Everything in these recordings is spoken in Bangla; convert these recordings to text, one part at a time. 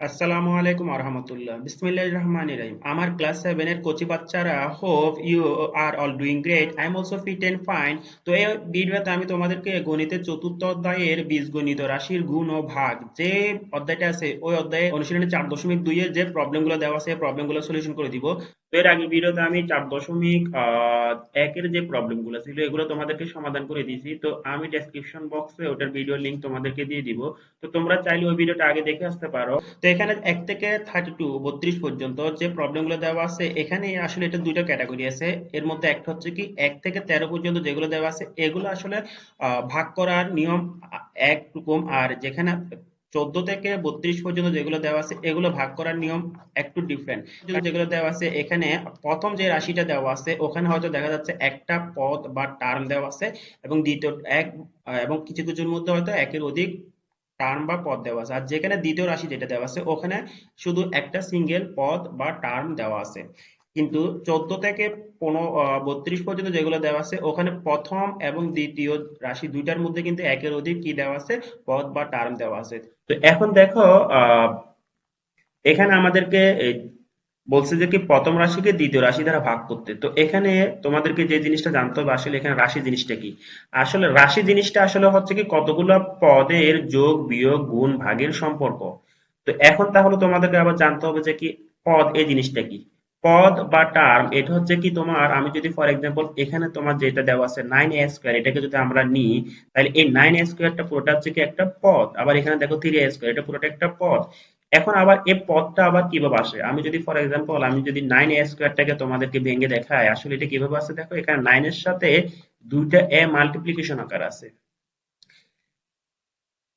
আসসালামু আলাইকুম আরহামতুল্লাহ বিসমিল্লাহির রহমানির রহিম আমার ক্লাস 7 এর কোচি বাচ্চারা hope you are all doing great I am also fit and fine. তো এই ভিডিওতে আমি তোমাদেরকে গণিতের চতুর্থ অধ্যায়ের বীজগণিত রাশির গুণ ও ভাগ যে অধ্যায়টা আছে ওই অধ্যায়ে অনুশীলনী 4.2 এর যে প্রবলেমগুলো দেওয়া আছে প্রবলেমগুলো সলিউশন করে দিব। তো এর আগের ভিডিওতে আমি 4.1 এর যে প্রবলেমগুলো ছিল এগুলো তোমাদেরকে সমাধান করে দিয়েছি। তো আমি ডেসক্রিপশন বক্সে ওটার ভিডিও লিংক তোমাদেরকে দিয়ে দিব। তো তোমরা চাইলে ওই ভিডিওটা আগে দেখে আসতে পারো। তো এখানে 1 থেকে 32 পর্যন্ত যে প্রবলেমগুলো দেওয়া আছে এখানে আসলে এটা দুইটা ক্যাটাগরি আছে। এর মধ্যে একটা হচ্ছে কি 1 থেকে 13 পর্যন্ত যেগুলো দেওয়া আছে এগুলো আসলে ভাগ করার নিয়ম একরকম, আর যেখানে 14 থেকে 32 পর্যন্ত যেগুলো দেওয়া আছে এগুলো ভাগ করার নিয়ম একটু ডিফারেন্ট। যেগুলো দেওয়া আছে এখানে প্রথম যে রাশিটা দেওয়া আছে ওখানে হয়তো দেখা যাচ্ছে একটা পদ বা টার্ম দেওয়া আছে, এবং দ্বিতীয় এক এবং কিছু কিছুর মধ্যে হয়তো একের অধিক টার্ম বা পদ দেওয়া আছে। আর যেখানে দ্বিতীয় রাশি যেটা দেওয়া আছে ওখানে শুধু একটা সিঙ্গেল পদ বা টার্ম দেওয়া আছে। কিন্তু 14 থেকে 32 পর্যন্ত যেগুলো দেওয়া আছে ওখানে প্রথম এবং দ্বিতীয় রাশি দুইটার মধ্যে কিন্তু একের অধিক কি দেওয়া আছে, পদ বা টার্ম দেওয়া আছে। তো এখন দেখো, আহ এখানে আমাদেরকে বলছে যে কি প্রথম রাশিকে দ্বিতীয় রাশি দ্বারা ভাগ করতে। তো এখানে তোমাদেরকে যে জিনিসটা জানতে হবে আসলে এখানে রাশি জিনিসটা কি। আসলে রাশি জিনিসটা আসলে হচ্ছে কি কতগুলো পদের যোগ বিয়োগ গুণ ভাগের সম্পর্ক। তো এখন তাহলে তোমাদেরকে আবার জানতে হবে যে কি পদ এই জিনিসটা কি। পদ বা টার্ম এটা হচ্ছে কি তোমার, আমি যদি ফর এক্সাম্পল এখানে তোমার যেটা দেওয়া আছে 9a² এটাকে যদি আমরা নিই, তাহলে এই 9a² পুরোটা হচ্ছে কি একটা পদ। আবার এখানে দেখো 3a² এটা পুরোটা একটা পদ। এখন আবার এই পদটা আবার কিভাবে আসে, আমি যদি ফর এক্সাম্পল আমি যদি 9a² তোমাদেরকে ভেঙে দেখাই আসলে এটা কিভাবে আসে। দেখো এখানে 9 এর সাথে দুইটা এ মাল্টিপ্লিকেশন আকার আছে।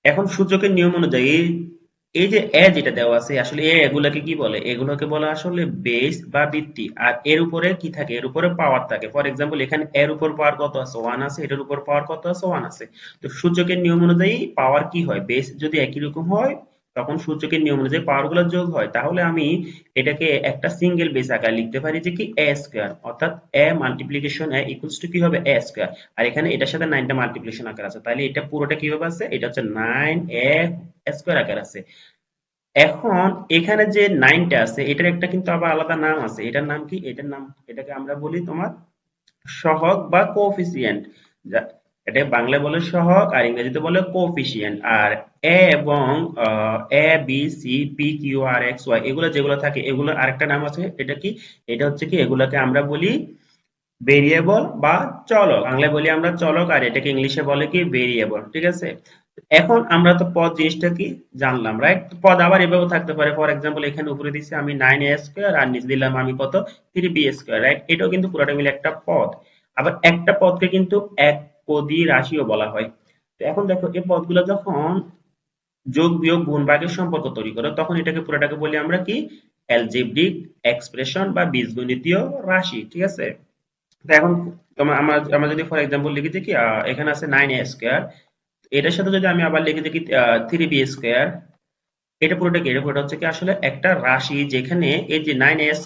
এখন সূচকের নিয়ম অনুযায়ী এই যে এ যেটা দেওয়া আছে আসলে এগুলাকে কি বলে, এগুলোকে বলা আসলে বেস বা ভিত্তি। আর এর উপরে কি থাকে, এর উপরে পাওয়ার থাকে। ফর এক্সাম্পল এখানে এর উপর পাওয়ার কত আছে, 1 আছে, এটার উপর পাওয়ার কত আছে, 1 আছে। তো সূচকের নিয়ম অনুযায়ী পাওয়ার কি হয়, বেস যদি একই রকম হয় তখন সূচকের নিয়ম অনুযায়ী পাওয়ার গুলো যোগ হয়। তাহলে আমি এটাকে একটা সিঙ্গেল বেস আকারে লিখতে পারি যে কি এ স্কয়ার, অর্থাৎ এ মাল্টিপ্লিকেশন এ ইকুয়ালস টু কি হবে এ স্কয়ার। আর এখানে এটার সাথে 9টা মাল্টিপ্লিকেশন আকার আছে, তাহলে এটা পুরোটা কিভাবে আছে, এটা হচ্ছে 9 এ স্কয়ার আকার আছে। এখন এখানে যে 9টা আছে এটার একটা কিন্তু আবার আলাদা নাম আছে। এটার নাম কি, এটার নাম এটাকে আমরা বলি তোমার সহগ বা কোএফিসিয়েন্ট। এটা বাংলায় বলে সহগ আর ইংরেজিতে বলে কোএফিসিয়েন্ট। আর এ এবং A B C P Q R x Y এগুলো যেগুলো থাকে এগুলোর আরেকটা নাম আছে। এটা কি, এটা হচ্ছে কি এগুলোকে আমরা বলি ভেরিয়েবল বা চলক। বাংলায় বলি আমরা চলক আর এটাকে ইংলিশে বলে কি ভেরিয়েবল, ঠিক আছে। এখন আমরা তো পদ জিনিসটা কি জানলাম, রাইট। পদ আবার এভাবে থাকতে পারে, ফর এক্সাম্পল এখানে উপরে দিচ্ছি আমি 9a² আর নিচে দিলাম আমি কত 3b², রাইট। এটাও কিন্তু পুরোটা মিলে একটা পদ। আবার একটা পদকে কিন্তু এক পদী রাশিও বলা হয়। তো এখন দেখো এই পদগুলো যখন যোগ বিয়োগ গুণ ভাগের সম্পর্ক তৈরি করে তখন এটাকে পুরোটাকে বলি আমরা কি অ্যালজেব্রিক এক্সপ্রেশন বা বীজগণিতীয় রাশি, ঠিক আছে। তো এখন তোমার আমরা আমরা যদি ফর এক্সাম্পল লিখি যে কি এখানে আছে 9a², এটার সাথে যদি আমি আবার লিখি যে কি 3b², এটা পুরোটা কি, এটা পুরোটা হচ্ছে কি আসলে একটা রাশি যেখানে এই যে 9a²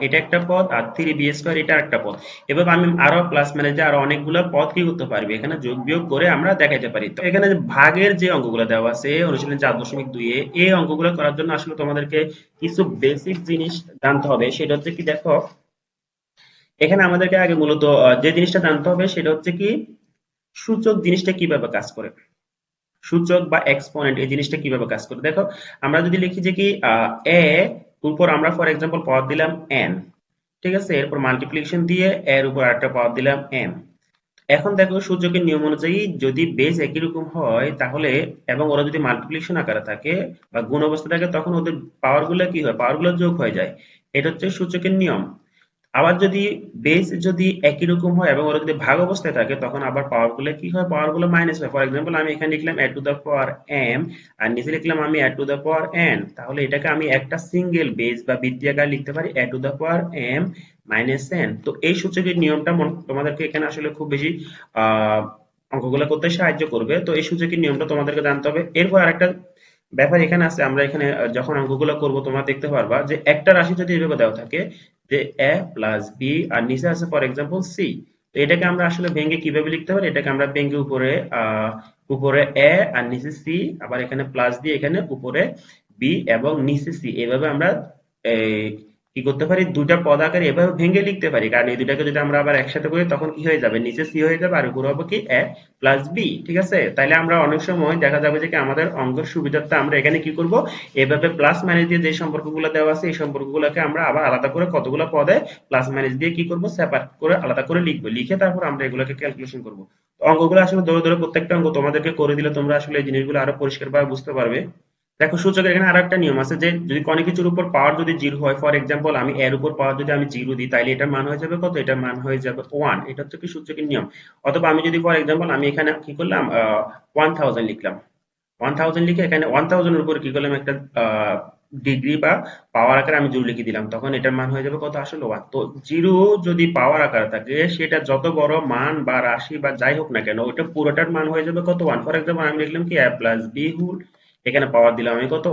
এটা একটা পদ আর 3b² এটা একটা পদ। এভাবে আমি আরো প্লাস ম্যানেজে আরো অনেকগুলো পদ কি করতে পারবি, এখানে যোগ বিয়োগ করে আমরা দেখাইতে পারি। তো এখানে যে ভাগের যে অঙ্কগুলো দেওয়া আছে অনুশীলনী 4.2 এ এই অঙ্কগুলো করার জন্য আসলে তোমাদেরকে কিছু বেসিক জিনিস জানতে হবে। সেটা হচ্ছে কি দেখো, এখানে আমাদেরকে আগে মূলত যে জিনিসটা জানতে হবে সেটা হচ্ছে কি সূচক জিনিসটা কিভাবে কাজ করে। সূচক বা এক্সপোনেন্ট এই জিনিসটা কিভাবে কাজ করে দেখো, আমরা যদি লিখি যে কি এ উপর আমরা ফর এক্সাম্পল পাওয়ার দিলাম এন, ঠিক আছে, এরপর মাল্টিপ্লিকেশন দিয়ে এর উপর আরেকটা পাওয়ার দিলাম এম। এখন দেখো সূচকের নিয়ম অনুযায়ী যদি বেস একই রকম হয় তাহলে এবং ওরা যদি মাল্টিপ্লিকেশন আকারে থাকে বা গুণ অবস্থা থাকে তখন ওদের পাওয়ার গুলো কি হয়, পাওয়ার গুলো যোগ হয়ে যায়। এটা হচ্ছে সূচকের নিয়ম। আবার যদি বেস যদি একই রকম হয় এবং ওরা যদি ভাগ অবস্থায় থাকে তখন আবার পাওয়ার গুলো কি হয়, পাওয়ার গুলো মাইনাস হয়। ফর এক্সাম্পল আমি এখানে লিখলাম এ to the power M R নিচে লিখলাম আমি এ টু দা পাওয়ার এন, তাহলে এটাকে আমি একটা সিঙ্গেল বেস বা বৃদ্ধি আকারে লিখতে পারি a to the power m minus n. তো এই সূচকের নিয়মটা তোমাদেরকে এখানে আসলে খুব বেশি আহ অঙ্কগুলো করতে সাহায্য করবে। তো এই সূচকের নিয়মটা তোমাদেরকে জানতে হবে। এরপর আরেকটা ব্যাপার এখানে আছে, আমরা এখানে যখন অঙ্কগুলো করব তোমরা দেখতে পারবা যে একটা রাশি যদি এভাবে দেওয়া থাকে যে এ প্লাস বি আর নিচে আছে ফর এক্সাম্পল সি, তো এটাকে আমরা আসলে ভেঙে কিভাবে লিখতে পারি, এটাকে আমরা ভেঙে উপরে উপরে এ আর নিচে সি আবার এখানে প্লাস দিয়ে এখানে উপরে বি এবং নিচে সি, এভাবে আমরা এই, কি করতে পারি, দুইটা পদ আকারে এভাবে ভেঙে লিখতে পারি। কারণ এই দুটাকে যদি আমরা আবার একসাথে করি তখন কি হয়ে যাবে, নিচে সি হয়ে যাবে আর উপরে হবে কি এ প্লাস বি। ঠিক আছে, তাইলে আমরা অনেক সময় দেখা যাবে যে কি আমাদের অঙ্কের সুবিধার্থে আমরা এখানে কি করব, এভাবে প্লাস মাইনাস দিয়ে যে সম্পর্কগুলো দেওয়া আছে এই সম্পর্কগুলোকে আমরা আবার আলাদা করে কতগুলো পদে প্লাস মাইনাস দিয়ে কি করব, সেপারেট করে আলাদা করে লিখবো, লিখে তারপর আমরা এগুলোকে ক্যালকুলেশন করব। তো অঙ্কগুলো আসলে ধরে ধরে প্রত্যেকটা অঙ্ক তোমাদেরকে করে দিলে তোমরা আসলে এই জিনিসগুলো আরো পরিষ্কারভাবে বুঝতে পারবে। দেখো সূচকের এখানে আরো একটা নিয়ম আছে যে যদি কোনো কিছুর উপর পাওয়ার যদি জিরো হয়, ফর এক্সাম্পল আমি এর উপর পাওয়ার যদি আমি জিরো দিই তাহলে এটার মান হয়ে যাবে কত, এটার মান হয়ে যাবে ওয়ান। এটা হচ্ছে কি সূচকের নিয়ম। অথবা আমি যদি ফর এক্সাম্পল আমি এখানে কি করলাম, 1000 লিখলাম, 1000 লিখে এখানে 1000 এর উপর কি করলাম, একটা ডিগ্রি বা পাওয়ার আকারে আমি জিরো লিখে দিলাম, তখন এটার মান হয়ে যাবে কত, আসলে ওয়ান। তো জিরো যদি পাওয়ার আকারে থাকে সেটা যত বড় মান বা রাশি বা যাই হোক না কেন ওটা পুরোটার মান হয়ে যাবে কত, ওয়ান। ফর এক্সাম্পল আমি লিখলাম কি এ প্লাস বি হোল, এখানে পাওয়ার দিলাম আমি কত,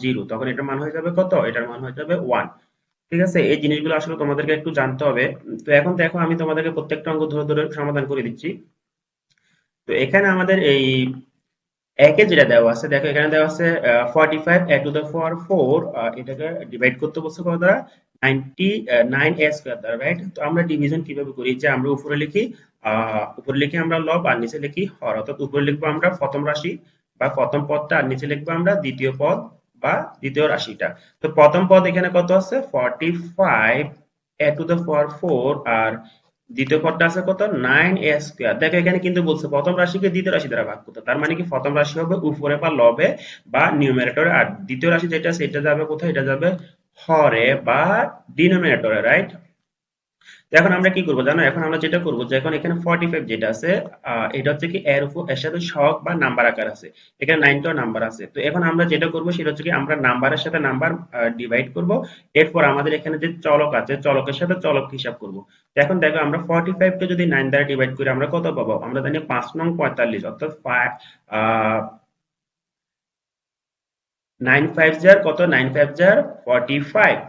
জিরো, তখন এটার মান হয়ে যাবে কত, এটার মান হয়ে যাবে ওয়ান। ঠিক আছে, এই জিনিসগুলো আসলে তোমাদেরকে একটু জানতে হবে। তো এখন দেখো আমি তোমাদেরকে প্রত্যেকটা অঙ্ক ধরে ধরে সমাধান করে দিচ্ছি। তো এখানে আমাদের এই একে যেটা দেওয়া আছে, দেখো এখানে দেওয়া আছে 45 এ টু দ্য পাওয়ার 4, এটাকে ডিভাইড করতে বলছে কত দ্বারা, 99 এ স্কয়ার দ্বারা, রাইট। তো আমরা ডিভিশন কিভাবে করি, যে আমরা উপরে লিখি আমরা লব আর নিচে লিখি হর, অর্থাৎ উপরে লিখবো আমরা প্রথম রাশি বা প্রথম পদটা আর নিচে লিখবো আমরা দ্বিতীয় পদ বা দ্বিতীয় রাশিটা। তো প্রথম পদ এখানে কত আছে, 45 এ টু দ্য পাওয়ার 4, আর দ্বিতীয় পদটা আছে কত, 9 a স্কয়ার। দেখো এখানে কিন্তু বলছে প্রথম রাশিকে দ্বিতীয় রাশি দ্বারা ভাগ করতে, তার মানে কি প্রথম রাশি হবে উপরে বা লবে বা নিউমারেটরে, আর দ্বিতীয় রাশি যেটা আছে এটা যাবে কোথায়, এটা যাবে হরে বা ডিনোমিনেটরে, রাইট। তো এখন আমরা কি করবো জানো, এখন আমরা যেটা করবো যে এখন এখানে 45 যেটা আছে, এটা হচ্ছে কি এর উপর এর সাথে সহগ বা নাম্বার আকার আছে, এখানে 9টাও নাম্বার আছে। তো এখন আমরা যেটা করবো সেটা হচ্ছে কি আমরা নাম্বারের সাথে নাম্বার ডিভাইড করব, এরপর আমাদের এখানে যে চলক আছে চলকের সাথে চলক হিসাব করব। তো এখন দেখো আমরা 45 কে যদি 9 দ্বারা ডিভাইড করি আমরা কত পাবো, আমরা জানি 5 নং 45, অর্থাৎ 9 5 যার কত, 9 5 যার 45।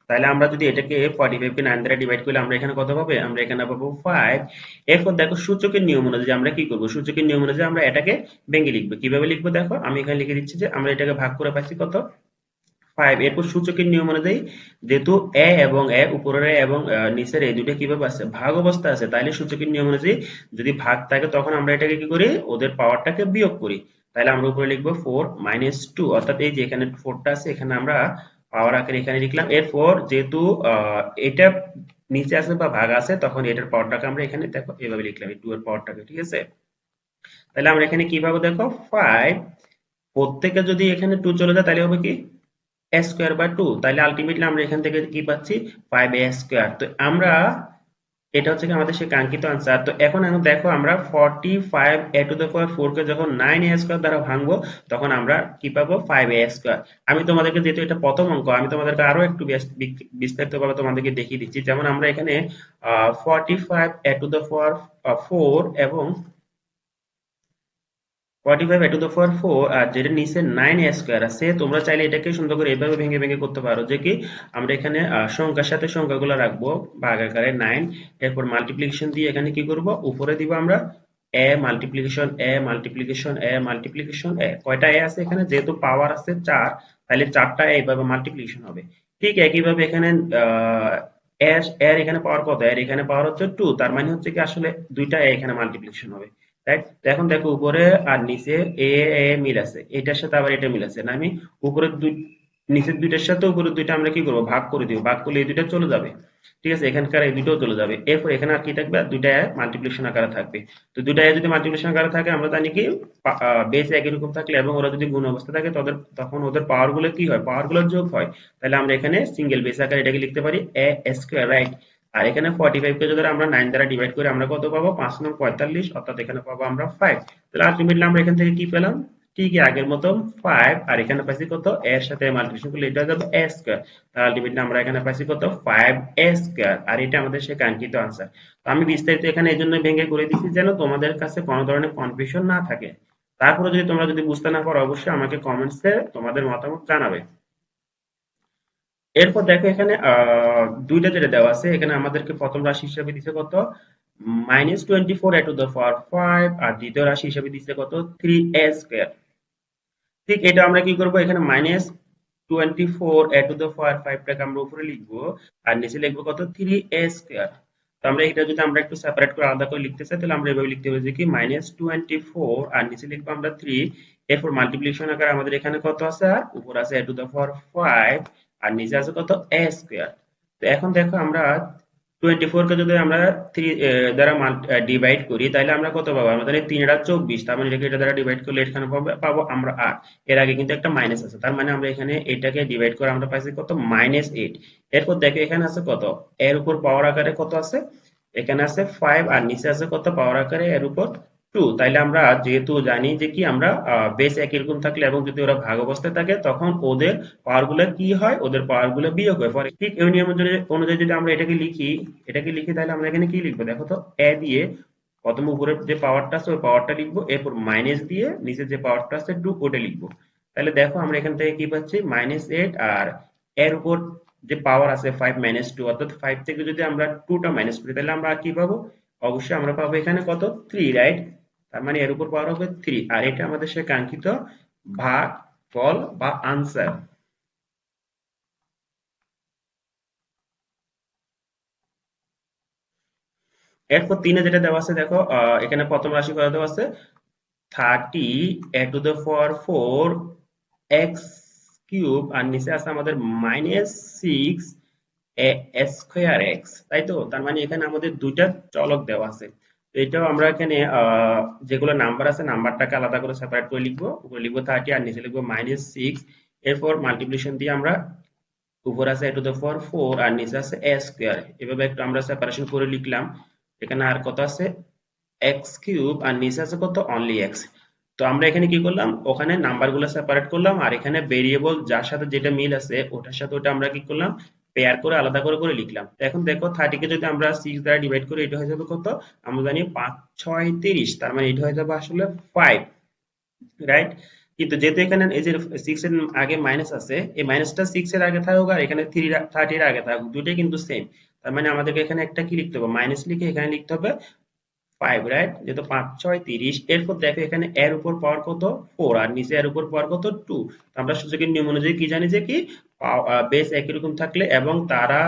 তাহলে আমরা যদি এটাকে 45 কে 9 দ্বারা ডিভাইড করলে আমরা এখানে কত পাবো, আমরা এখানে পাবো 5। এরপর দেখো সূচকের নিয়ম অনুযায়ী আমরা কি করব, সূচকের নিয়ম অনুযায়ী আমরা এটাকে ভেঙে লিখবো। কিভাবে লিখবো, দেখো আমি এখানে লিখে দিচ্ছি যে আমরা এটাকে ভাগ করে পাচ্ছি কত, 5। এরপর সূচকের নিয়ম অনুযায়ী যেহেতু এ এবং এ উপরের এ এবং নিচের এই দুটো কিভাবে আছে, ভাগ অবস্থা আছে, তাইলে সূচকের নিয়ম অনুযায়ী যদি ভাগ থাকে তখন আমরা এটাকে কি করি, ওদের পাওয়ারটাকে বিয়োগ করি। তাহলে আমরা উপরে লিখবো 4 মাইনাস 2, অর্থাৎ এই যে এখানে 4টা আছে এখানে আমরা পাওয়ার আকারে এখানে লিখলাম। এরপর যেহেতু এটা নিচে আছে বা ভাগ আছে তখন এটার পাওয়ারটাকে আমরা এখানে দেখো এভাবে লিখলাম, এই 2 এর পাওয়ারটাকে, ঠিক আছে। তাহলে আমরা এখানে কিভাবে দেখো 5 প্রত্যেকে যদি এখানে 2 চলে যায় তাহলে হবে কি এ স্কোয়ার বাই 2, তাহলে আলটিমেটলি আমরা এখান থেকে কি পাচ্ছি, 5a স্কোয়ার। তো আমরা এটা হচ্ছে কি আমাদের সেই কাঙ্ক্ষিত আনসার। তো এখন এখন দেখো আমরা 45 এ টু দ্য পাওয়ার 4 কে যখন 9a স্কোয়ার দ্বারা ভাঙবো তখন আমরা কি পাবো, 5a স্কোয়ার। আমি তোমাদেরকে যেহেতু এটা প্রথম অঙ্ক আমি তোমাদেরকে আরো একটু বিস্তারিত ভাবে তোমাদেরকে দেখিয়ে দিচ্ছি। যেমন আমরা এখানে 45 এ টু দ্য পাওয়ার 4 এবং 45 টু দ্য পাওয়ার 4 আর যেটা নিচে 9 a স্কয়ার আছে, তোমরা চাইলে এটাকে সুন্দর করে এভাবে ভেঙে ভেঙে করতে পারো, যে কি আমরা এখানে সংখ্যার সাথে সংখ্যাগুলো রাখবো ভাগ আকারে 9, এরপর মাল্টিপ্লিকেশন দিয়ে এখানে কি করব, উপরে দিব আমরা a multiplication a multiplication a multiplication a, কয়টা এ আছে এখানে, যেহেতু পাওয়ার আছে 4 তাহলে 4টা এইভাবে মাল্টিপ্লিকেশন হবে। ঠিক একইভাবে এখানে এর এর এখানে পাওয়ার কত, এর এখানে পাওয়ার হচ্ছে 2, তার মানে হচ্ছে কি আসলে দুইটা এ এখানে মাল্টিপ্লিকেশন হবে, রাইট। তো এখন দেখো উপরে আর নিচে এ এ মিল আছে, এটার সাথে আবার এটা মিল আছে না, আমি উপরের দুই নিচের দুইটার সাথে উপরের দুইটা আমরা কি করবো, ভাগ করে দিব, ভাগ করলে এই দুইটা চলে যাবে, ঠিক আছে, এখানকার এই দুটোও চলে যাবে। এরপর এখানে আর কি থাকবে, আর দুইটা মাল্টিপ্লিকেশন আকারে থাকবে। তো দুইটা যদি মাল্টিপ্লিকেশন আকারে থাকে আমরা জানি কি বেস একই রকম থাকলে এবং ওরা যদি গুণ অবস্থা থাকে তাদের তখন ওদের পাওয়ার গুলো কি হয়, পাওয়ার গুলোর যোগ হয়। তাহলে আমরা এখানে সিঙ্গেল বেস আকারে এটাকে লিখতে পারি এ স্কয়ার, রাইট। আর এখানে 45 কে যদি আমরা 9 দ্বারা ডিভাইড করি আমরা কত পাবো, 5 নং 45, অর্থাৎ এখানে পাবো আমরা 5। তাহলে আলটিমেটলি আমরা এখান থেকে কি পেলাম, ঠিকই আগের মতো 5, আর এখানে পাইছি কত, এর সাথে মাল্টিপ্লিকেশন করলে এটা যাবে a স্কয়ার। তাহলে আলটিমেটলি আমরা এখানে পাইছি কত, 5a স্কয়ার, আর এটা আমাদের সেই কাঙ্ক্ষিত আনসার। তো আমি বিস্তারিত এখানে এই জন্য ভেঙে করে দিচ্ছি যেন তোমাদের কাছে কোনো ধরনের কনফিউশন না থাকে। তারপরে যদি তোমরা যদি বুঝতে না পারো অবশ্যই আমাকে কমেন্টসে তোমাদের মতামত জানাবে। এরপর দেখো এখানে দুইটা যেটা দেওয়া আছে এখানে আমাদেরকে প্রথম রাশি হিসেবে দিছে কত, -24 টু দ্য পাওয়ার 5, আর দ্বিতীয় রাশি হিসেবে দিছে কত, 3a স্কয়ার। ঠিক এটা আমরা কি করব, এখানে -24 a টু দ্য পাওয়ার 5 টাকে আমরা উপরে লিখবো, আর নিচে লিখবো কত, 3a স্কয়ার। তো আমরা এটা যদি আমরা একটু সেপারেট করে আলাদা করে লিখতে চাই, তাহলে আমরা এভাবে লিখতে পারি যে কি -24 আর নিচে লিখবো আমরা 3, এরপর মাল্টিপ্লিকেশন আকারে আমাদের এখানে কত আছে, আর উপর আছে a টু দ্য পাওয়ার 5 আর নিচে আছে কত, a স্কয়ার। তো এখন দেখো আমরা 24 কে যদি আমরা 3 দ্বারা ডিভাইড করি, তাহলে আমরা কত পাবো, আমাদের 3 আর 24, তার মানে এটাকে এটা দ্বারা ডিভাইড করলে এখানে পাবো আমরা 8। এর আগে কিন্তু একটা মাইনাস আছে, তার মানে আমরা এখানে এটাকে ডিভাইড করে আমরা পাইছি কত, -8। এরপর দেখো এখানে আছে কত, এর উপর পাওয়ার আকারে কত আছে, এখানে আছে 5 আর নিচে আছে কত, পাওয়ার আকারে এর উপর 2। তাইলে আমরা যেহেতু জানি যে কি আমরা বেস একই রকম থাকলে এবং যদি ওরা ভাগ অবস্থায় থাকে, তখন ওদের পাওয়ার গুলো কি হয়, ওদের পাওয়ার গুলো বিয়োগ হয়। ঠিক এই নিয়ম অনুযায়ী যদি আমরা এটাকে লিখি তাহলে আমরা এখানে কি লিখবো, দেখো তো, এ দিয়ে প্রথম উপরের যে পাওয়ারটা আছে ওই পাওয়ারটা লিখবো, এরপর মাইনাস দিয়ে নিচে যে পাওয়ারটা আছে 2 ওটা লিখবো। তাহলে দেখো আমরা এখান থেকে কি পাচ্ছি, -8, আর এর উপর যে পাওয়ার আছে 5 - 2, অর্থাৎ 5 থেকে যদি আমরা 2টা মাইনাস করি, তাহলে আমরা কি পাবো, অবশ্যই আমরা পাবো এখানে কত, 3, রাইট। তার মানে এর উপর পাওয়ার হবে 3, আর এটা আমাদের সে কাঙ্ক্ষিত ভাগ ফল বা আনসার। এরপর 3 যেটা দেওয়া আছে দেখো, এখানে প্রথম রাশি কত দেওয়া আছে, 30 a to the power 4 x cube, আর নিচে আছে আমাদের -6 এ স্কোয়ার এক্স, তাই তো। তার মানে এখানে আমাদের দুইটা চলক দেওয়া আছে। তো এটাও আমরা এখানে যেগুলো নাম্বার আছে নাম্বারটাকে আলাদা করে সেপারেট করে লিখবো, উপরে লিখবো 30 আর নিচে লিখবো -6। এরপর মাল্টিপ্লিকেশন দিয়ে আমরা উপর আছে a টু দ্য পাওয়ার 4 আর নিচে আছে a স্কোয়ার, এভাবে একটু আমরা সেপারেশন করে লিখলাম। এখানে আর কত আছে, এক্স কিউব, আর নিচে আছে কত, অনলি এক্স। তো আমরা এখানে কি করলাম, ওখানে নাম্বার গুলো সেপারেট করলাম, আর এখানে ভেরিয়েবল যার সাথে যেটা মিল আছে ওটার সাথে ওটা আমরা কি করলাম, পেয়ার করে আলাদা করে করে লিখলাম। তো এখন দেখো 30 কে যদি আমরা 6 দ্বারা ডিভাইড করি, এটা হয়ে যাবে কত, আমরা জানি 5 6 30, তার মানে এটা হয়ে যাবে আসলে 5, রাইট। কিন্তু যেহেতু এখানে এই যে 6 এর আগে মাইনাস আছে, এই মাইনাসটা 6 এর আগে থাকুক আর এখানে 30 এর আগে থাকুক, দুটোই কিন্তু সেম। তার মানে আমাদেরকে এখানে একটা কি লিখতে হবে, মাইনাস লিখে এখানে লিখতে হবে 5, রাইট। যেহেতু 5 6 30। এরপর দেখো এখানে এর উপর পাওয়ার কত, 4, আর নিচে এর উপর পাওয়ার কত, 2। আমরা সূচকের নিয়ম অনুযায়ী কি জানি যে কি, বেস একই রকম থাকলে এবং তারা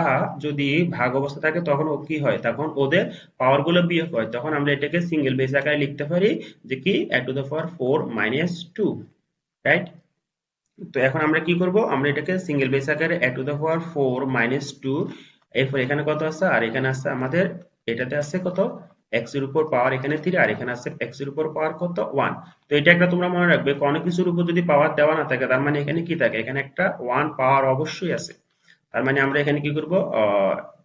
যদি ভাগ অবস্থা থাকে, তখন ও কি হয়, তখন ওদের পাওয়ার গুলো বিয়োগ হয়, তখন আমরা এটাকে সিঙ্গেল বেস আকারে লিখতে পারি যে কি a to the power 4 - 2, right. তো এখন আমরা কি করব, আমরা এটাকে সিঙ্গেল বেস আকারে a টু দ্য পাওয়ার 4 - 2। এরপর এখানে কত আছে, আর এখানে আছে আমাদের, এটাতে আছে কত, x এর উপর পাওয়ার এখানে 3, আর এখানে আছে x এর উপর পাওয়ার কত, 1। তো এটা একটা তোমরা মনে রাখবে, কোনো কিছুর উপর যদি পাওয়ার দেওয়া না থাকে, তার মানে এখানে কি থাকে, এখানে একটা 1 পাওয়ার অবশ্যই আছে। তার মানে আমরা এখানে কি করব,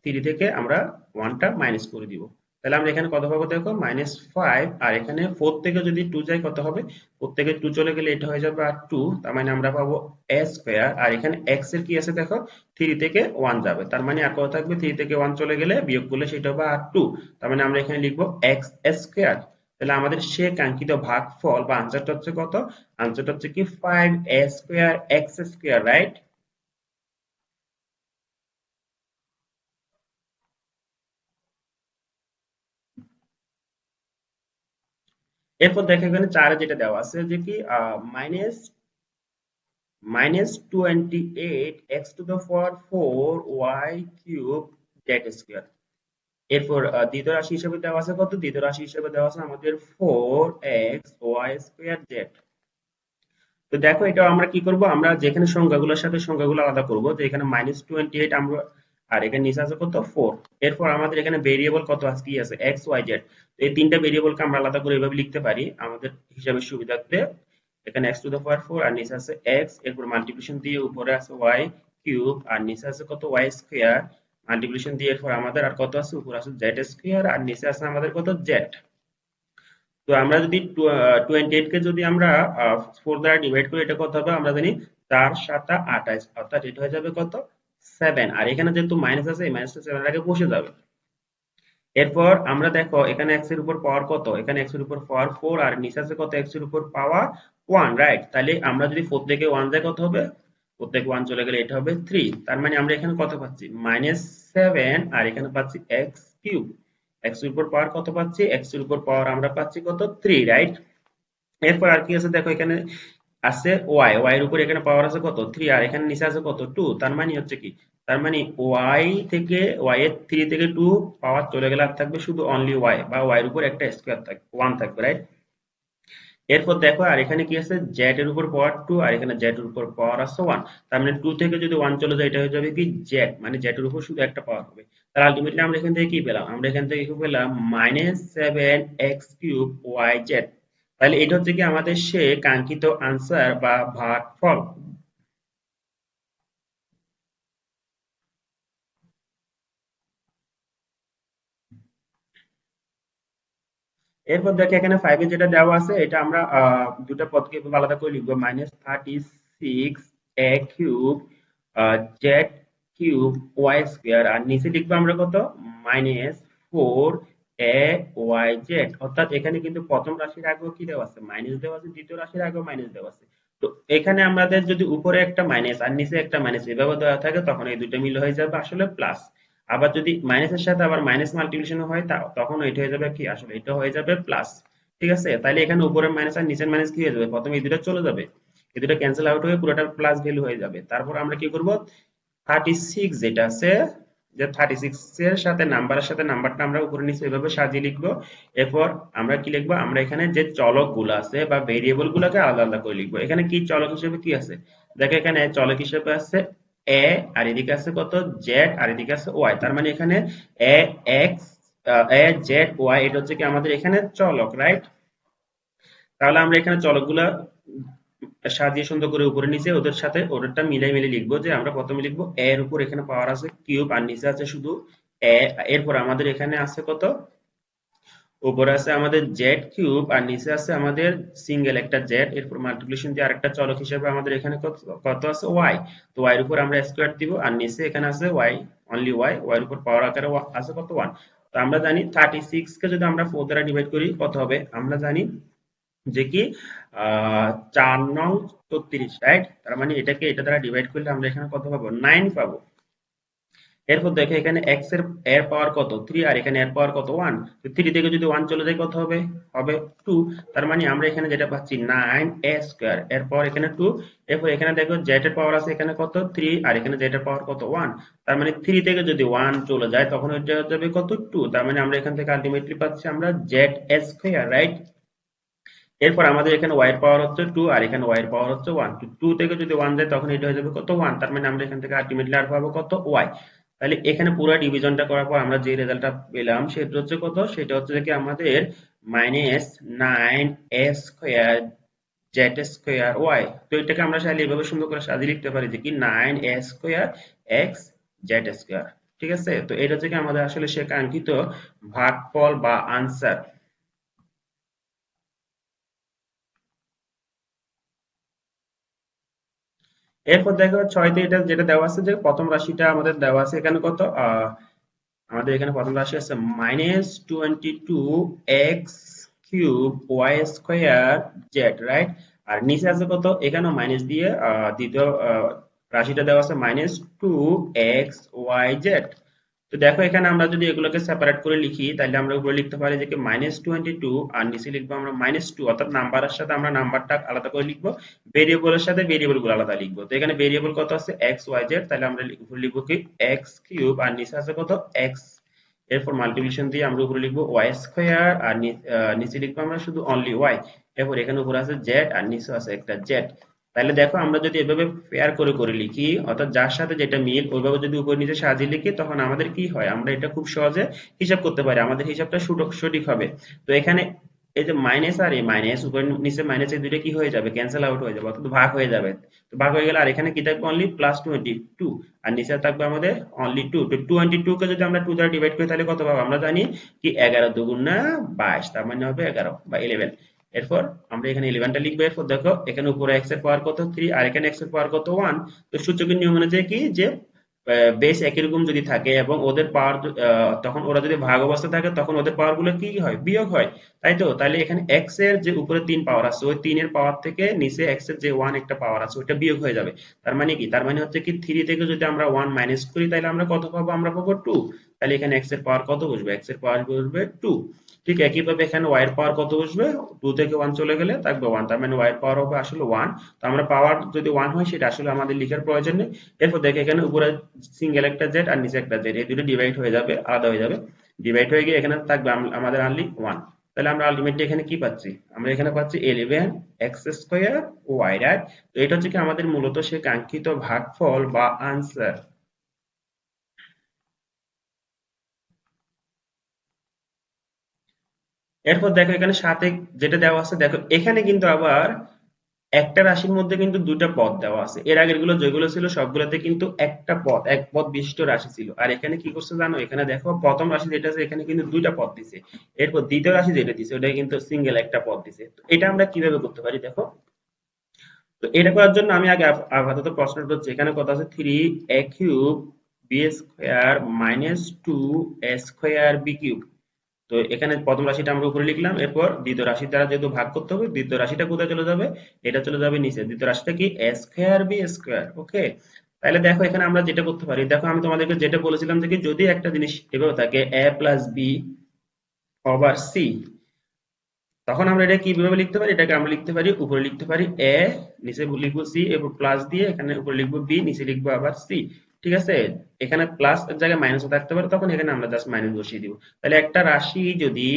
3 থেকে আমরা 1টা মাইনাস করে দিব। তাহলে আমরা এখানে কত পাবো দেখো, -5, আর এখানে 4 থেকে যদি 2 যায় কত হবে, 4 থেকে 2 চলে গেলে এটা হয়ে যাবে আর 2, তার মানে আমরা পাবো a স্কয়ার। আর এখানে x এর কি আছে দেখো, 3 থেকে 1 যাবে, তার মানে আর কত থাকবে, 3 থেকে 1 চলে গেলে বিয়োগ করলে সেটা হবে আর 2, তার মানে আমরা এখানে লিখবো x স্কয়ার। তাহলে আমাদের সে কাঙ্ক্ষিত ভাগফল বা আনসারটা হচ্ছে কত, আনসারটা হচ্ছে কি 5a square x square, right. এরপর দেখো এখানে 4 যেটা দেওয়া আছে যে কি, minus -28 x to the power 4 y cube z square. এরপর দ্বিতীয় রাশি হিসেবে দেওয়া আছে কত, দ্বিতীয় রাশি হিসেবে দেওয়া আছে আমাদের 4x y স্কয়ার z। তো দেখো এটা আমরা কি করব, আমরা যেখানে সংখ্যাগুলোর সাথে সংখ্যাগুলো আলাদা করব, তো এখানে -28 আমরা, আর এখানে নিচে আছে কত, 4। এরপর আমাদের এখানে ভেরিয়েবল কত আছে, কি আছে, x y z। তো এই তিনটা ভেরিয়েবলকে আমরা আলাদা করে এভাবে লিখতে পারি আমাদের হিসাবের সুবিধার্থে। এখানে x টু দ্য পাওয়ার 4 আর নিচে আছে x, এরপর মাল্টিপ্লিকেশন দিয়ে উপরে আছে y কিউব আর নিচে আছে কত, y স্কয়ার। মাল্টিপ্লিকেশন দিয়ে এরপর আমাদের আর কত আছে, উপরে আছে z স্কয়ার আর নিচে আছে আমাদের কত, z। তো আমরা যদি 28 কে যদি আমরা 4 দ্বারা ডিভাইড করি, এটা কত হবে, আমরা জানি 4 7 28, অর্থাৎ এটা হয়ে যাবে কত, 7। আর এখানে যেহেতু মাইনাস আছে, এই মাইনাসটা 7 এর আগে বসে যাবে। এরপর আমরা দেখো এখানে x এর উপর পাওয়ার কত, এখানে x এর উপর পাওয়ার 4 আর নিচে আছে কত, x এর উপর পাওয়ার 1, রাইট। তাহলে আমরা যদি 4 থেকে 1 যায় কত হবে, 4 থেকে 1 চলে গেলে এটা হবে 3। তার মানে আমরা এখানে কত পাচ্ছি, -7, আর এখানে পাচ্ছি x কিউব। x এর উপর পাওয়ার কত পাচ্ছি, x এর উপর পাওয়ার আমরা পাচ্ছি কত, 3, রাইট। এরপর আর কি আছে দেখো, এখানে আছে ওয়াই, ওয়াই এর উপর এখানে পাওয়ার আছে কত 3, আর এখানে নিচে আছে কত 2। তার মানে হচ্ছে কি, তার মানে ওয়াই থেকে ওয়াই এর 3 থেকে 2 পাওয়ার চলে গেলে আর থাকবে শুধু অনলি ওয়াই, বা ওয়াই এর উপর একটা স্কয়ার থাকবে 1 থাকবে, রাইট? এরপর দেখো আর এখানে কি আছে, জেড এর উপর পাওয়ার 2 আর এখানে জেড এর উপর পাওয়ার আছে 1। তার মানে 2 থেকে যদি 1 চলে যায় এটা হয়ে যাবে কি জেড, মানে জেড এর উপর শুধু একটা পাওয়ার হবে। তাহলে আলটিমেটলি আমরা এখান থেকে কি পেলাম, আমরা এখান থেকে কি পেলাম -7x³ yz। তাহলে এটা হচ্ছে কি আমাদের সে কাঙ্ক্ষিত আনসার বা ভাগফল। এরপর দেখো এখানে 5 এ যেটা দেওয়া আছে এটা আমরা দুটো পদকে এভাবে আলাদা করে লিখবো, -36 a³ z cube y square, আর নিচে লিখবো আমরা কত -4 a y z। অর্থাৎ এখানে কিন্তু প্রথম রাশির আগেও কি দেওয়া আছে, মাইনাস দেওয়া আছে, দ্বিতীয় রাশির আগেও মাইনাস দেওয়া আছে। তো এখানে আমাদের যদি উপরে একটা মাইনাস আর নিচে একটা মাইনাস এভাবে দেওয়া থাকে তখন এই দুটো মিল হয়ে যাবে আসলে প্লাস। আবার যদি মাইনাসের সাথে আবার মাইনাস মাল্টিপ্লিকেশন হয় তখন এটা হয়ে যাবে কি, আসলে এটা হয়ে যাবে প্লাস। ঠিক আছে, তাহলে এখানে উপরের মাইনাস আর নিচের মাইনাস কি হয়ে যাবে, প্রথমে এই দুটো চলে যাবে, এই দুটো ক্যান্সেল আউট হয়ে পুরোটা প্লাস ভ্যালু হয়ে যাবে। তারপর আমরা কি করব, 36 যেটা আছে, যে 36 এর সাথে নাম্বারের সাথে নাম্বারটা আমরা উপরে নিচে এভাবে সাজিয়ে লিখবো। এরপর আমরা কি লিখবো, আমরা এখানে যে চলক গুলো আছে বা ভেরিয়েবল গুলোকে আলাদা আলাদা করে লিখবো। এখানে কি চলক হিসেবে কি আছে, দেখো এখানে চলক হিসেবে আছে এ, আর এদিকে আছে কত জেড, আর এদিকে আছে ওয়াই। তার মানে এখানে এ এক্স, এ জেড ওয়াই এটা হচ্ছে কি আমাদের এখানে চলক, রাইট? তাহলে আমরা এখানে চলকগুলা সাজিয়ে সুন্দর করে উপরে নিচে ওদের সাথে ওদেরটা মিলাই মিলিয়ে লিখবো। যে আমরা প্রথমে লিখবো এ এর উপর এখানে পাওয়ার আছে কিউব আর নিচে আছে শুধু এ। এরপর আমাদের এখানে আছে কত, উপরে আছে আমাদের জেড কিউব আর নিচে আছে আমাদের সিঙ্গেল একটা জেড, এরপর মাল্টিপ্লিকেশন দিয়ে আরেকটা চলক হিসেবে আমাদের এখানে কত কত আছে ওয়াই। তো ওয়াই এর উপর আমরা স্কোয়ার দিব আর নিচে এখানে আছে ওয়াই, অনলি ওয়াই, ওয়াই এর উপর পাওয়ার আকারে আছে কত 1। তো আমরা জানি 36 কে যদি আমরা 4 দ্বারা ডিভাইড করি কত হবে, আমরা জানি যে কি 4 নং 36, রাইট? তার মানে এটাকে এটা দ্বারা ডিভাইড করলে আমরা এখানে কত পাবো 9 পাবো। এরপর দেখো এখানে x এর এর পাওয়ার কত 3 আর এখানে এর পাওয়ার কত 1। তো 3 থেকে যদি 1 চলে যায় কত হবে, হবে 2। তার মানে আমরা এখানে যেটা পাচ্ছি 9a স্কয়ার, এর পাওয়ার এখানে 2। এরপর এখানে দেখো z এর পাওয়ার আছে এখানে কত 3 আর এখানে z এর পাওয়ার কত 1। তার মানে 3 থেকে যদি 1 চলে যায় তখন এটা হয়ে যাবে কত 2। তার মানে আমরা এখান থেকে আলটিমেটলি পাচ্ছি আমরা z স্কয়ার, রাইট? এরপর আমাদের এখানে y এর পাওয়ার হচ্ছে 2 আর এখানে y এর পাওয়ার হচ্ছে 1। তো 2 থেকে যদি 1 যায় তখন এটা হয়ে যাবে কত 1। তার মানে আমরা এখান থেকে আলটিমেটলি আর পাবো কত y। তাহলে এখানে পুরো ডিভিশনটা করার পর আমরা যে রেজাল্টটা পেলাম সেটা হচ্ছে কত, সেটা হচ্ছে যে কি আমাদের -9a² z² y। তো এটাকে আমরা চাইলে এভাবে সুন্দর করে সাজিয়ে লিখতে পারি যে কি 9a² x z²। ঠিক আছে, তো এটা হচ্ছে কি আমাদের আসলে সে কাঙ্ক্ষিত ভাগফল বা আনসার। এরপর দেখো 6 তে এটা যেটা দেওয়া আছে যে প্রথম রাশিটা আমাদের দেওয়া আছে এখানে কত, আমাদের এখানে প্রথম রাশি আছে -22 x³ y²z, রাইট? আর নিচে আছে কত, এখানেও মাইনাস দিয়ে দ্বিতীয় রাশিটা দেওয়া আছে -2 x y z। তো দেখো এখানে আমরা যদি এগুলোকে সেপারেট করে লিখি তাহলে আমরা উপরে লিখতে পারি যে কি -22 আর নিচে লিখবো আমরা -2, অর্থাৎ নাম্বারের সাথে আমরা নাম্বারটা আলাদা করে লিখবো, ভেরিয়েবলের সাথে ভেরিয়েবল গুলো আলাদা লিখবো। তো এখানে ভেরিয়েবল কত আছে এক্স ওয়াই জেড, তাহলে আমরা উপরে লিখবো কি x³ আর নিচে আছে কত এক্স। এরপর মাল্টিপ্লিকেশন দিয়ে আমরা উপরে লিখবো y² আর নিচে লিখবো আমরা শুধু অনলি ওয়াই। এরপর এখানে উপরে আছে জেড আর নিচে আছে একটা জেড। তাহলে দেখো আমরা যদি এভাবে পেয়ার করে করে লিখি, অর্থাৎ যার সাথে যেটা মিল ওইভাবে যদি উপর নিচে সাজিয়ে লিখি তখন আমাদের কি হয়, আমরা এটা খুব সহজে হিসাব করতে পারি, আমাদের হিসাবটা সঠিক হবে। তো এখানে এই যে মাইনাস আর এই মাইনাস উপর নিচে মাইনাস এই দুটো কি হয়ে যাবে, ক্যান্সেল আউট হয়ে যাবে, অর্থাৎ ভাগ হয়ে যাবে। তো ভাগ হয়ে গেলে আর এখানে কি থাকবে অনলি +22 আর নিচে থাকবে আমাদের অনলি 2। তো 22 কে যদি আমরা 2 দ্বারা ডিভাইড করি তাহলে কত পাবো, আমরা জানি কি 11×2 = 22, তার মানে হবে 11 বা 11। এরপর আমরা এখানে 11টা লিখবো। এরপর দেখো এখানে উপরে x এর পাওয়ার কত 3 আর এখানে x এর পাওয়ার কত 1। তো সূচকের নিয়ম অনুযায়ী কি যে বেস একই রকম যদি থাকে এবং ওদের পাওয়ার তখন ওরা যদি ভাগ অবস্থা থাকে তখন ওদের পাওয়ার গুলো কি হয়, বিয়োগ হয়, তাই তো? তাহলে এখানে x এর যে উপরে 3 পাওয়ার আছে ওই 3 এর পাওয়ার থেকে নিচে x এর যে 1 একটা পাওয়ার আছে ওটা বিয়োগ হয়ে যাবে। তার মানে কি, তার মানে হচ্ছে কি 3 থেকে যদি আমরা 1 মাইনাস করি তাহলে আমরা কত পাবো, আমরা পাবো 2। তাহলে এখানে এক্স এর পাওয়ার কত বসবে? এক্স এর পাওয়ার বসবে 2। ঠিক একইভাবে এখানে ওয়াই এর পাওয়ার কত বসবে? 2 থেকে 1 চলে গেলে থাকবে 1, তার মানে ওয়াই এর পাওয়ার হবে আসলে 1। তো আমরা পাওয়ার যদি 1 হয় সেটা আসলে আমাদের লিখার প্রয়োজন নেই। এরপর দেখো এখানে উপরে সিঙ্গেল একটা জেড আর নিচে একটা জেড, এই দুটো ডিভাইড হয়ে যাবে, আলাদা হয়ে যাবে। ডিভাইড হয়ে গিয়ে এখানে থাকবে আমাদের অনলি 1। তাহলে আমরা আলটিমেটলি এখানে কি পাচ্ছি? আমরা এখানে পাচ্ছি 11 এক্স স্কোয়ার ওয়াই, রাইট? তো এটা হচ্ছে কি আমাদের মূলত সে কাঙ্ক্ষিত ভাগফল বা আনসার। এরপর দেখো এখানে সাথে যেটা দেওয়া আছে, দেখো এখানে কিন্তু আবার একটা রাশির মধ্যে কিন্তু দুইটা পদ দেওয়া আছে। এর আগের গুলো যেগুলো ছিল সবগুলোতে কিন্তু একটা পদ, এক পদ বিশিষ্ট রাশি ছিল। আর এখানে কি করছে জানো? এখানে দেখো প্রথম রাশি যেটা আছে এখানে কিন্তু দুইটা পদ দিছে। এরপর দ্বিতীয় রাশি যেটা দিছে ওটা কিন্তু সিঙ্গেল একটা পদ দিছে। তো এটা আমরা কিভাবে করতে পারি দেখো। তো এটা করার জন্য আমি আগে আপাতত প্রশ্নটা হচ্ছে, এখানে কত আছে? 3a³ b square minus 2a square b cube. তো এখানে প্রথম রাশিটা আমরা উপরে লিখলাম, এরপর দ্বিতীয় রাশির দ্বারা যেহেতু ভাগ করতে হবে, দ্বিতীয় রাশিটা কোথায় চলে যাবে? এটা চলে যাবে নিচে। দ্বিতীয় রাশিটা কি? এ স্কোয়ার বি স্কোয়ার। ওকে, তাহলে দেখো এখানে আমরা যেটা করতে পারি, দেখো আমি তোমাদেরকে যেটা বলেছিলাম যে কি যদি একটা জিনিস এভাবে থাকে এ প্লাস বি ওভার সি, তখন আমরা এটা কিভাবে লিখতে পারি? এটাকে আমরা লিখতে পারি, উপরে লিখতে পারি এ, নিচে লিখবো সি, এরপর প্লাস দিয়ে এখানে উপরে লিখবো বি, নিচে লিখবো আবার সি। ঠিক আছে, এখানে প্লাস এর জায়গায় মাইনাসও থাকতে পারে, তখন এখানে আমরা জাস্ট মাইনাস বসিয়ে দিব। তাহলে একটা রাশি যদি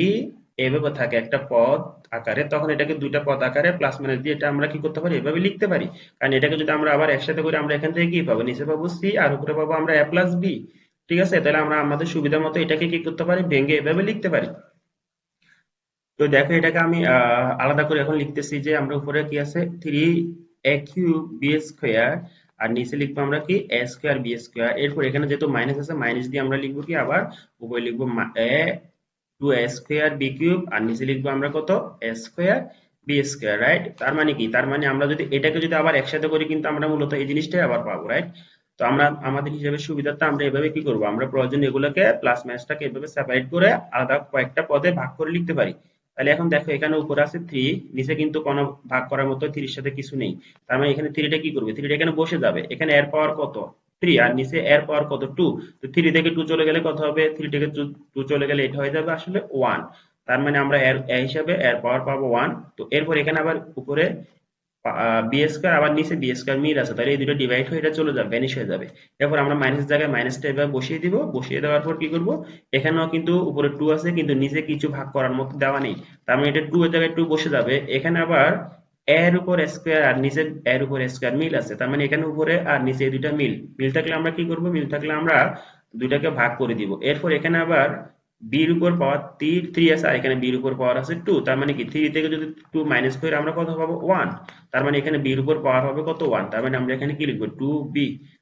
এভাবে থাকে একটা পদ আকারে, তখন এটাকে দুইটা পদ আকারে প্লাস মাইনাস দিয়ে এটা আমরা কি করতে পারি? এভাবে লিখতে পারি। কারণ এটাকে যদি আমরা আবার একসাথে করি, আমরা এখান থেকে কি পাবো? নিচে পাবো সি আর উপরে পাবো আমরা এ প্লাস বি। ঠিক আছে, তাহলে আমরা আমাদের সুবিধা মতো এটাকে কি করতে পারি? ভেঙে এভাবে লিখতে পারি। তো দেখো এটাকে আমি আলাদা করে এখন লিখতেছি যে আমরা উপরে কি আছে? 3a³ বি স্কোয়ার, আর নিচে লিখবো আমরা কি? এ স্কোয়ার বি স্কোয়ার। এরপর এখানে যেহেতু মাইনাস আছে, মাইনাস দিয়ে আমরা লিখবো কি আবার উপরে লিখবো এ 2a স্কোয়ার বি কিউব, আর নিচে লিখবো আমরা কত? এ স্কোয়ার বি স্কোয়ার, রাইট? তার মানে কি? তার মানে আমরা যদি এটাকে যদি আবার একসাথে করি কিন্তু আমরা মূলত এই জিনিসটাই আবার পাবো, রাইট? তো আমরা আমাদের হিসাবে সুবিধার্থে আমরা এভাবে কি করবো? আমরা প্রয়োজনে এগুলোকে প্লাস মাইনাসটাকে এভাবে সেপারেট করে আলাদা কয়েকটা পদে ভাগ করে লিখতে পারি। তাহলে এখন দেখো এখানে উপরে আছে 3, নিচে কিন্তু কোনো ভাগ করার মতো 3 সাথে কিছু নেই। তার মানে এখানে 3টা কি করবে? 3টা এখানে বসে যাবে। এখানে এর পাওয়ার কত? 3, আর নিচে এর পাওয়ার কত? 2। তো 3 থেকে 2 চলে গেলে কত হবে? 3 থেকে 2 চলে গেলে এটা হয়ে যাবে আসলে 1। তার মানে আমরা এর হিসাবে এর পাওয়ার পাবো 1। তো এরপর এখানে আবার উপরে বি স্কোয়ার, আবার নিচে বি স্কোয়ার মিল আছে, তাহলে এই দুটো ডিভাইড হয়ে এটা চলে যাবে, ভ্যানিশ হয়ে যাবে। এরপর আমরা মাইনাস জায়গায় মাইনাসটা এভাবে বসিয়ে দিব। বসিয়ে দেওয়ার পর কি করব? এখানেও কিন্তু উপরে 2 আছে কিন্তু নিচে কিছু ভাগ করার মতো দেওয়া নেই। তার মানে এটা 2 এর জায়গায় 2 বসে যাবে। এখানে আবার এর উপর স্কোয়ার আর নিচে এর উপর স্কোয়ার মিল আছে, তার মানে এখানে উপরে আর নিচে এই দুইটা মিল। মিল থাকলে আমরা কি করব? মিল থাকলে আমরা দুইটাকে ভাগ করে দিব। এরপর এখানে আবার বির উপর পাওয়ার 3 আছে, আর এখানে বির উপর পাওয়ার আছে 2। তার মানে কি 3 থেকে যদি 2 মাইনাস করে আমরা কত পাবো? 1। তার মানে এখানে বির উপর পাওয়ার হবে কত? 1। তার মানে আমরা এখানে কি লিখবো? 2b।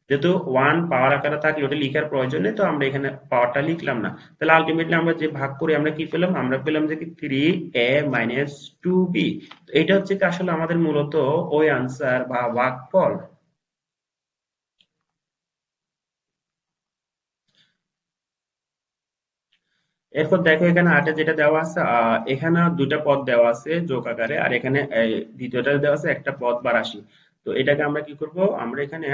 যেহেতু 1 পাওয়ার আকারে থাকলে ওটা লিখার প্রয়োজন নেই, তো আমরা এখানে পাওয়ারটা লিখলাম না। তাহলে আলটিমেটলি আমরা যে ভাগ করে আমরা কি পেলাম? আমরা পেলাম যে কি 3a মাইনাস 2b। তো এটা হচ্ছে কি আসলে আমাদের মূলত ওই আনসার বা ভাগফল। এরপর দেখো এখানে আটে যেটা দেওয়া আছে, এখানে দুইটা পদ দেওয়া আছে যোগ আকারে, আর এখানে দ্বিতীয়টা দেওয়া আছে একটা পদ বা রাশি। তো এটাকে আমরা কি করব? আমরা এখানে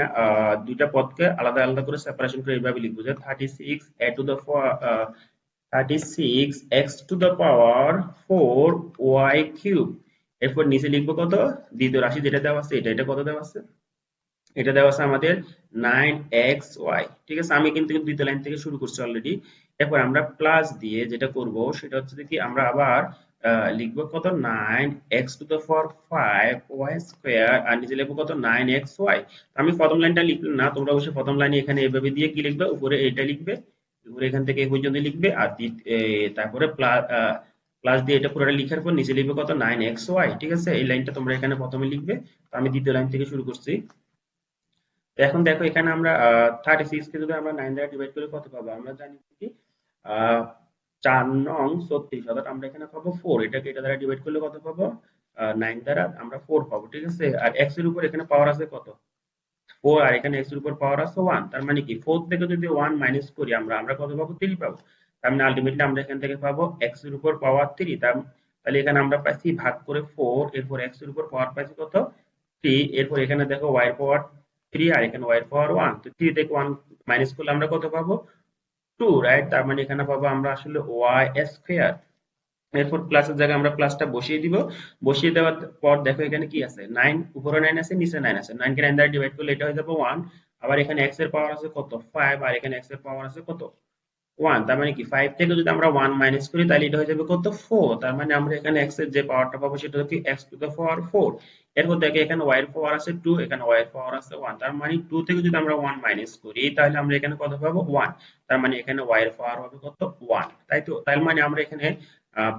দুইটা পদকে আলাদা আলাদা করে সেপারেশন করে এইভাবে লিখবো যে 36 এরপর নিচে লিখবো কত? দ্বিতীয় রাশি যেটা দেওয়া আছে এটা কত দেওয়া আছে? এটা দেওয়া আছে আমাদের 9xy। ঠিক আছে, আমি কিন্তু দ্বিতীয় লাইন থেকে শুরু করছি অলরেডি। এরপর আমরা প্লাস দিয়ে যেটা করব সেটা হচ্ছে যে কি আমরা আবার লিখবো কত? 9x⁵y স্কোয়ার, আর নিচে লিখবো কত? 9xy। আমি প্রথম লাইনটা লিখলাম না, তোমরা অবশ্যই প্রথম লাইনে এখানে এভাবে দিয়ে কি লিখবে? উপরে এটা লিখবে, উপরে এখান থেকে এই পর্যন্ত লিখবে, আর তারপরে প্লাস দিয়ে এটা পুরোটা লিখার পর নিচে লিখবে কত? 9xy। ঠিক আছে, এই লাইনটা তোমরা এখানে প্রথমে লিখবে। তো আমি দ্বিতীয় লাইন থেকে শুরু করছি। তো এখন দেখো এখানে আমরা 36 কে যদি আমরা 9 দ্বারা ডিভাইড করি কত পাবো? আমরা জানি কি 4 নং 36, অর্থাৎ আমরা এখানে পাবো 4। এটাকে এটা দ্বারা ডিভাইড করলে কত পাবো? 9 দ্বারা আমরা 4 পাবো। ঠিক আছে, আর x এর উপর এখানে পাওয়ার আছে কত? 4, আর এখানে x এর উপর পাওয়ার আছে 1। তার মানে কি 4 থেকে যদি 1 মাইনাস করি আমরা আমরা কত পাবো? 3 পাবো। তার মানে আলটিমেটলি আমরা এখান থেকে পাবো x এর উপর পাওয়ার 3। তাহলে এখানে আমরা পাইছি ভাগ করে 4, এরপর x এর উপর পাওয়ার পাইছি কত? 3। এরপর এখানে দেখো y এর পাওয়ার 3, আর এখানে y এর পাওয়ার 1। তো 3 থেকে 1 মাইনাস করলে আমরা কত পাবো? Two, right? তার মানে এখানে পাবো আমরা আসলে ওয়াই স্কোয়ার। এরপর প্লাসের জায়গায় আমরা প্লাসটা বসিয়ে দিব। বসিয়ে দেওয়ার পর দেখো এখানে কি আছে, 9, উপরে 9 আছে, নিচে 9 আছে। 9 কে 9 দ্বারা ডিভাইড করলে এটা হয়ে যাবে 1। আবার এখানে x এর পাওয়ার আছে কত, 5, আর এখানে x এর পাওয়ার আছে কত, 1। তার মানে কি 5 থেকে যদি আমরা 1 মাইনাস করি তাহলে এটা হয়ে যাবে কত, 4। তার মানে আমরা এখানে x এর যে পাওয়ারটা পাবো সেটা হচ্ছে x টু দ্য পাওয়ার 4। এরপর দেখো এখানে y এর পাওয়ার আছে 2, এখানে y এর পাওয়ার আছে 1। তার মানে 2 থেকে যদি আমরা 1 মাইনাস করি তাহলে আমরা এখানে কত পাবো, 1। তার মানে এখানে y এর পাওয়ার হবে কত, 1। তাই তো? তার মানে আমরা এখানে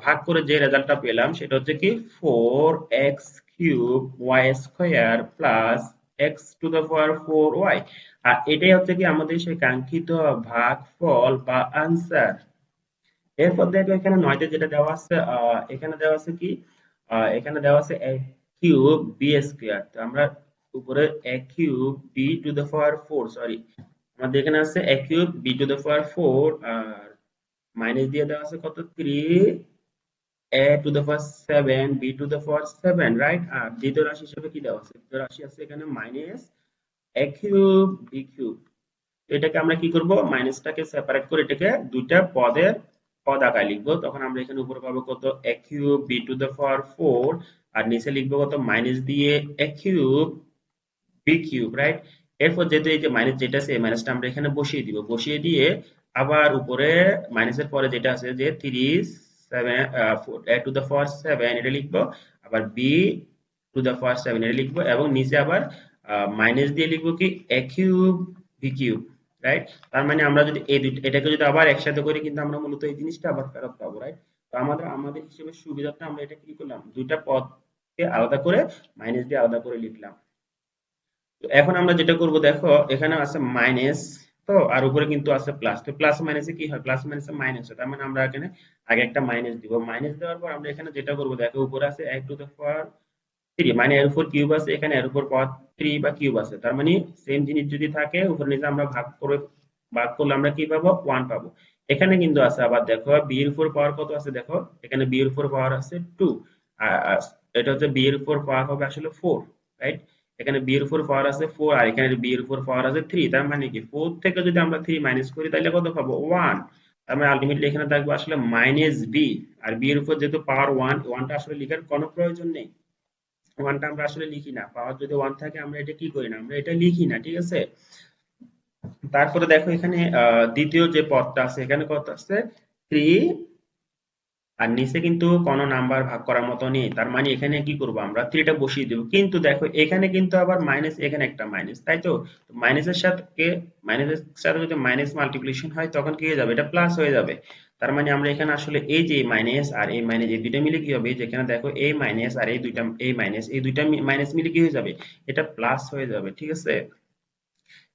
ভাগ করে যে রেজাল্টটা পেলাম সেটা হচ্ছে কি 4x cube y square plus x to the power 4y। আর এটাই হচ্ছে কি আমাদের সেই কাঙ্ক্ষিত ভাগফল বা আনসার। এরপর দেখো এখানে 9 তে যেটা দেওয়া আছে, এখানে দেওয়া আছে কি, এখানে দেওয়া আছে a কিউব b স্কয়ার। তো আমরা উপরে a cube b to the power 4, sorry, আমাদের এখানে আছে a cube b to the power 4, আর মাইনাস দিয়ে দেওয়া আছে কত, 3 a to the power 7 b to the power 7, right? আর দ্বিতীয় রাশি হিসেবে কি দেওয়া আছে, দ্বিতীয় রাশি আছে এখানে minus a cube b cube. এটাকে আমরা কি করব, মাইনাসটাকে সেপারেট করে এটাকে দুইটা পদ আকারে লিখবো। তখন আমরা এখানে উপরে পাবো কত, a cube b to the power 4, আর নিচে লিখবো কত, মাইনাস দিয়ে a cube b cube, right? এরপর যেহেতু এই যে মাইনাস যেটা আছে এই মাইনাসটা আমরা এখানে বসিয়ে দিব। বসিয়ে দিয়ে আবার উপরে মাইনাসের পরে যেটা আছে যে 3 7 a টু দ্য পাওয়ার 7 এটা লিখবো, আবার b টু দ্য পাওয়ার 7 এটা লিখবো, এবং নিচে আবার মাইনাস দিয়ে লিখবো কি a cube b cube, right? তার মানে আমরা যদি এই দুটো এটাকে যদি আবার একসাথে করি কিন্তু আমরা মূলত এই জিনিসটা আবার ফেরত পাবো, রাইট? তো আমাদের হিসেবে সুবিধার্থে আমরা এটা কি করলাম, দুইটা পদকে আলাদা করে মাইনাস দিয়ে আলাদা করে লিখলাম। তো এখন আমরা যেটা করব দেখো এখানে আছে মাইনাস, তো আর উপরে কিন্তু আছে প্লাস। তো প্লাস মাইনাসে কি হয়, প্লাস মাইনাসে মাইনাস হয়। তার মানে আমরা এখানে আগে একটা মাইনাস দিব। মাইনাস দেওয়ার পর আমরা এখানে যেটা করব দেখো উপরে আছে a টু দ্য পাওয়ার 3, মানে এর উপর কিউব আছে, এখানে এর উপর পাওয়ার 3 বা কিউব আছে। তার মানে সেম জিনিস যদি থাকে উপরে নিচে আমরা ভাগ করলে আমরা কি পাবো, 1 পাবো। এখানে কিন্তু আছে আবার দেখো b এর উপর পাওয়ার কত আছে, দেখো এখানে b এর উপর পাওয়ার আছে 2, আর এটা হচ্ছে b এর উপর পাওয়ার হবে আসলে 4, রাইট? এখানে b এর উপর পাওয়ার আছে 4, আর এখানে b এর উপর পাওয়ার আছে 3। তার মানে কি 4 থেকে যদি আমরা 3 মাইনাস করি তাহলে কত পাবো, 1। তার মানে আলটিমেটলি এখানে থাকবে আসলে মাইনাস b। আর b এর উপর যেহেতু পাওয়ার 1, 1টা আসলে লেখার কোনো প্রয়োজন নেই। 1টা আমরা আসলে লিখি না। পাওয়ার যদি 1 থাকে আমরা এটা কি করি না, আমরা এটা লিখি না, ঠিক আছে? তারপরে দেখো এখানে দ্বিতীয় যে পদটা আছে এখানে কত আছে, 3, আর নিচে কিন্তু কোনো নাম্বার ভাগ করার মতো নেই। তার মানে এখানে কি করব, আমরা 3টা বসিয়ে দেব। কিন্তু দেখো এখানে কিন্তু আবার মাইনাস, এখানে একটা মাইনাস, তাই তো? মাইনাসের সাথে যদি মাইনাস মাল্টিপ্লিকেশন হয় তখন কি হয়ে যাবে, এটা প্লাস হয়ে যাবে। তার মানে আমরা এখানে আসলে এই যে মাইনাস আর এই মাইনাস এই দুইটা মিলে কি হবে, যেখানে দেখো এই মাইনাস আর এই দুইটা মাইনাস মিলে কি হয়ে যাবে, এটা প্লাস হয়ে যাবে, ঠিক আছে?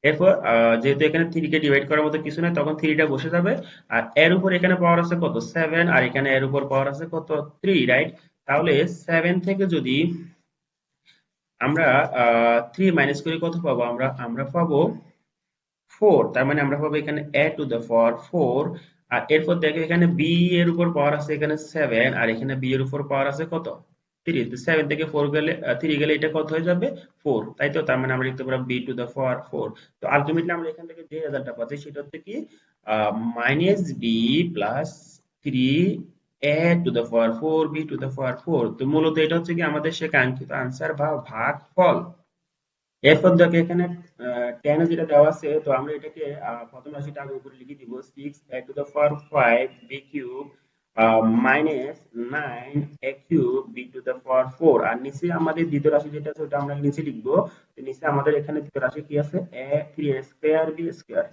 এরপর যেহেতু এখানে 3 কে ডিভাইড করার মতো কিছু নাই তখন 3টা বসে যাবে। আর এর উপর এখানে পাওয়ার আছে কত, 7, আর এখানে এর উপর পাওয়ার আছে কত, 3, রাইট? তাহলে 7 থেকে যদি আমরা 3 মাইনাস করে কত পাবো, আমরা পাবো 4। তার মানে আমরা পাবো এখানে a টু দ্য পাওয়ার 4। আর এরপর দেখো এখানে b এর উপর পাওয়ার আছে এখানে 7, আর এখানে b এর উপর পাওয়ার আছে কত, 3। তো 7 থেকে 4 গেলে 3 গেলে এটা কত হয়ে যাবে, 4, তাই তো? তার মানে আমরা লিখতে পারবো b টু দ্য পাওয়ার 4। তো আলটিমেটলি আমরা এখান থেকে যে রেজাল্টটা পাচ্ছি সেটা হচ্ছে কি minus b plus 3 a to the power 4 b to the power 4। তো মূলত এটা হচ্ছে কি আমাদের সে কাঙ্ক্ষিত আনসার বা ভাগফল। এরপর দেখো এখানে 10 এ যেটা দেওয়া আছে, তো আমরা এটাকে প্রথম রাশিটা আগে উপরে লিখে দিব, 6 a to the power 5 b cube minus 9 a cube b to the power 4। আর নিচে আমাদের দ্বিতীয় রাশি যেটা আছে ওটা আমরা নিচে লিখবো। তো নিচে আমাদের এখানে দ্বিতীয় রাশি কি আছে, a 3a square b square.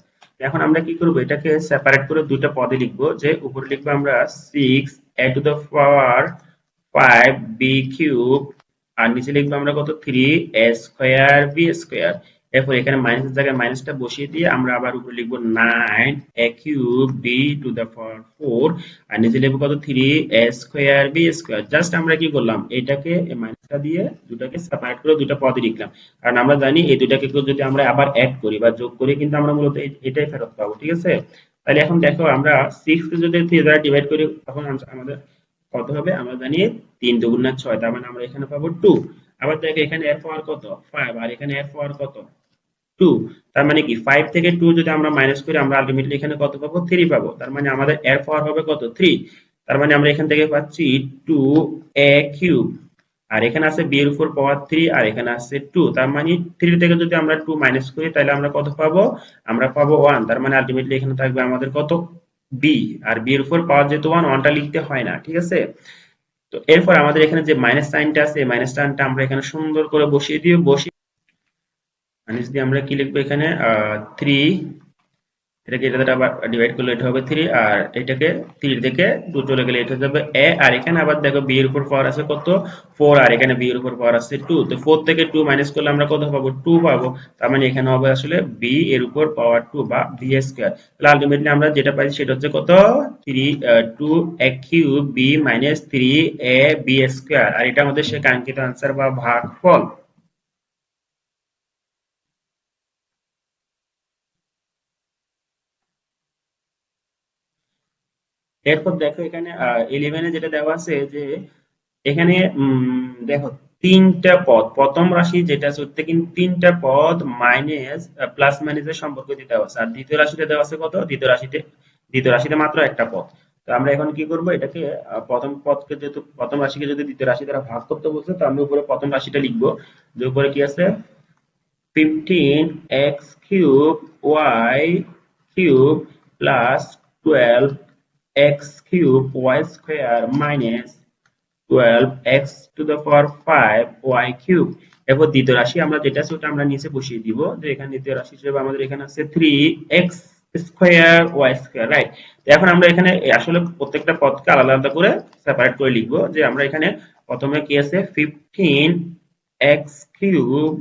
এখন আমরা কি করব, এটাকে সেপারেট করে দুইটা পদে লিখবো। যে উপরে লিখবো আমরা 6 a to the power 5 b cube, আর নিচে লিখবো আমরা কত, 3 a স্কয়ার b স্কয়ার। এরপর এখানে মাইনাসের জায়গায় মাইনাসটা বসিয়ে দিয়ে আমরা আবার উপরে লিখবো 9 a cube b to the power 4, আর নিচে লিখবো কত, 3 a square b square. Just আমরা কি করলাম, এটাকে এই মাইনাসটা দিয়ে দুটাকে সেপারেট করে দুটা পদে লিখলাম। কারণ আমরা জানি এই দুটাকে যদি আমরা আবার অ্যাড করি বা যোগ করি কিন্তু আমরা মূলত এটাই ফেরত পাবো, ঠিক আছে? তাহলে এখন দেখো আমরা 6 কে যদি 3 দ্বারা ডিভাইড করি তখন আমাদের কত হবে, আমরা জানি 3 দুগুণ 6। তার মানে আমরা এখানে পাবো 2। আবার দেখো এখানে এর পাওয়ার কত, 5, আর এখানে এর পাওয়ার কত, 2। তার মানে কি 5 থেকে 2 যদি আমরা মাইনাস করি আমরা আলটিমেটলি এখানে কত পাবো? 3 পাবো। তার মানে আমাদের এর পাওয়ার হবে কত? 3। তার মানে আমরা এখান থেকে পাচ্ছি 2a কিউব। আর এখানে আছে b এর উপর পাওয়ার 3 আর এখানে আছে 2। তার মানে 3 থেকে যদি আমরা 2 মাইনাস করি তাহলে আমরা কত পাবো? আমরা পাবো 1। তার মানে আলটিমেটলি এখানে থাকবে আমাদের কত? b। আর b এর উপর পাওয়ার যেহেতু 1, 1টা লিখতে হয় না, ঠিক আছে? তো এরপর আমাদের এখানে যে মাইনাস সাইনটা আছে, মাইনাস সাইনটা আমরা এখানে সুন্দর করে বসিয়ে দিই। মাইনাস দিয়ে আমরা কি লিখবো এখানে? 3, এটাকে এটা দ্বারা আবার ডিভাইড করলে এটা হবে 3, আর এটাকে 3 থেকে 2 চলে গেলে এটা হয়ে যাবে a। আর এখানে আবার দেখো b এর উপর পাওয়ার আছে কত? 4, আর এখানে b এর উপর পাওয়ার আছে 2। তো 4 থেকে 2 মাইনাস করলে আমরা কত পাবো? 2 পাবো। তার মানে এখানে হবে আসলে b এর উপর পাওয়ার 2 বা b স্কয়ার। তাহলে আলটিমেটলি আমরা যেটা পাই সেটা হচ্ছে কত? 3 2 a cube b minus 3 a b square. আর এটা আমাদের সে কাঙ্ক্ষিত আনসার বা ভাগফল। এরপর দেখো এখানে 11 যেটা দেওয়া আছে যে এখানে দেখো তিনটা পদ, প্রথম রাশি যেটা আছে ওতে কিন্তু তিনটা পদ মাইনাস প্লাস মাইনাসের সম্পর্ক দিয়ে দেওয়া আছে। আর দ্বিতীয় রাশিটা দেওয়া আছে কত? দ্বিতীয় রাশিতে মাত্র একটা পদ। তো আমরা এখন কি করব? এটাকে প্রথম পদকে যেহেতু প্রথম রাশিকে যদি দ্বিতীয় রাশি দ্বারা ভাগ করতে বলছে তো আমরা উপরে প্রথম রাশিটা লিখবো। যে উপরে কি আছে? 15x cube y cube plus 12x cube y square minus 12x to the power 5 y cube. এরপর দ্বিতীয় রাশি আমরা যেটা আছে ওটা আমরা নিচে বসিয়ে দিব। যে এখানে দ্বিতীয় রাশি হিসেবে আমাদের এখানে আছে 3x square y square, right? তো এখন আমরা এখানে আসলে প্রত্যেকটা পদকে আলাদা আলাদা করে সেপারেট করে লিখবো। যে আমরা এখানে প্রথমে কি আছে? 15x কিউব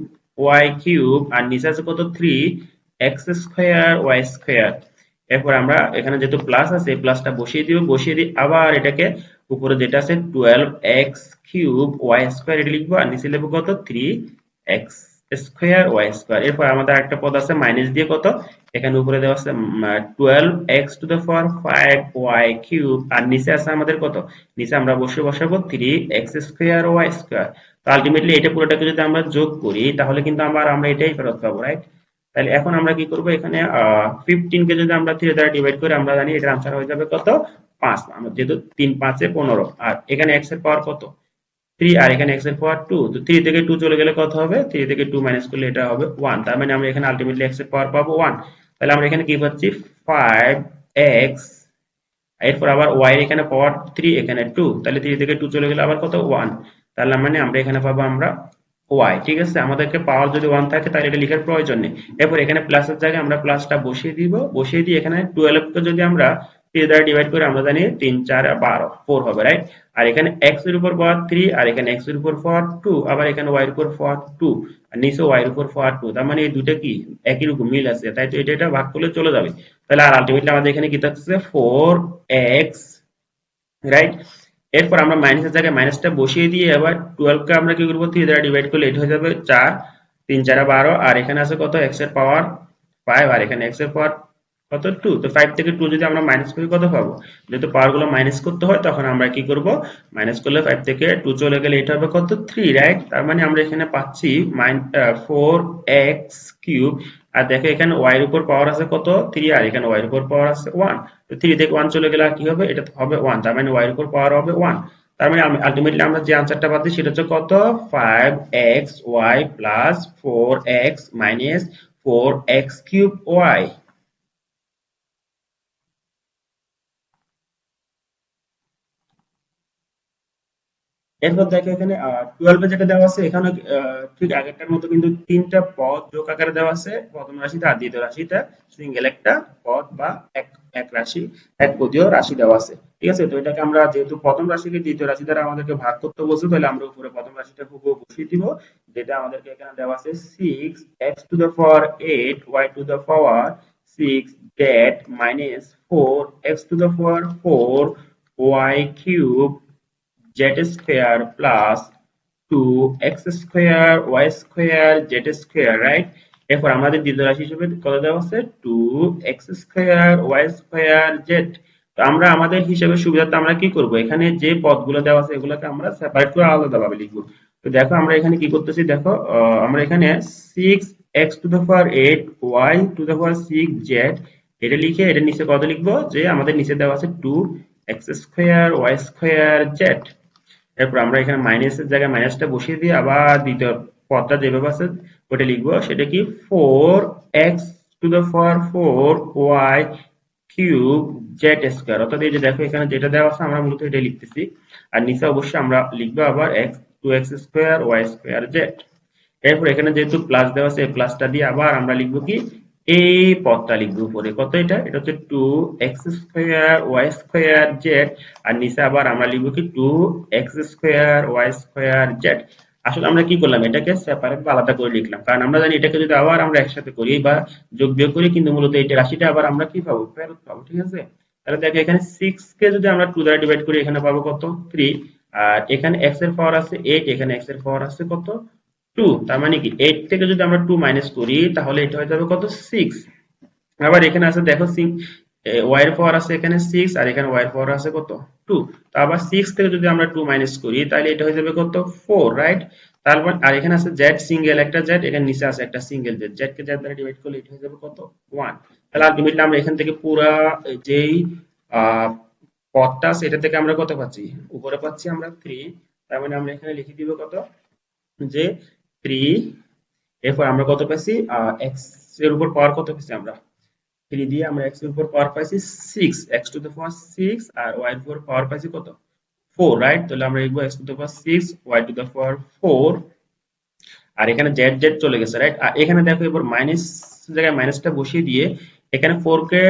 y কিউব আর নিচে আছে কত? 3x square y square. এরপর আমরা এখানে যেহেতু প্লাস আছে প্লাসটা বসিয়ে দিব, বসিয়ে দিয়ে আবার এটাকে উপরে যেটা আছে 12x কিউব y স্কয়ার এটা লিখবো, আর নিচে লিখবো কত? 3x square y square. এরপর আমাদের একটা পদ আছে মাইনাস দিয়ে কত? এখানে উপরে দেওয়া আছে 12x to the power 5 y cube, আর নিচে আছে আমাদের কত? নিচে আমরা বসাবো 3x স্কয়ার y স্কয়ার। তো আলটিমেটলি এটা পুরোটাকে যদি আমরা যোগ করি তাহলে কিন্তু আমরা এটাই ফেরত পাবো, রাইট? তাহলে এখন আমরা কি করব? এখানে 15 কে যদি আমরা 3 দ্বারা ডিভাইড করি আমরা জানি এটার আনসার হয়ে যাবে কত? 5। আমরা যেহেতু 3 5 এ 15, আর এখানে x এর পাওয়ার কত? 3, আর এখানে x এর পাওয়ার 2। তো 3 থেকে 2 চলে গেলে কত হবে? 3 থেকে 2 মাইনাস করলে এটা হবে 1। তার মানে আমরা এখানে আলটিমেটলি x এর পাওয়ার পাবো 1। তাহলে আমরা এখানে কি পাচ্ছি? 5x। এরপর আবার y এর এখানে পাওয়ার 3, এখানে 2। তাহলে 3 থেকে 2 চলে গেলে আবার কত? 1। তাহলে মানে আমরা এখানে পাবো আমরা y, ঠিক আছে? আমাদেরকে পাওয়ার যদি 1 থাকে তাহলে এটা লেখার প্রয়োজন নেই। এরপর এখানে প্লাসের জায়গায় আমরা প্লাসটা বসিয়ে দিব, বসিয়ে দিয়ে এখানে 12 কে যদি আমরা 3 দ্বারা ডিভাইড করি আমরা জানি 3 4 12 4 হবে, রাইট? আর এখানে x এর উপর পাওয়ার 3, আর এখানে x এর উপর পাওয়ার 2, আবার এখানে y এর উপর পাওয়ার 2, আর নিচে y এর উপর পাওয়ার 2। তার মানে এই দুটো কি একই রকম মিল আছে, তাই তো এটা ভাগ করলে চলে যাবে। তাহলে আর আলটিমেটলি আমাদের এখানে কি থাকছে? 4x, right? এরপর আমরা মাইনাসের জায়গায় মাইনাসটা বসিয়ে দিয়ে আবার 12 কে আমরা কি করব? 3 দ্বারা ডিভাইড করলে এটা হয়ে যাবে 4, 3 4 12, আর এখানে আছে কত? x এর পাওয়ার 5, আর এখানে x এর পাওয়ার কত? 2। তো 5 থেকে 2 যদি আমরা মাইনাস করি কত পাবো? যেহেতু পাওয়ার গুলো মাইনাস করতে হয় তখন আমরা কি করব? মাইনাস করলে 5 থেকে 2 চলে গেলে এটা হবে কত? 3, রাইট? তার মানে আমরা এখানে পাচ্ছি 4x কিউব। আর দেখো এখানে y এর উপর পাওয়ার আছে কত? 3, আর এখানে y এর উপর পাওয়ার আছে 1। তো 3 থেকে 1 চলে গেলে আর কি হবে? এটা হবে 1। তার মানে y এর উপর পাওয়ার হবে 1। তার মানে আলটিমেটলি আমরা যে আনসারটা পাচ্ছি সেটা হচ্ছে কত? 5xy plus 4x minus 4x cube y। এরপর দেখো এখানে 12 এ যেটা দেওয়া আছে এখানে ঠিক আগেরটার মতো কিন্তু তিনটা পদ যোগ আকারে দেওয়া আছে প্রথম রাশিতে, আর দ্বিতীয় রাশিটা সিঙ্গেল একটা পদ বা এক এক রাশি এক পদীয় রাশি দেওয়া আছে, ঠিক আছে? তো এটাকে আমরা যেহেতু প্রথম রাশিকে দ্বিতীয় রাশি দ্বারা আমাদেরকে ভাগ করতে বলছে তাহলে আমরা উপরে প্রথম রাশিটা হুবহু বসিয়ে দিব। যেটা আমাদেরকে এখানে দেওয়া আছে 6x two the power 8 y two the power 6 that minus 4x to the power 4 y cube z square plus 2x square y square z square, right? এরপর আমাদের দ্বিতীয় রাশি হিসেবে কত দেওয়া আছে? 2x square y square z। তো আমরা আমাদের হিসাবে সুবিধার্থে আমরা কি করব? এখানে যে পদগুলো দেওয়া আছে এগুলোকে আমরা সেপারেট করে আলাদাভাবে লিখব। তো দেখো আমরা এখানে কি করতেছি, দেখো আমরা এখানে 6 x to the power 8 y two the power 6 z, এটা লিখে এটা নিচে কত লিখবো, যে আমাদের নিচে দেওয়া আছে 2 x square y square z। এরপর আমরা এখানে মাইনাসের জায়গায় মাইনাসটা বসিয়ে দিয়ে আবার দ্বিতীয় পদটা যেভাবে আছে ওটা লিখবো, সেটা কি 4x two the power 4 y cube Z square. অর্থাৎ এই যে দেখো এখানে যেটা দেওয়া আছে আমরা মূলত এটা লিখতেছি, আর নিচে অবশ্যই আমরা লিখবো আবার x 2x square y square Z. এরপর এখানে যেহেতু প্লাস দেওয়া আছে এই প্লাসটা দিয়ে আবার আমরা লিখবো কি, এই পদটা লিখবো উপরে কত, এটা এটা হচ্ছে 2x square y square z, আর নিচে আবার আমরা লিখবো কি 2x square y square Z. আসলে আমরা কি করলাম, এটাকে সেপারেট বা আলাদা করে লিখলাম, কারণ আমরা জানি এটাকে যদি আবার আমরা একসাথে করি বা যোগ বিয়োগ করি, কিন্তু মূলত এই রাশিটা আবার আমরা কি পাবো, ফেরত পাবো। ঠিক আছে, তাহলে দেখো এখানে 6 কে যদি আমরা 2 দ্বারা ডিভাইড করি এখানে পাবো কত, 3। আর এখানে x এর পাওয়ার আছে 8, এখানে x এর পাওয়ার আছে কত, 2। তার মানে কি 8 থেকে যদি আমরা 2 মাইনাস করি তাহলে এটা হয়ে যাবে কত, 6। আবার এখানে আছে দেখো y এর পাওয়ার আছে এখানে 6, আর এখানে y এর পাওয়ার আছে কত, 2। তো আবার 6 থেকে যদি আমরা 2 মাইনাস করি তাহলে এটা হয়ে যাবে কত, 4, রাইট। তারপর আর এখানে আছে z সিঙ্গেল একটা z, এখানে নিচে আছে একটা সিঙ্গেল z, z কে z দ্বারা ডিভাইড করলে এটা হয়ে যাবে কত, 1। তাহলে আলটিমেটলি আমরা এখান থেকে পুরা যেই আহ পদটা আছে এটা থেকে আমরা কত পাচ্ছি, উপরে পাচ্ছি আমরা 3। তার মানে আমরা এখানে লিখে দিব কত, যে 3। এরপর আমরা কত পাইছি, x এর উপর পাওয়ার কত পাইছি আমরা, 3 দিয়ে আমরা x এর উপর পাওয়ার পাইছি 6, x টু দ্য পাওয়ার 6, আর y এর উপর পাওয়ার পাইছি কত, 4, রাইট। তাহলে আমরা লিখবো x to the power 6 y two the power 4, আর এখানে জেড জেড চলে গেছে, রাইট। আর এখানে দেখো এবার মাইনাস জায়গায় মাইনাসটা বসিয়ে দিয়ে এখানে 4 কে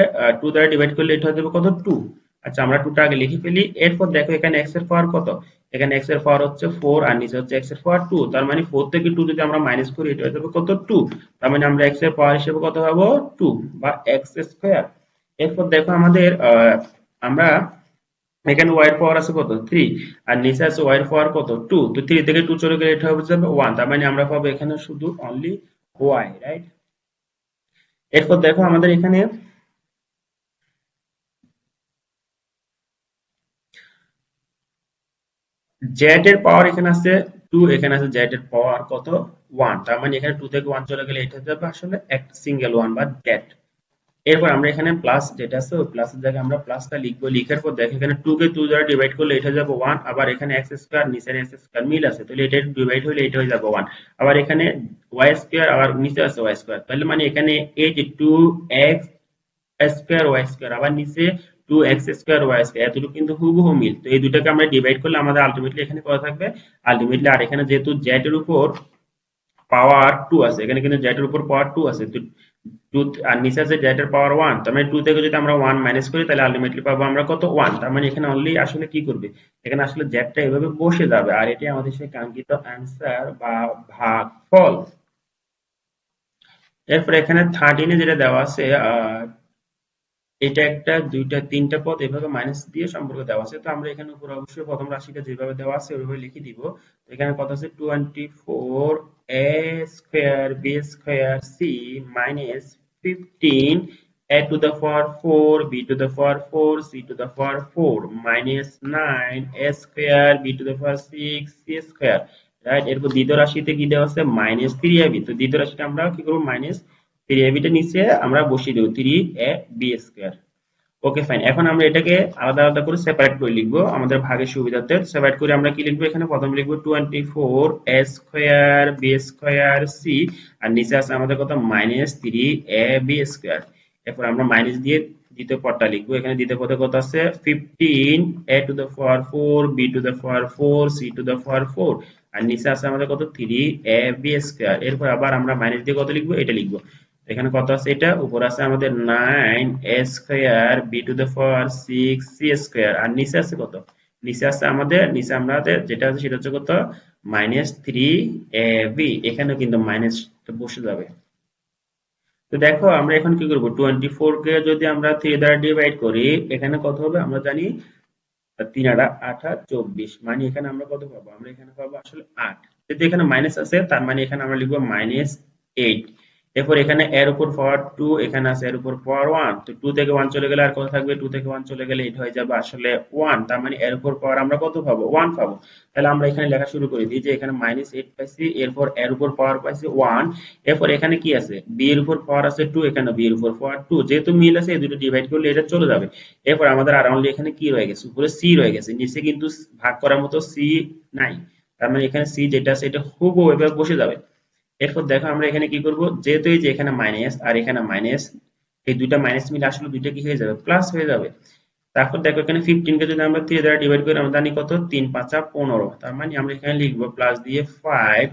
2 দ্বারা ডিভাইড করলে এটা হয়ে যাবে কত, 2। আচ্ছা আমরা 2 টা আগে লিখে ফেলি। এরপর দেখো এখানে x এর পাওয়ার কত, এখানে x এর পাওয়ার হচ্ছে 4 আর নিচে হচ্ছে x এর পাওয়ার 2। তার মানে 4 থেকে 2 যদি আমরা মাইনাস করি এটা হয়ে যাবে কত, 2। তার মানে আমরা x এর পাওয়ার হিসেবে কত পাবো, 2 বা x স্কয়ার। এরপর দেখো আমাদের আমরা এখানে y এর পাওয়ার আছে কত, 3, আর নিচে আছে y এর পাওয়ার কত, 2। তো 3 থেকে 2 চলে গেলে এটা হবে যাবে 1। তার মানে আমরা পাবো এখানে শুধু অনলি y, রাইট। এরপর দেখো আমাদের এখানে z এর পাওয়ার এখানে আছে 2, এখানে আছে z এর পাওয়ার কত, 1। তার মানে এখানে 2 থেকে 1 চলে গেলে এটা হয়ে যাবে আসলে একটা সিঙ্গেল 1 বা that। এরপর আমরা এখানে প্লাস যেটা আছে ওই প্লাসের জায়গায় আমরা প্লাসটা লিখবো, লিখার পর দেখো এখানে 2 কে 2 দ্বারা ডিভাইড করলে এটা যাবে 1। আবার এখানে x স্কয়ার নিচের x স্কয়ার মিল আছে, তাহলে এটা ডিভাইড হলে এটা হয়ে যাবে 1। আবার এখানে y স্কয়ার আবার নিচে আছে y স্কয়ার, তাহলে মানে এখানে এই যে 2x স্কয়ার y স্কয়ার আবার নিচে 2x স্কয়ার y স্কয়ার, এতটুকু কিন্তু হুবহু মিল। তো এই দুটাকে আমরা ডিভাইড করলে আমাদের আলটিমেটলি এখানে কত থাকবে, আলটিমেটলি আর এখানে যেহেতু z এর উপর পাওয়ার 2 আছে, এখানে কিন্তু z এর উপর পাওয়ার 2 আছে, তো 2 আর নিচে আছে z এর পাওয়ার 1। তার মানে 2 থেকে যদি আমরা 1 মাইনাস করি তাহলে আলটিমেটলি পাবো আমরা কত, 1। তার মানে এখানে অনলি আসলে কি করবে, এখানে আসলে z টা এভাবে বসে যাবে, আর এটাই আমাদের সেই কাঙ্ক্ষিত অ্যান্সার বা ভাগফল। এরপর এখানে 13 এ যেটা দেওয়া আছে এটা একটা দুইটা তিনটা পদ এভাবে মাইনাস দিয়ে সম্পর্ক দেওয়া আছে। তো আমরা এখানে উপরে অবশ্যই প্রথম রাশিটা যেভাবে দেওয়া আছে ওইভাবে লিখে দিব। তো এখানে কত আছে, 24 a square b square c minus 15 a to the power 4 b to the power 4 c two the power 4 minus 9 a square b to the power 6 c square, right. এরপর দ্বিতীয় রাশিতে কি দেওয়া আছে, মাইনাস 3ab। তো দ্বিতীয় রাশিটা আমরা কি করব, মাইনাস 3ab টা নিচে আমরা বসিয়ে দেব 3ab স্কয়ার। ওকে ফাইন, এখন আমরা এটাকে আলাদা আলাদা করে সেপারেট করে লিখবো আমাদের ভাগের সুবিধার্থে। সেপারেট করে আমরা কি লিখবো, এখানে প্রথমে লিখবো 24 a square b square c, আর নিচে আছে আমাদের কত, মাইনাস 3ab স্কয়ার। এরপর আমরা মাইনাস দিয়ে দ্বিতীয় পদটা লিখবো, এখানে দ্বিতীয় পদে কত আছে, 15 a to the power 4 b to the power 4 c two the power 4, আর নিচে আছে আমাদের কত, 3ab স্কয়ার। এরপর আবার আমরা মাইনাস দিয়ে কত লিখবো, এটা লিখবো। এখানে কত আছে, এটা উপর আছে আমাদের 9 a square b to the power 6 c square, আর নিচে আছে কত, নিচে আছে আমাদের নিচে আমাদের যেটা আছে সেটা হচ্ছে কত, মাইনাস 3ab। এখানেও কিন্তু মাইনাস বসে যাবে। তো দেখো আমরা এখন কি করব, 24 কে যদি আমরা 3 দ্বারা ডিভাইড করি এখানে কত হবে আমরা জানি, 3 8 8 24, মানে এখানে আমরা কত পাবো, আমরা এখানে পাবো আসলে 8। যদি এখানে মাইনাস আছে তার মানে এখানে আমরা লিখবো মাইনাস 8। এরপর এখানে এর উপর পাওয়ার 2, এখানে আছে এর উপর পাওয়ার 1, তো 2 থেকে 1 চলে গেলে আর কত থাকবে? 2 থেকে 1 চলে গেলে এটা হয়ে যাবে আসলে 1, তার মানে এর উপর পাওয়ার আমরা কত পাবো? 1 পাবো। তাহলে আমরা এখানে লেখা শুরু করি দিই যে এখানে -8 পাইছি, এরপর এর উপর পাওয়ার পাইছি 1, এরপর এখানে কি আছে? b এর উপর পাওয়ার আছে 2, এখানে b এর উপর পাওয়ার 2, যেহেতু মিল আছে এই দুটো ডিভাইড করলে এটা চলে যাবে। এরপর আমাদের আর অনলি এখানে কি রয়ে গেছে? উপরে c রয়ে গেছে, নিচে কিন্তু ভাগ করার মতো c নাই, তার মানে এখানে c যেটা আছে এটা হুবহু এভাবে বসে যাবে। এরপর দেখো আমরা এখানে কি করব, যেহেতু এই যে এখানে মাইনাস আর এখানে মাইনাস, এই দুইটা মাইনাস মিলে আসলে দুইটা কি হয়ে যাবে? প্লাস হয়ে যাবে। তারপর দেখো এখানে 15 কে যদি আমরা 3 দ্বারা ডিভাইড করি আমরা জানি কত? 3 5 15, তার মানে আমরা এখানে লিখবো প্লাস দিয়ে 5।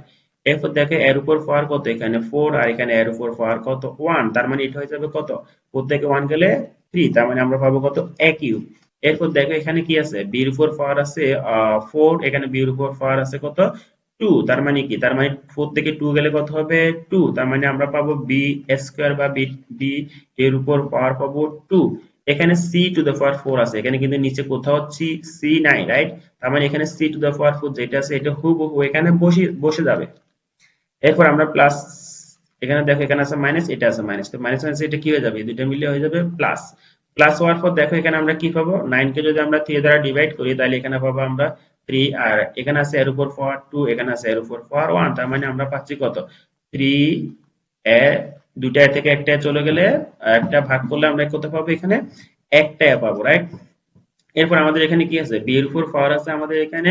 এরপর দেখো এর উপর পাওয়ার কত? এখানে 4 আর এখানে এর উপর পাওয়ার কত? 1, তার মানে এটা হয়ে যাবে কত? 4 থেকে 1 গেলে 3, তার মানে আমরা পাবো কত? a cube. এরপর দেখো এখানে কি আছে? b এর উপর পাওয়ার আছে 4, এখানে b এর উপর পাওয়ার আছে কত? 2, তার মানে কি? তার মানে 4 থেকে 2 গেলে কত হবে? 2, তার মানে আমরা পাবো b স্কয়ার বা b এর উপর পাওয়ার পাবো 2। এখানে c টু দ্য পাওয়ার 4 আছে, এখানে কিন্তু নিচে কোথাও c নাই, রাইট? তার মানে এখানে c টু দ্য পাওয়ার 4 যেটা আছে এটা হুবহু এখানে বসে বসে যাবে। এরপর আমরা প্লাস, এখানে দেখো এখানে আছে মাইনাস, এটা আছে মাইনাস, তো মাইনাস মাইনাস এটা কি হয়ে যাবে? এই দুটো মিলে হয়ে যাবে প্লাস। প্লাস হওয়ার পর দেখো এখানে আমরা কি পাবো? 9 কে যদি আমরা 3 দ্বারা ডিভাইড করি তাহলে এখানে পাবো আমরা 3, আর এখানে আছে এর উপর পাওয়ার 2, এখানে আছে এর উপর পাওয়ার 1, তার মানে আমরা পাচ্ছি কত? 3 এ, দুইটা এ থেকে একটা চলে গেলে একটা ভাগ করলে আমরা কত পাবো? এখানে একটা পাবো, রাইট? এরপর আমাদের এখানে কি আছে? বি এর উপর পাওয়ার আছে আমাদের এখানে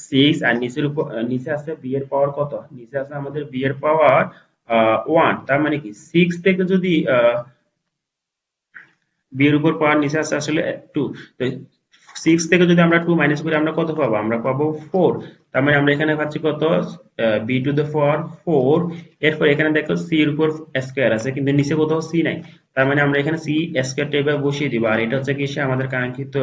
6, আর নিচের উপর নিচে আছে বি এর পাওয়ার কত? নিচে আছে আমাদের বি এর পাওয়ার 1, তার মানে কি 6 থেকে যদি বি এর উপর পাওয়ার নিচে আছে আসলে 2, তো 6 থেকে যদি আমরা 2 মাইনাস করি আমরা কত পাবো? আমরা পাবো 4, তার মানে আমরা এখানে পাচ্ছি কত? B to the power 4। এরপর এখানে দেখো সি এর উপর স্কয়ার আছে কিন্তু নিচে কোথাও সি নাই, তার মানে আমরা এখানে সি স্কয়ারটা এভাবে বসিয়ে দিব, আর এটা হচ্ছে কি সে আমাদের কাঙ্ক্ষিত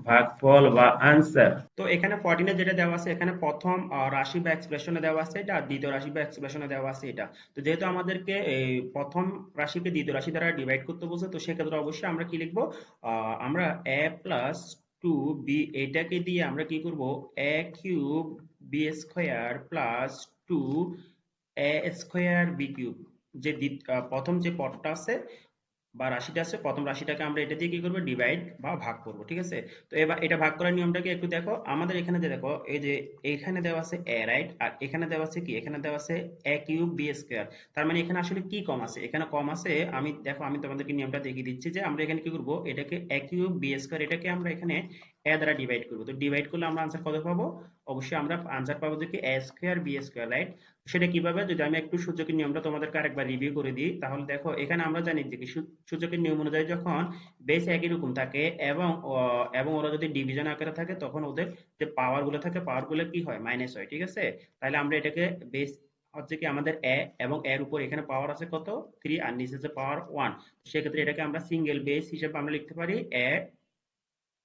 ভাগফল বা আনসার। তো এখানে 14 এ যেটা দেওয়া আছে এখানে প্রথম রাশি বা এক্সপ্রেশনে দেওয়া আছে এটা, আর দ্বিতীয় রাশি বা এক্সপ্রেশনে দেওয়া আছে এটা। তো যেহেতু আমাদেরকে এই প্রথম রাশিকে দ্বিতীয় রাশি দ্বারা ডিভাইড করতে বলছে, তো সেক্ষেত্রে অবশ্যই আমরা কি লিখবো? আমরা a প্লাস 2b এটাকে দিয়ে আমরা কি করব? a cube b square plus 2 a square b cube, যে প্রথম যে পদটা আছে বা রাশিটা আছে, প্রথম রাশিটাকে আমরা এটা দিয়ে কি করবো? ডিভাইড বা ভাগ করব, ঠিক আছে? তো এবার এটা ভাগ করার নিয়মটাকে একটু দেখো, আমাদের এখানে যে দেখো এই যে এইখানে দেওয়া আছে a, রাইট? আর এখানে দেওয়া আছে কি? এখানে দেওয়া আছে a কিউব বি স্কয়ার, তার মানে এখানে আসলে কি কম আছে? এখানে কম আছে, আমি দেখো আমি তোমাদেরকে নিয়মটা দেখিয়ে দিচ্ছি যে আমরা এখানে কি করব? এটাকে a কিউব বি স্কয়ার এটাকে আমরা এখানে a দ্বারা ডিভাইড করব, তো ডিভাইড করলে আমরা আনসার কত পাবো? অবশ্যই আমরা আনসার পাবো যে কি a square b square, right? সেটা কিভাবে? যদি আমি একটু সূচকের নিয়মটা তোমাদেরকে আরেকবার রিভিউ করে দিই, তাহলে দেখো এখানে আমরা জানি যে কি সূচকের নিয়ম অনুযায়ী যখন বেস একই রকম থাকে এবং এবং ওরা যদি ডিভিশন আকারে থাকে তখন ওদের যে পাওয়ার গুলো থাকে পাওয়ার গুলো কি হয়? মাইনাস হয়, ঠিক আছে? তাহলে আমরা এটাকে বেস হচ্ছে কি আমাদের এ, এবং এর উপর এখানে পাওয়ার আছে কত? 3, আর নিচে যে পাওয়ার 1, সেক্ষেত্রে এটাকে আমরা সিঙ্গেল বেস হিসেবে আমরা লিখতে পারি a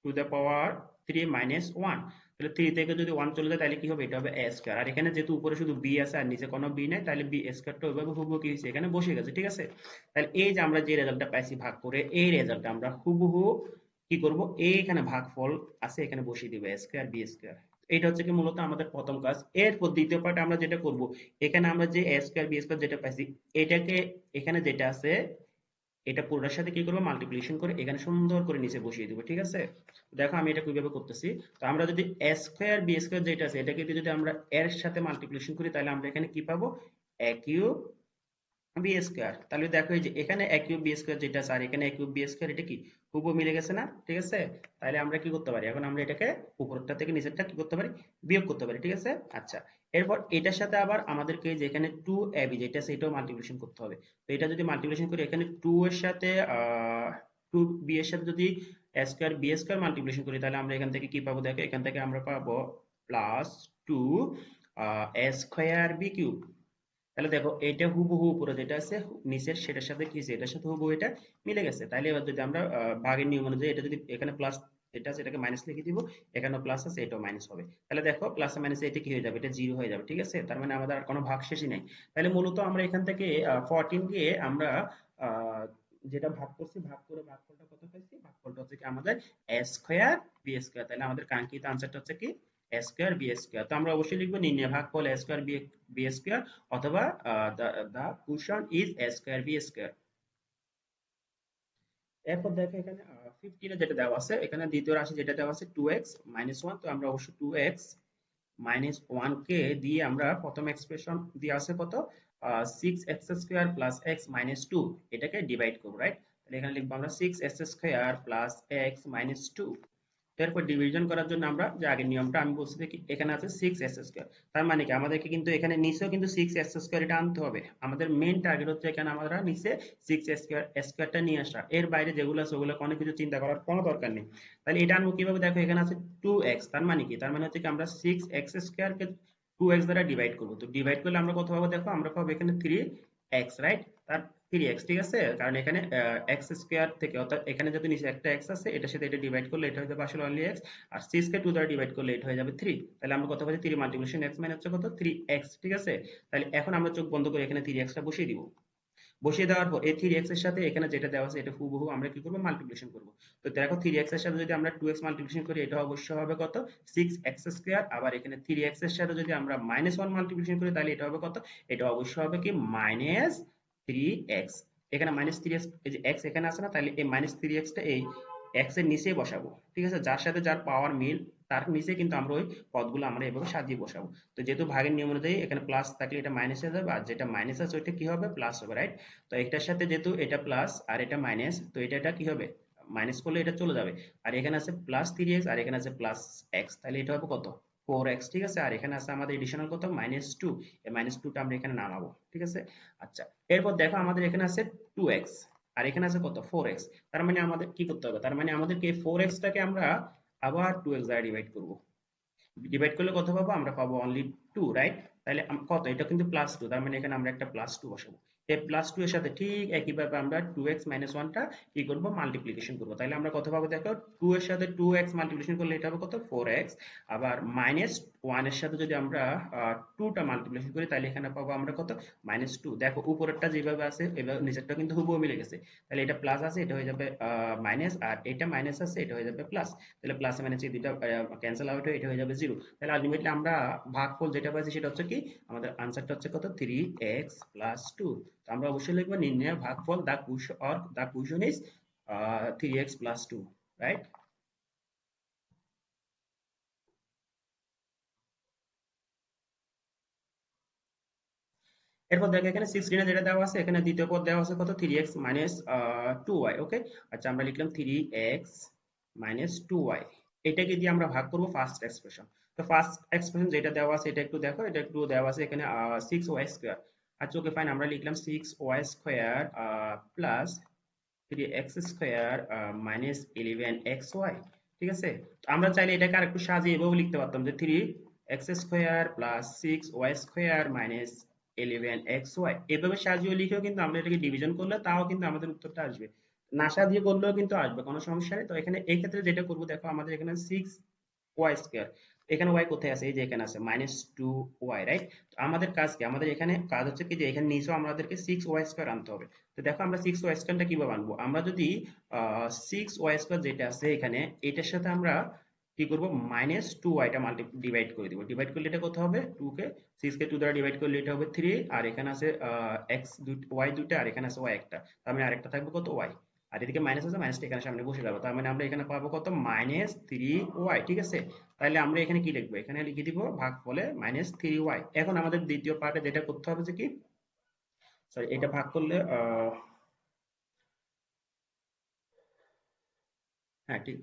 two the power 3 minus 1। তাহলে 3 থেকে যদি 1 চলে যায় তাহলে কি হবে? এটা হবে a স্কয়ার, আর এখানে যেহেতু উপরে শুধু b আছে আর নিচে কোনো b নাই তাহলে b স্কয়ারটা ওইভাবে হুবহু কি হয়েছে? এখানে বসে গেছে, ঠিক আছে? তাহলে এই যে আমরা যে রেজাল্টটা পাইছি ভাগ করে, এই রেজাল্টটা আমরা হুবহু কি করব? এইখানে ভাগফল আছে এখানে বসিয়ে দিব a স্কয়ার b স্কয়ার। এটা হচ্ছে কি মূলত আমাদের প্রথম কাজ। এরপর দ্বিতীয় পার্টে আমরা যেটা করব, এখানে আমরা যে a স্কয়ার b স্কয়ার যেটা পাইছি এটাকে এখানে যেটা আছে এটা পুরোটার সাথে কি করবো? মাল্টিপ্লিকেশন করে এখানে সুন্দর করে নিচে বসিয়ে দিব, ঠিক আছে? দেখো আমি এটা কিভাবে করতেছি। তো আমরা যদি a স্কয়ার বি স্কয়ার যেটা আছে এটাকে যদি আমরা এর সাথে মাল্টিপ্লিকেশন করি তাহলে আমরা এখানে কি পাবো? a cube b square. তাহলে দেখো এই যে এখানে a কিউব বি স্কয়ার যেটা আছে আর এখানে a কিউব বি স্কয়ার, এটা কি হুবহু মিলে গেছে না? ঠিক আছে? তাহলে আমরা কি করতে পারি? এখন আমরা এটাকে উপরেরটা থেকে নিচেরটা কি করতে পারি? বিয়োগ করতে পারি, ঠিক আছে? আচ্ছা, এরপর এটার সাথে আবার আমাদেরকে যে এখানে 2ab যেটা আছে এটাও মাল্টিপ্লিকেশন করতে হবে। তো এটা যদি মাল্টিপ্লিকেশন করি এখানে 2 এর সাথে 2b এর সাথে যদি a square b square multiplication করি তাহলে আমরা এখান থেকে কি পাবো? দেখো এখান থেকে আমরা পাবো plus 2 a square b cube. তাহলে দেখো এটা হুবহু উপরে যেটা আছে নিচের সেটার সাথে কি আছে? এটার সাথে হুবহু এটা মিলে গেছে। তাহলে এবার যদি আমরা ভাগের নিয়ম অনুযায়ী এটা যদি এখানে প্লাস এটা আছে এটাকে মাইনাস লিখে দিব, এখানেও প্লাস আছে এটাও মাইনাস হবে, তাহলে দেখো প্লাস মাইনাসে এটা কি হয়ে যাবে? এটা জিরো হয়ে যাবে, ঠিক আছে? তার মানে আমাদের আর কোনো ভাগশেষই নাই। তাহলে মূলত আমরা এখান থেকে 14 দিয়ে আমরা আহ, যেটা ভাগ করছি, ভাগ করে ভাগফলটা কত পাইছি? ভাগফলটা হচ্ছে কি আমাদের a স্কয়ার বি স্কয়ার। তাহলে আমাদের কাঙ্ক্ষিত আনসারটা হচ্ছে কি এ স্কোয়ার বি স্কোয়ার। তো আমরা অবশ্যই লিখবো নির্ণয় ভাগফল এ স্কোয়ার বি স্কোয়ার, অথবা the equation is a square b square. এরপর দেখো এখানে 15 এ যেটা দেওয়া আছে, এখানে দ্বিতীয় রাশি যেটা দেওয়া আছে 2x-1, তো আমরা অবশ্যই 2x-1 কে দিয়ে আমরা প্রথম এক্সপ্রেশন দিয়ে আছে কত 6x² প্লাস x মাইনাস 2, এটাকে ডিভাইড করবো, রাইট? তাহলে এখানে লিখবো আমরা 6x² প্লাস x মাইনাস 2। এরপর ডিভিশন করার জন্য আমরা যে আগের নিয়মটা আমি বলছি যে এখানে আছে 6x², তার মানে কি আমাদেরকে কিন্তু এখানে নিচেও কিন্তু 6x² এটা আনতে হবে। আমাদের মেইন টার্গেট হচ্ছে এখানে আমরা নিচে 6x² টা নিয়ে আসা, এর বাইরে যেগুলো আছে ওগুলো অনেক কিছু চিন্তা করার কোনো দরকার নেই। তাহলে এটা আনবো কিভাবে? দেখো এখানে আছে 2x, তার মানে কি, তার মানে হচ্ছে কি আমরা 6x² কে 2x দ্বারা ডিভাইড করবো। তো ডিভাইড করলে আমরা কত পাবো? দেখো আমরা পাবো এখানে 3x, রাইট? তার 3x, ঠিক আছে, কারণ এখানে এক্স স্কোয়ার থেকে, অর্থাৎ এখানে যদি নিচে একটা এক্স আছে এটার সাথে এটা ডিভাইড করলে এটা হয়ে যাবে আসলে অনলি এক্স, আর 6 কে 2 দ্বারা ডিভাইড করলে এটা হয়ে যাবে 3। তাহলে আমরা কত পাচ্ছি? 3 মাল্টিপ্লিকেশন x মানে হচ্ছে কত 3x, ঠিক আছে। তাহলে এখন আমরা চোখ বন্ধ করে এখানে 3x টা বসিয়ে দিব। বসিয়ে দেওয়ার পর এই 3x এর সাথে এখানে যেটা দেওয়া আছে এটা হুবহু আমরা কি করব? মাল্টিপ্লিকেশন করব। তো দেখো 3x এর সাথে যদি আমরা 2x মাল্টিপ্লিকেশন করি এটা অবশ্যই হবে কত? 6x²। আবার এখানে 3x এর সাথে যদি আমরা -1 মাল্টিপ্লিকেশন করি তাহলে এটা হবে কত? এটা অবশ্যই হবে কি -3x। এখানে -3x, এই যে x এখানে আছে না, তাহলে এই -3x টা এই x এর নিচেই বসাবো, ঠিক আছে, যার সাথে যার পাওয়ার মিল তার নিচে কিন্তু আমরা ওই পদগুলো আমরা এভাবে সাজিয়ে বসাবো। তো যেহেতু ভাগের নিয়ম অনুযায়ী এখানে প্লাস থাকলে এটা মাইনাস হয়ে যাবে, আর যেটা মাইনাস আছে ওইটা কি হবে? প্লাস হবে, রাইট? তো এটার সাথে যেহেতু এটা প্লাস আর এটা মাইনাস, তো এটা কি হবে? মাইনাস করলে এটা চলে যাবে। আর এখানে আছে +3x আর এখানে আছে +x, তাহলে এটা হবে কত? 4x, ঠিক আছে। আর এখানে আছে আমাদের এডিশনাল কত? -2। এই -2টা আমরা এখানে নামাবো, ঠিক আছে। আচ্ছা, এরপর দেখো আমাদের এখানে আছে 2x আর এখানে আছে কত? 4x। তার মানে আমাদের কি করতে হবে? তার মানে আমাদেরকে এই 4x টাকে আমরা আবার 2x দ্বারা ডিভাইড করব। ডিভাইড করলে কত পাবো? আমরা পাবো অনলি 2, রাইট? তাহলে কত? এটা কিন্তু +2, তার মানে এখানে আমরা একটা +2 বসাবো। এই +2 এর সাথে ঠিক একইভাবে আমরা 2x-1 টা কি করব? মাল্টিপ্লিকেশন করব। তাহলে আমরা কত পাবো? দেখো 2 এর সাথে 2x মাল্টিপ্লিকেশন করলে এটা হবে কত? 4x। আবার -1 এর সাথে যদি আমরা 2 টা মাল্টিপ্লিকেশন করি তাহলে এখানে পাবো আমরা কত? -2। দেখো উপরেরটা যেভাবে আছে এভাবে নিচেরটা কিন্তু হুবহু মিলে গেছে। তাহলে এটা প্লাস আছে, এটা হয়ে যাবে মাইনাস, আর এটা মাইনাস আছে, এটা হয়ে যাবে প্লাস। তাহলে প্লাস মাইনাস এই দুইটা ক্যান্সেল আউট হয়ে এটা হয়ে যাবে 0। তাহলে আলটিমেটলি আমরা ভাগফল যেটা পাইছি সেটা হচ্ছে কি, আমাদের আনসারটা হচ্ছে কত? 3x + 2। তো আমরা অবশ্যই লিখবো নির্ণয় ভাগফল দা কুশন ইজ 3x + 2, রাইট? এরপর দেখো এখানে 16 যেটা দেওয়া আছে, এখানে দ্বিতীয় পদ দেওয়া আছে কত? 3x - 2y, ওকে। আচ্ছা, আমরা লিখলাম 3x - 2y, এটাকে দিয়ে আমরা ভাগ করব ফার্স্ট এক্সপ্রেশন। তো ফার্স্ট এক্সপ্রেশন যেটা দেওয়া আছে এটা একটু দেখো, এটা একটু দেওয়া আছে এখানে 6y²। আচ্ছা, ওকে ফাইন, আমরা লিখলাম 6y² প্লাস 3x² -11xy, ঠিক আছে। তো আমরা চাইলে এটাকে আরেকটু সাজিয়ে এভাবে লিখতে পারতাম যে 3x² প্লাস 6y² -11xy, এভাবে সাজিয়ে লিখেও কিন্তু আমরা এটাকে ডিভিশন করলে তাও কিন্তু আমাদের উত্তরটা আসবে। না সাজিয়ে করলেও কিন্তু আসবে, কোনো সমস্যা নেই। তো এখানে এই ক্ষেত্রে যেটা করবো, দেখো আমাদের এখানে 6y², এখানে y কোথায় আছে? এই যে এখানে আছে -2y, রাইট? তো আমাদের কাজ কি? আমাদের এখানে কাজ হচ্ছে কি যে এখানে নিচেও আমাদেরকে 6y² আনতে হবে। তো দেখো আমরা 6y² টা কিভাবে আনবো? আমরা যদি 6y² যেটা আছে এখানে এটার সাথে আমরা কি করব? -2y টা ডিভাইড করে দিব। ডিভাইড করলে এটা কত হবে? 2 কে 6 কে 2 দ্বারা ডিভাইড করলে এটা হবে 3, আর এখানে আছে y দুইটা আর এখানে আছে y একটা, তার মানে আরেকটা থাকবে কত? y। আর এদিকে মাইনাস আছে, মাইনাসটা এখানে সামনে বসে যাবে, তার মানে আমরা এখানে পাবো কত? -3y, ঠিক আছে। তাহলে আমরা এখানে কি লিখবো? এখানে লিখে দিব ভাগফলে -3y। এখন আমাদের দ্বিতীয় পার্টে যেটা করতে হবে যে কি, সরি, এটা ভাগ করলে হ্যাঁ ঠিক,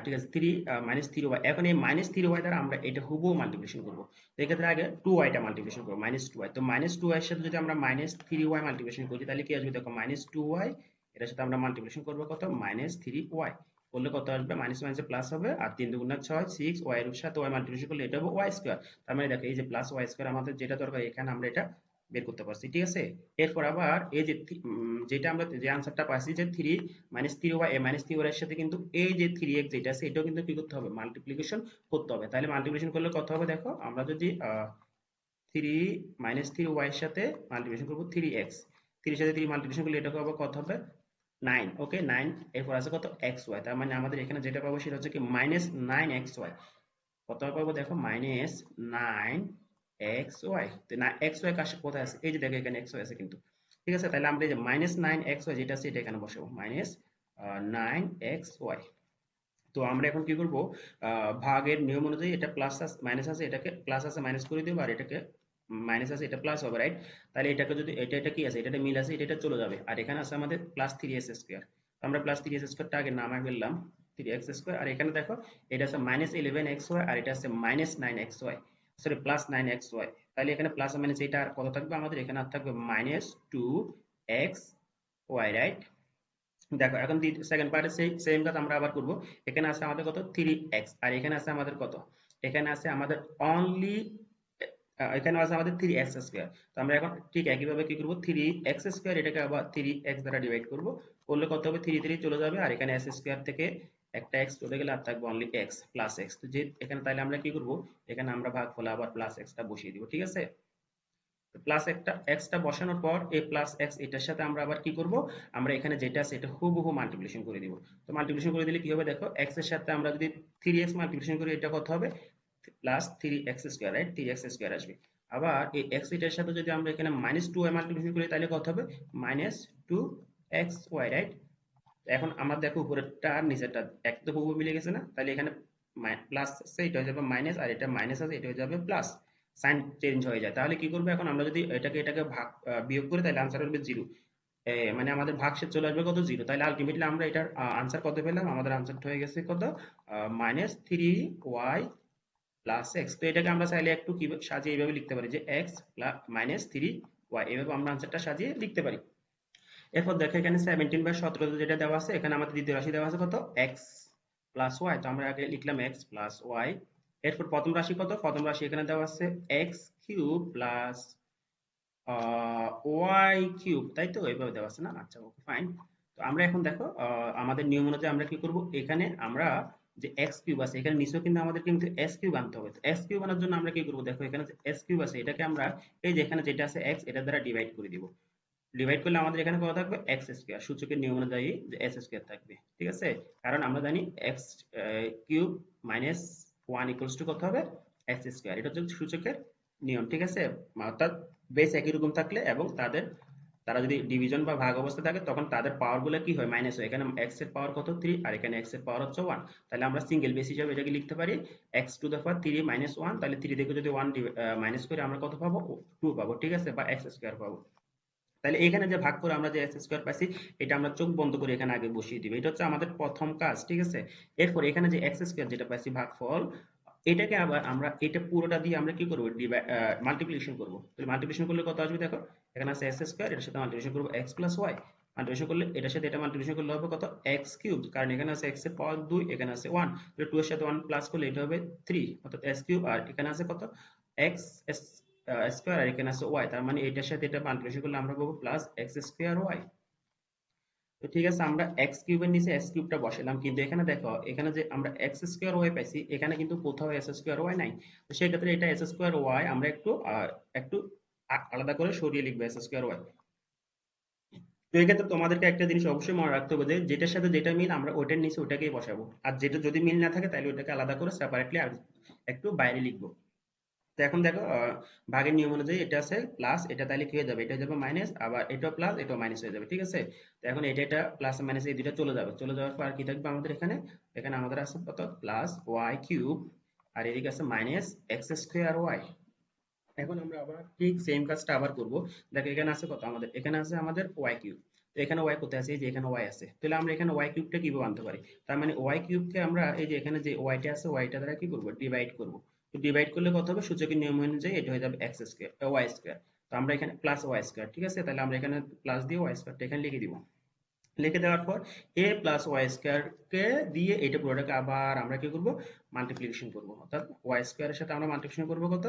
ঠিক আছে, -3y। এখন এই -3y দ্বারা আমরা এটা হুবহু মাল্টিপ্লিকেশন করবো। তো এক্ষেত্রে আগে 2y টা মাল্টিপ্লিকেশন করবো, -2y। তো -2y এর সাথে যদি আমরা -3y মাল্টিপ্লিকেশন করি তাহলে কি আসবে? দেখো -2y, এটার সাথে আমরা মাল্টিপ্লিকেশন করবো কত? -3y। করলে কত আসবে? মাইনাস মাইনাসে প্লাস হবে, আর 3 দুগুণা 6, 6y এর সাথে y মাল্টিপ্লিকেশন করলে এটা হবে y²। তার মানে দেখো এই যে +y² আমাদের যেটা দরকার এখানে আমরা এটা বের করতে পারছি, ঠিক আছে। এরপর আবার এই যে যেটা আমরা যে আনসারটা পাইছি যে 3 -3y, এই -3y এর সাথে কিন্তু এই যে 3x যেটা আছে এটাও কিন্তু কি করতে হবে? মাল্টিপ্লিকেশন করতে হবে। তাহলে মাল্টিপ্লিকেশন করলে কত হবে? দেখো আমরা যদি 3 এর সাথে মাল্টিপ্লিকেশন করবো 3x, 3 এর সাথে 3 মাল্টিপ্লিকেশন করলে এটা হবে কত হবে? 9, ওকে 9। এরপর আছে কত? xy, তার মানে আমাদের এখানে যেটা পাবো সেটা হচ্ছে কি -9xy। কত পাবো দেখো, মাইনাস নাইন এক্স ওয়াই। না, এক্স ওয়াই কোথায় আছে, এই যে দেখো এখানে এক্স ওয়াই আছে কিন্তু। ঠিক আছে, তাহলে আমরা এই যে মাইনাস নাইন এক্স ওয়াই যেটা আছে এটা এখানে বসাবো, মাইনাস নাইন এক্স ওয়াই। তো আমরা এখন কি করব, ভাগের নিয়ম অনুযায়ী এটা প্লাস মাইনাস আছে, এটাকে প্লাস আছে মাইনাস করে দেবো, আর এটাকে মাইনাস আছে এটা প্লাস হবে, রাইট? তাহলে এটাকে যদি এটা কি আছে, এটা মিল আছে, এটা চলে যাবে, আর এখানে আছে আমাদের প্লাস থ্রি এস স্কোয়ার। আমরা প্লাস থ্রি এস স্কোয়ারটা আগে নামায় ফেললাম, থ্রি এক্স স্কোয়ার, আর এখানে দেখো এটা আছে মাইনাস ইলেভেন এক্স ওয়াই, আর এটা আছে minus nine x y, sorry plus nine x y. তাহলে এখানে প্লাস মাইনাস এটা আর কত থাকবে আমাদের, এখানে আর থাকবে minus two x y, right? দেখো এখন সেকেন্ড পার্টে সেই সেম কাজ আমরা আবার করব। এখানে আছে আমাদের কত, থ্রি এক্স, আর এখানে আছে আমাদের কত, এখানে আছে আমাদের অনলি, এখানে আছে আমাদের থ্রি এক্স স্কোয়ার। তো আমরা এখন ঠিক একইভাবে কি করবো, থ্রি এক্স স্কোয়ার এটাকে আবার থ্রি এক্স দ্বারা ডিভাইড করবো, করলে কত হবে, থ্রি থ্রি চলে যাবে, আর এখানে এক্স স্কোয়ার থেকে একটা এক্স চলে গেলে আর থাকবে অনলি এক্স প্লাস এক্স। তো যে এখানে তাহলে আমরা কি করবো, এখানে আমরা ভাগফলে আবার প্লাস এক্সটা বসিয়ে দিব, ঠিক আছে? প্লাস একটা এক্সটা বসানোর পর এই প্লাস এক্স এটার সাথে আমরা আবার কি করব, আমরা এখানে যেটা আছে এটা হুবহু মাল্টিপ্লিকেশন করে দিব। তো মাল্টিপ্লিকেশন করে দিলে কি হবে দেখো, এক্স এর সাথে আমরা যদি থ্রি এক্স মাল্টিপ্লিকেশন করি, এটা কত হবে, plus three x square, right? Three x square আসবে। আবার এই এক্স এটার সাথে যদি আমরা এখানে মাইনাস টু ওয়াই মাল্টিপ্লিকেশন করি, তাহলে কত হবে, minus two x y, right? এখন আমরা দেখো উপরেরটা আর নিচেরটা এক তো হুবহু মিলে গেছে না, তাহলে এখানে প্লাস আছে এটা হয়ে যাবে মাইনাস, আর এটা মাইনাস আছে এটা হয়ে যাবে প্লাস, সাইন চেঞ্জ হয়ে যায়। তাহলে কি করবো এখন, আমরা যদি এটাকে ভাগ বিয়োগ করি, তাহলে আনসার হবে জিরো। মানে আমাদের ভাগশেষ চলে আসবে কত, জিরো। তাহলে আলটিমেটলি আমরা এটার আনসার কত পেলাম, আমাদের আনসারটা হয়ে গেছে কত, minus three y plus x. তো এটাকে আমরা চাইলে একটু কি সাজিয়ে এইভাবে লিখতে পারি যে x plus minus three y, এভাবে আমরা আনসারটা সাজিয়ে লিখতে পারি। এরপর দেখো এখানে 17/17 যেটা দেওয়া আছে, এখানে আমাদের দ্বিতীয় রাশি দেওয়া আছে কত, এক্স প্লাস ওয়াই। তো আমরা আগে লিখলাম এক্স প্লাস ওয়াই। এরপর প্রথম রাশি কত, প্রথম রাশি এখানে দেওয়া আছে x cube plus y cube, তাই তো? এইভাবে দেওয়া আছে না? আচ্ছা, ওকে ফাইন। তো আমরা এখন দেখো আমাদের নিয়ম অনুযায়ী আমরা কি করব, এখানে আমরা যে এক্স কিউব আছে এখানে নিচেও কিন্তু আমাদের কিন্তু এস কিউব আনতে হবে। তো এস কিউব আনার জন্য আমরা কি করব, দেখো এখানে যে এস কিউব আছে এটাকে আমরা এই যে এখানে যেটা আছে এক্স এটা দ্বারা ডিভাইড করে দিব। ডিভাইড করলে আমাদের এখানে কত থাকবে, এক্স স্কোয়ার, সূচকের নিয়ম অনুযায়ী যে এস স্কোয়ার থাকবে, ঠিক আছে? কারণ আমরা জানি x cube minus one equals to কত হবে, এক্স স্কোয়ার, এটা হচ্ছে সূচকের নিয়ম, ঠিক আছে? অর্থাৎ বেস একই রকম থাকলে এবং তারা যদি ডিভিশন বা ভাগ অবস্থা থাকে তখন তাদের পাওয়ার গুলো কি হয়, মাইনাস হয়। এখানে এক্স এর পাওয়ার কত, থ্রি, আর এখানে এক্স এর পাওয়ার হচ্ছে ওয়ান। তাহলে আমরা সিঙ্গেল বেস হিসাবে এটাকে লিখতে পারি x to the power three minus one. তাহলে থ্রি থেকে যদি ওয়ান মাইনাস করে আমরা কত পাবো, টু পাবো, ঠিক আছে? বা এক্স স্কোয়ার পাবো। তাহলে এখানে যে ভাগ করে আমরা যে এক্স স্কোয়ার পাইছি, এটা আমরা চোখ বন্ধ করে এখানে আগে বসিয়ে দিব, এটা হচ্ছে আমাদের প্রথম কাজ, ঠিক আছে? এরপর এখানে যে এক্স স্কোয়ার যেটা পাইছি ভাগফল, এটাকে আবার আমরা এটা পুরোটা দিয়ে আমরা কি করবো, মাল্টিপ্লিকেশন করবো। তাহলে মাল্টিপ্লিকেশন করলে কত আসবে দেখো, এখানে আছে এক্স স্কোয়ার, এটার সাথে মাল্টিপ্লিকেশন করবো এক্স প্লাস ওয়াই। মাল্টিপ্লিকেশন করলে এটার সাথে এটা মাল্টিপ্লিকেশন করলে হবে কত, এক্স কিউব, কারণ এখানে আছে এক্স এর পাওয়ার দুই, এখানে আছে ওয়ান। তাহলে টু এর সাথে ওয়ান প্লাস করলে এটা হবে থ্রি, অর্থাৎ এক্স কিউব, আর এখানে আছে কত, এক্স স্কোয়ার, আর এখানে আছে ওয়াই। তার মানে এটার সাথে এটা মাল্টিপ্লিকেশন করলে আমরা পাবো প্লাস এক্স স্কোয়ার ওয়াই। তো ঠিক আছে, আমরা এক্স কিউবের নিচে এক্স কিউবটা বসালাম, কিন্তু এখানে দেখো এখানে যে আমরা এক্স স্কোয়ার ওয়াই পাইছি এখানে কিন্তু কোথাও এস স্কোয়ার ওয়াই নাই। তো সেই ক্ষেত্রে এটা এস স্কোয়ার ওয়াই আমরা একটু আলাদা করে সরিয়ে লিখবো, এস স্কোয়ার ওয়াই। তো এই ক্ষেত্রে তোমাদেরকে একটা জিনিস অবশ্যই মনে রাখতে হবে যে যেটার সাথে যেটা মিল আমরা ওইটার নিচে ওটাকেই বসাবো, আর যেটা যদি মিল না থাকে তাহলে ওটাকে আলাদা করে সেপারেটলি আর একটু বাইরে লিখবো। তো এখন দেখো ভাগের নিয়ম অনুযায়ী এটা আছে প্লাস, এটা তাহলে কি হয়ে যাবে, এটা হয়ে যাবে মাইনাস, আবার এটাও প্লাস এটাও মাইনাস হয়ে যাবে, ঠিক আছে? তো এখন এটা প্লাস মাইনাস এই দুটো চলে যাবে, চলে যাওয়ার পর আর কি থাকবে আমাদের এখানে, এখানে আমাদের আছে কত, প্লাস ওয়াই কিউব, আর এদিকে আছে মাইনাস এক্স স্কোয়ার ওয়াই। এখন আমরা আবার ঠিক সেম কাজটা আবার করব। দেখো এখানে আছে কত, আমাদের এখানে আছে আমাদের ওয়াই কিউব। তো এখানে ওয়াই কোথায় আছে, এই যে এখানে ওয়াই আছে, তাহলে আমরা এখানে ওয়াই কিউবটা কিভাবে আনতে পারি, তার মানে ওয়াই কিউবকে আমরা এই যে এখানে যে ওয়াইটা আছে ওয়াইটা দ্বারা কি করব, ডিভাইড করব। তো ডিভাইড করলে কত হবে, সূচকের নিয়ম অনুযায়ী এটা হয়ে যাবে এক্স স্কোয়ার ওয়াই স্কোয়ার। তো আমরা এখানে প্লাস ওয়াই স্কোয়ার, ঠিক আছে? তাহলে আমরা এখানে প্লাস দিয়ে ওয়াই স্কোয়ারটা এখানে লিখে দিব। লিখে দেওয়ার পর এ প্লাস ওয়াই স্কোয়ার কে দিয়ে এটা পুরোটাকে আবার আমরা কি করব, মাল্টিপ্লিকেশন করব। অর্থাৎ ওয়াই স্কোয়ারের সাথে আমরা মাল্টিপ্লিকেশন করব কত,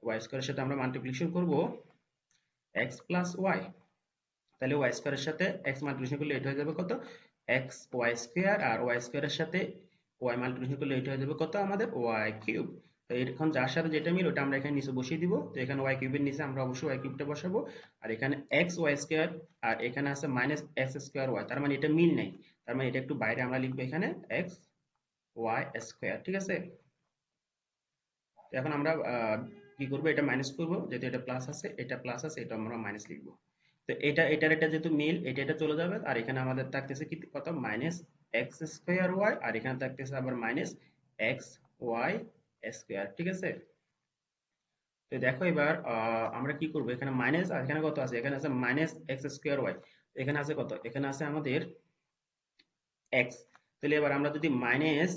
ওয়াই স্কোয়ারের সাথে আমরা মাল্টিপ্লিকেশন করব এক্স প্লাস ওয়াই। তাহলে ওয়াই স্কোয়ারের সাথে এক্স মাল্টিপ্লিকেশন করলে এটা হয়ে যাবে কত, এক্স ওয়াই স্কোয়ার, আর ওয়াই স্কোয়ারের সাথে ওয়াই মাল্টিপ্লিকেশন করলে এটা হয়ে যাবে কত আমাদের, ওয়াই কিউব। তো এখন যার সাথে যেটা মিল ওটা আমরা এখানে নিচে বসিয়ে দিব। তো এখানে ওয়াই কিউবের নিচে আমরা অবশ্যই ওয়াই কিউবটা বসাবো, আর এখানে এক্স ওয়াই স্কোয়ার, আর এখানে আছে মাইনাস এক্স স্কোয়ার ওয়াই, তার মানে এটা মিল নেই। তার মানে এটা একটু বাইরে আমরা লিখবো এখানে এক্স ওয়াই স্কোয়ার, ঠিক আছে? তো এখন আমরা কি করব, এটা মাইনাস করব, যেহেতু এটা প্লাস আছে, এটা প্লাস আছে, এটা আমরা মাইনাস লিখবো। তো এটা যেহেতু মিল, এটা চলে যাবে, আর এখানে আমাদের থাকতেছে কি কত, মাইনাস এক্স স্কোয়ার ওয়াই, আর এখানে থাকতেছে আবার মাইনাস এক্স ওয়াই স্কোয়ার। ঠিক আছে, তো দেখো এবার আমরা কি করব, এখানে মাইনাস, আর এখানে কত আছে, এখানে আছে মাইনাস এক্স স্কোয়ার ওয়াই, এখানে আছে কত, এখানে আছে আমাদের এক্স। তাহলে এবার আমরা যদি মাইনাস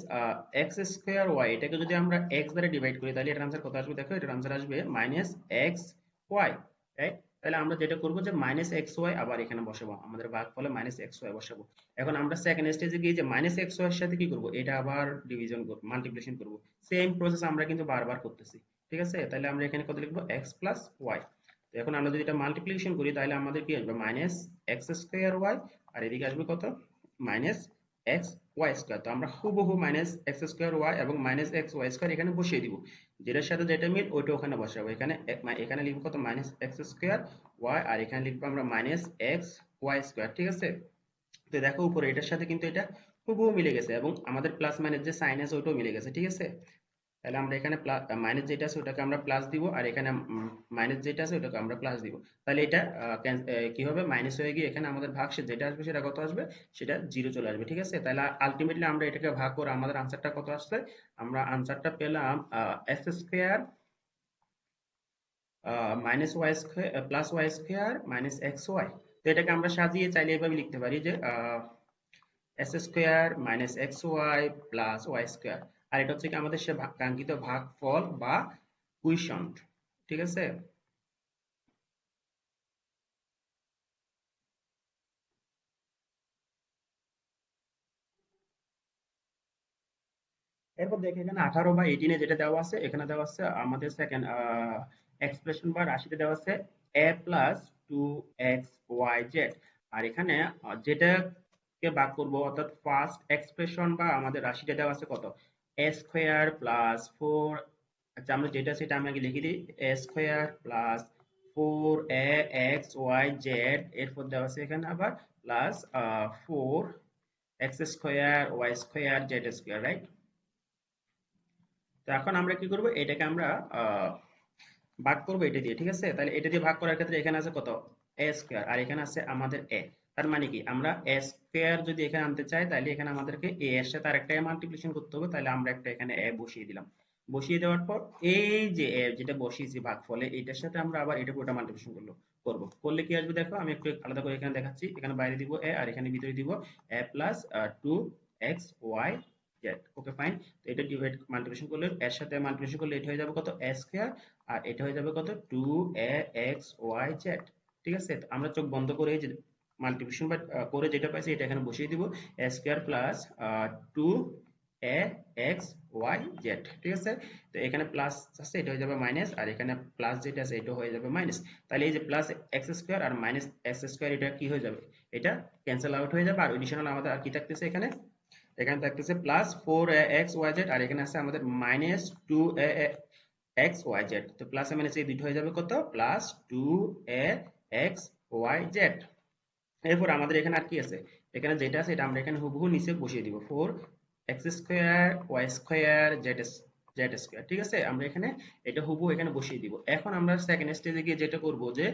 এক্স স্কোয়ার ওয়াই এটাকে যদি আমরা এক্স দ্বারা ডিভাইড করি, তাহলে এটার আনসার কত আসবে, দেখো এটার আনসার আসবে মাইনাস এক্স ওয়াই, রাইট? তাহলে আমরা যেটা করবো যে মাইনাস এক্স ওয়াই আবার এখানে বসাবো, আমাদের ভাগফলে মাইনাস এক্স ওয়াই বসাবো। এখন আমরা সেকেন্ড স্টেজে গিয়ে যে মাইনাস এক্স ওয়াই এর সাথে কি করবো, এটা আবার ডিভিশন করবো, মাল্টিপ্লিকেশন করবো। সেম প্রসেস আমরা কিন্তু বারবার করতেছি। ঠিক আছে, তাহলে আমরা এখানে কত লিখবো, এক্স প্লাস ওয়াই। তো এখন আমরা যদি এটা মাল্টিপ্লিকেশন করি, তাহলে আমাদের কি আসবে, মাইনাস এক্স স্কোয়ার ওয়াই, আর এদিকে আসবে কত, মাইনাস এক্স ওয়াই স্কোয়ার। তো আমরা হুবহু মাইনাস এক্স স্কোয়ার ওয়াই এবং মাইনাস এক্স ওয়াই স্কোয়ার এখানে বসিয়ে দিব, যেটার সাথে যেটা মিল ওইটা ওখানে বসাবো। এখানে এখানে লিখবো কত, মাইনাস এক্স স্কোয়ার ওয়াই, আর এখানে লিখবো আমরা মাইনাস এক্স ওয়াই স্কোয়ার। ঠিক আছে, তো দেখো উপরে এটার সাথে কিন্তু এটা হুবহু মিলে গেছে, এবং আমাদের প্লাস মাইনাস যে সাইন আছে ওইটাও মিলে গেছে। ঠিক আছে, তাহলে আমরা এখানে মাইনাস যেটা আছে ওটাকে আমরা প্লাস দিব, আর এখানে মাইনাস যেটা আছে ওটাকে আমরা প্লাস দিব। তাহলে এটা কি হবে, মাইনাস হয়ে গিয়ে এখানে আমাদের ভাগশেষ যেটা আসবে সেটা কত আসবে, সেটা জিরো চলে আসবে। ঠিক আছে, তাহলে আলটিমেটলি আমরা এটাকে ভাগ করে আমাদের আনসারটা কত আসছে, আমরা আনসারটা পেলাম x square minus y square plus y square minus x y. তো এটাকে আমরা সাজিয়ে চাইলে এভাবে লিখতে পারি যে s square minus x y plus y square. আর এটা হচ্ছে কি আমাদের সে কাঙ্ক্ষিত ভাগফল বা কুইশন্ট। ঠিক আছে, এরপর দেখে এখানে 18 বা 18 যেটা দেওয়া আছে, এখানে দেওয়া আছে আমাদের সেকেন্ড এক্সপ্রেশন বা রাশিতে দেওয়া আছে a plus two x y z. আর এখানে যেটাকে ভাগ করবো, অর্থাৎ ফার্স্ট এক্সপ্রেশন বা আমাদের রাশিটা দেওয়া আছে কত, এ স্কোয়ার প্লাস ফোর। আচ্ছা, আমরা যেটা সেটা আমি আগে লিখে দিই, a square plus four a x y z, এরপর দেওয়া আছে এখানে আবার plus four x square y square z square, right? তো এখন আমরা কি করব, এটাকে আমরা আহ, ভাগ করবো এটা দিয়ে। ঠিক আছে, তাহলে এটা দিয়ে ভাগ করার ক্ষেত্রে এখানে আছে কত, এ স্কোয়ার, আর এখানে আছে আমাদের এ। তার মানে কি, আমরা এ স্কোয়ার যদি এখানে আনতে চাই, তাহলে এখানে আমাদেরকে এ এর সাথে আরেকটা এ মাল্টিপ্লিকেশন করতে হবে। তাহলে আমরা একটা এখানে এ বসিয়ে দিলাম। বসিয়ে দেওয়ার পর এই যে এ যেটা বসিয়েছি ভাগ ফলে, এটার সাথে আমরা আবার এটা পুরোটা মাল্টিপ্লিকেশন করলে কি আসবে, দেখো আমি একটু আলাদা করে এখানে দেখাচ্ছি। এখানে বাইরে দিব এ, আর এখানে ভিতরে দিব a plus two x y z. Okay fine. তো এটা ডিভাইড মাল্টিপ্লিকেশন করলে, এর সাথে মাল্টিপ্লিকেশন করলে এটা হয়ে যাবে কত, এ স্কোয়ার, আর এটা হয়ে যাবে কত, টু এ এক্স ওয়াই জেড। ঠিক আছে, তো আমরা চোখ বন্ধ করে এই যে মাল্টিপ্লিকেশন বা করে যেটা পাইছি এটা এখানে বসিয়ে দিব, এ স্কোয়ার প্লাস টু এ এক্স ওয়াই জেড। ঠিক আছে, তো এখানে প্লাস আছে, এটা হয়ে যাবে মাইনাস, আর এখানে প্লাস যেটা আছে এটা হয়ে যাবে মাইনাস। তাহলে এই যে প্লাস এক্স স্কোয়ার আর মাইনাস এক্স স্কোয়ার, এটা কি হয়ে যাবে, এটা ক্যান্সেল আউট হয়ে যাবে। আর এডিশনাল আমাদের আর কি থাকতেছে এখানে, এখানে থাকতেছে plus four a x y z, আর এখানে আছে আমাদের মাইনাস টু এ এক্স ওয়াই জেড। তো প্লাস মাইনাস এই দুটো হয়ে যাবে কত, প্লাস টু এ এক্স ওয়াই জেড। এরপর আমাদের এখানে আর কি আছে, এখানে যেটা আছে এটা আমরা এখানে হুবহু নিচে বসিয়ে দিব, four x square y square z z square. ঠিক আছে, আমরা এখানে এটা হুবহু এখানে বসিয়ে দিব। এখন আমরা সেকেন্ড স্টেজে গিয়ে যেটা করব, যে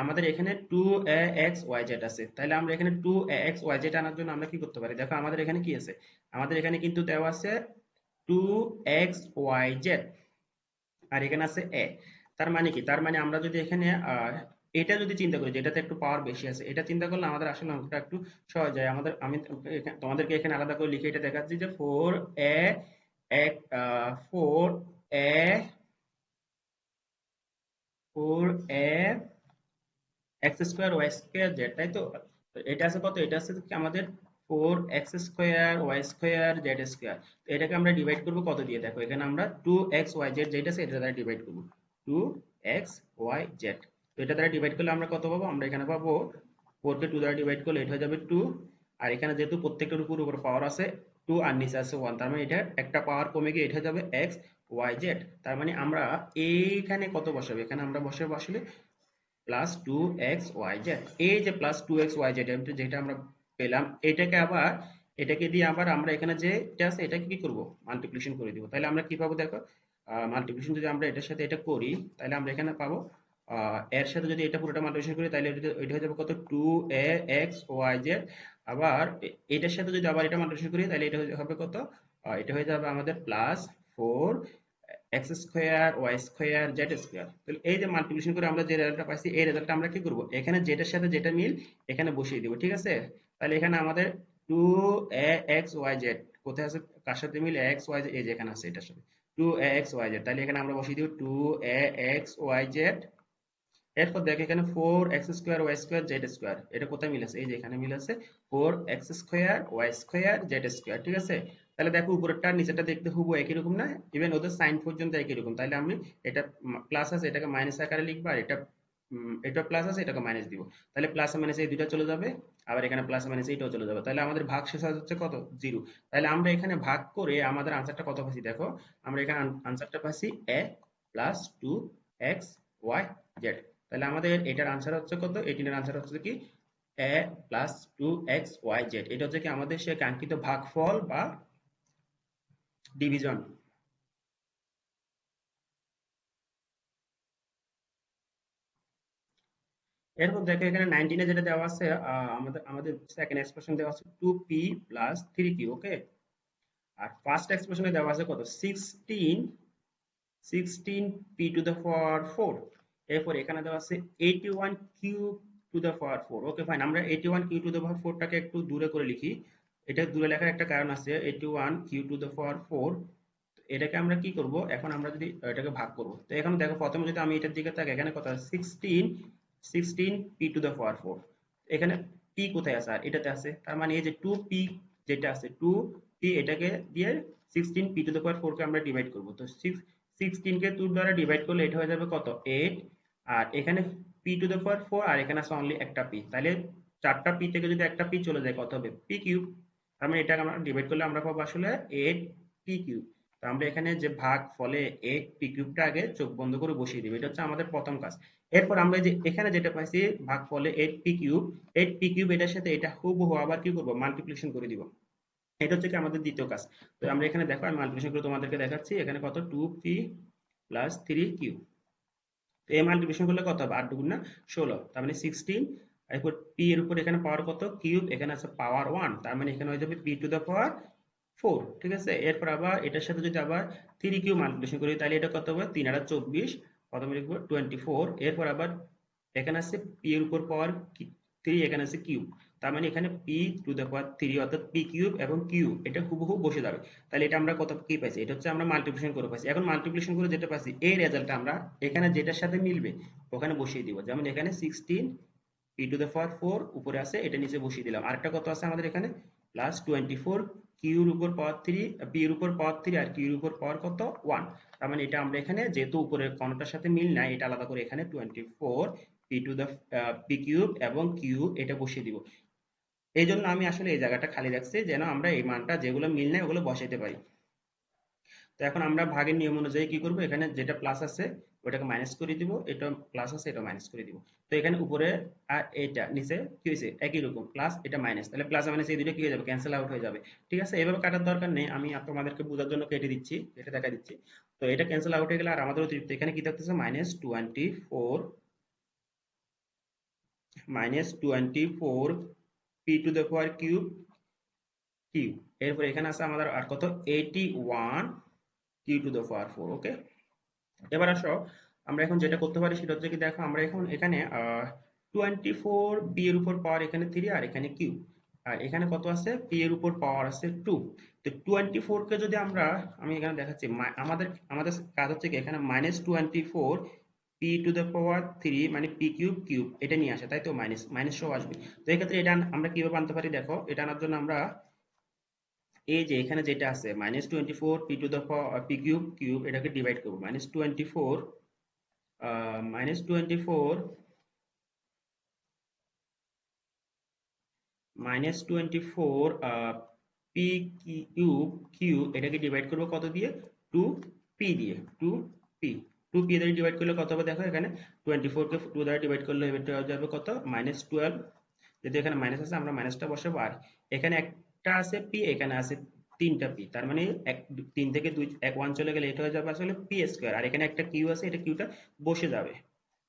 আমাদের এখানে টু এ এক্স ওয়াই জেড আছে, তাহলে আমরা এখানে টু এ এক্স ওয়াই জেড আনার জন্য আমরা কি করতে পারি, দেখো আমাদের এখানে কি আছে, আমাদের এখানে কিন্তু দেওয়া আছে টু এক্স ওয়াই জেড, আর এখানে আছে এ। তার মানে কি, তার মানে আমরা যদি এখানে এটা যদি চিন্তা করি, যেটাতে একটু পাওয়ার বেশি আছে, এটা চিন্তা করলে আমাদের আসলে অঙ্কটা একটু সহজ হয়। আমাদের আমি তোমাদেরকে এখানে আলাদা করে লিখে এটা দেখাচ্ছি যে ফোর এ এক four a four a x square y square z, তাই তো? তো এটা আছে কত, এটা আছে কি আমাদের four x square y square z square. তো এটাকে আমরা ডিভাইড করবো কত দিয়ে, দেখো এখানে আমরা টু এক্স ওয়াই জেড যেটা আছে এটা দ্বারা ডিভাইড করবো, টু এক্স ওয়াই জেড। তো এটা দ্বারা ডিভাইড করলে আমরা কত পাবো, আমরা এখানে পাবো ফোর কে টু দ্বারা ডিভাইড করলে এটা হয়ে যাবে টু, আর এখানে যেহেতু প্রত্যেকটার উপর পাওয়ার আছে টু আর নিচে আছে ওয়ান, তার মানে এটা একটা পাওয়ার কমে গিয়ে এটা হয়ে যাবে এক্স ওয়াই জেড। তার মানে আমরা এইখানে কত বসাবো, এখানে আমরা বসাবো আসলে plus two x y z. এই যে plus two x y z যেটা আমরা পেলাম, এটাকে আবার এটাকে দিয়ে আবার আমরা এখানে যে এটা আছে এটাকে কি করব, মাল্টিপ্লিকেশন করে দিব। তাহলে আমরা কি পাবো দেখো, মাল্টিপ্লিকেশন যদি আমরা এটার সাথে এটা করি তাহলে আমরা এখানে পাবো এর সাথে যদি এটা পুরোটা মাল্টিপ্লিকেশন করি তাহলে এটা হয়ে যাবে কত 2ax y z। আবার এটার সাথে যদি আবার এটা মাল্টিপ্লিকেশন করি তাহলে এটা হবে কত, এটা হয়ে যাবে আমাদের plus 4x square y square z square. তাহলে এই যে মাল্টিপ্লিকেশন করে আমরা যে রেজাল্টটা পাইছি এই রেজাল্টটা আমরা কি করব, এখানে যেটার সাথে যেটা মিল এখানে বসিয়ে দিব, ঠিক আছে। তাহলে এখানে আমাদের 2ax y z কোথায় আছে, কার সাথে মিল, ax y z, এই যে এখানে আছে এটার সাথে 2ax y z। তাহলে এখানে আমরা বসিয়ে দিব 2ax y z। এরপর দেখো এখানে 4x square y square z square, এটা কোথায় মিল আছে, এই যে এখানে মিল আছে 4x square y square z square, ঠিক আছে। তাহলে দেখো উপরেরটা নিচেরটা দেখতে হুবহু একই রকম না, ইভেন ওদের সাইন পর্যন্ত একই রকম। তাহলে আমি এটা প্লাস আছে এটাকে মাইনাস আকারে লিখবো, আর এটা এটা প্লাস আছে এটাকে মাইনাস দিব। তাহলে প্লাস মাইনাস এই দুইটা চলে যাবে, আবার এখানে প্লাস মাইনাস এইটাও চলে যাবে। তাহলে আমাদের ভাগ শেষ হচ্ছে কত, 0। তাহলে আমরা এখানে ভাগ করে আমাদের আনসারটা কত পাচ্ছি দেখো, আমরা এখানে আনসারটা পাচ্ছি a plus 2x y z। তাহলে আমাদের এটার আনসার হচ্ছে কত, এটির আনসার হচ্ছে কি a plus 2x y z। এটা হচ্ছে কি আমাদের সে কাঙ্ক্ষিত ভাগফল বা ডিভিশন। এরপর দেখো এখানে 19 এ যেটা দেওয়া আছে, আমাদের আমাদের সেকেন্ড এক্সপ্রেশন দেওয়া আছে 2p প্লাস 3q, ওকে। আর ফার্স্ট এক্সপ্রেশনে দেওয়া আছে কত, 16p টু দ্য পাওয়ার 4। এরপর এখানে দেওয়া আছে 81q two the power 4। Okay fine, আমরা 81q টু দ্য পাওয়ার 4 টাকে একটু দূরে করে লিখি। এটা দূরে লেখার একটা কারণ আছে, 81q টু দ্য পাওয়ার 4। এটাকে আমরা কি করব, এখন আমরা যদি এটাকে ভাগ করব, তো এখন দেখো প্রথমে যদি আমি এটার দিকে তাকাই এখানে কত আছে, 16p টু দ্য পাওয়ার 4। এখানে p কোথায় আছে, আর এটাতে আছে, তার মানে এই যে 2p যেটা আছে 2p, এটাকে দিয়ে 16p টু দ্য পাওয়ার 4 কে আমরা ডিভাইড করব। তো 16 কে 2 দ্বারা ডিভাইড করলে এটা হয়ে যাবে কত, 8। আর এখানে p টু দ্য পাওয়ার 4, আর এখানে আছে অনলি একটা p। তাহলে চারটা p থেকে যদি একটা p চলে যায় কত হবে, p কিউব। তার মানে এটা আমরা ডিভাইড করলে আমরা পাবো আসলে 8p কিউব। তো আমরা এখানে যে ভাগ ফলে 8p কিউবটা আগে চোখ বন্ধ করে বসিয়ে দিব, এটা হচ্ছে আমাদের প্রথম কাজ। এরপর আমরা যে এখানে যেটা পাইছি ভাগ ফলে 8p কিউব, 8p কিউব এটার সাথে এটা হুবহু আবার কি করব, মাল্টিপ্লিকেশন করে দিব। এটা হচ্ছে কি আমাদের দ্বিতীয় কাজ। তো আমরা এখানে দেখো আমি মাল্টিপ্লিকেশন করে তোমাদেরকে দেখাচ্ছি, এখানে কত 2p প্লাস 3q। তো এই মাল্টিপ্লিকেশন করলে কত হবে, 8 দুগুণ না 16, তার মানে 16। এরপর p এর উপর এখানে পাওয়ার কত, কিউব, এখানে আছে পাওয়ার 1, তার মানে এখানে হয়ে যাবে p টু দ্য পাওয়ার 4, ঠিক আছে। এরপর আবার এটার সাথে যদি আবার 3q মাল্টিপ্লিকেশন করি তাহলে এটা কত হবে, 3 আর 24, প্রথমে লিখবো 24। এরপর আবার এখানে আছে p এর উপর পাওয়ার 3, এখানে আছে কিউব, তার মানে এখানে p টু দ্য পাওয়ার 3 অর্থাৎ p কিউব এবং q এটা হুবহু বসে যাবে। তাহলে এটা আমরা কত কি পাইছি, এটা হচ্ছে আমরা মাল্টিপ্লিকেশন করে পাইছি। এখন মাল্টিপ্লিকেশন করে যেটা পাইছি এই রেজাল্টটা আমরা এখানে যেটার সাথে মিলবে ওখানে বসিয়ে দিব। যেমন এখানে 16 p টু দ্য পাওয়ার 4 উপরে আছে, এটা নিচে বসিয়ে দিলাম। আরেকটা কত আছে আমাদের এখানে, প্লাস 24 কিউ এর উপর পাওয়ার 3, পি এর উপর পাওয়ার 3 আর কিউ এর উপর পাওয়ার কত 1। তার মানে এটা আমরা এখানে যেহেতু উপরের কোনটার সাথে মিল নাই এটা আলাদা করে এখানে 24 p to the P cube এবং কিউ এটা বসিয়ে দিব। এই জন্য আমি আসলে এই জায়গাটা খালি রাখছি যেন আমরা এই মানটা যেগুলো মিল নাই ওগুলো বসাইতে পারি। তো এখন আমরা ভাগের নিয়ম অনুযায়ী কি করব, এখানে যেটা প্লাস আছে ওটাকে মাইনাস করে দিব, এটা প্লাস আছে এটা মাইনাস করে দিব। তো এখানে উপরে আর এটা নিচে কি হয়েছে একই রকম, প্লাস এটা মাইনাস, তাহলে প্লাস মাইনাস এই দুটো কি হয়ে যাবে, ক্যান্সেল আউট হয়ে যাবে। ঠিক আছে, এভাবে কাটার দরকার নেই, আমি তোমাদেরকে বোঝার জন্য কেটে দিচ্ছি, কেটে দেখা দিচ্ছি। তো এটা ক্যান্সেল আউট হয়ে গেলে আর আমাদের অতিরিক্ত এখানে কি থাকতেছে, -24 p to the power cube q. এরপর এখানে আছে আমাদের আর কত, 81 q to the power 4। Okay, এবার আসো আমরা এখন যেটা করতে পারি সেটা হচ্ছে কি, দেখো আমরা এখন এখানে 24 বি এর উপর পাওয়ার এখানে 3 আর এখানে কিউ, আর এখানে কত আছে, পি এর উপর পাওয়ার আছে 2। তো 24 কে যদি আমরা, আমি এখানে দেখাচ্ছি আমাদের আমাদের কাজ হচ্ছে কি এখানে -24 পি টু দ্য পাওয়ার 3 মানে পি কিউব কিউব এটা নিয়ে আসে, তাই তো মাইনাস মাইনাস সহ আসবে। তো এই ক্ষেত্রে এটা আমরা কিভাবে আনতে পারি, দেখো এটা আনার জন্য আমরা এই যে এখানে যেটা আছে -24 p to the P cube cube এটাকে ডিভাইড করবো, -24 -24 -24 পি কিউব কিউব এটাকে ডিভাইড করবো কত দিয়ে, 2p দিয়ে, 2p 2p দ্বারা ডিভাইড করলে কত হবে, দেখো এখানে 24 কে 2 দ্বারা ডিভাইড করলে এটা হয়ে যাবে কত, -12। যদি এখানে মাইনাস আছে আমরা মাইনাসটা বসাবো, আর এখানে একটা আছে p এখানে আছে তিনটা পি, তার মানে তিন থেকে দুই এক ওয়ান চলে গেলে এটা হয়ে যাবে আসলে পি স্কোয়ার, আর এখানে একটা কিউ আছে, এটা কিউটা বসে যাবে।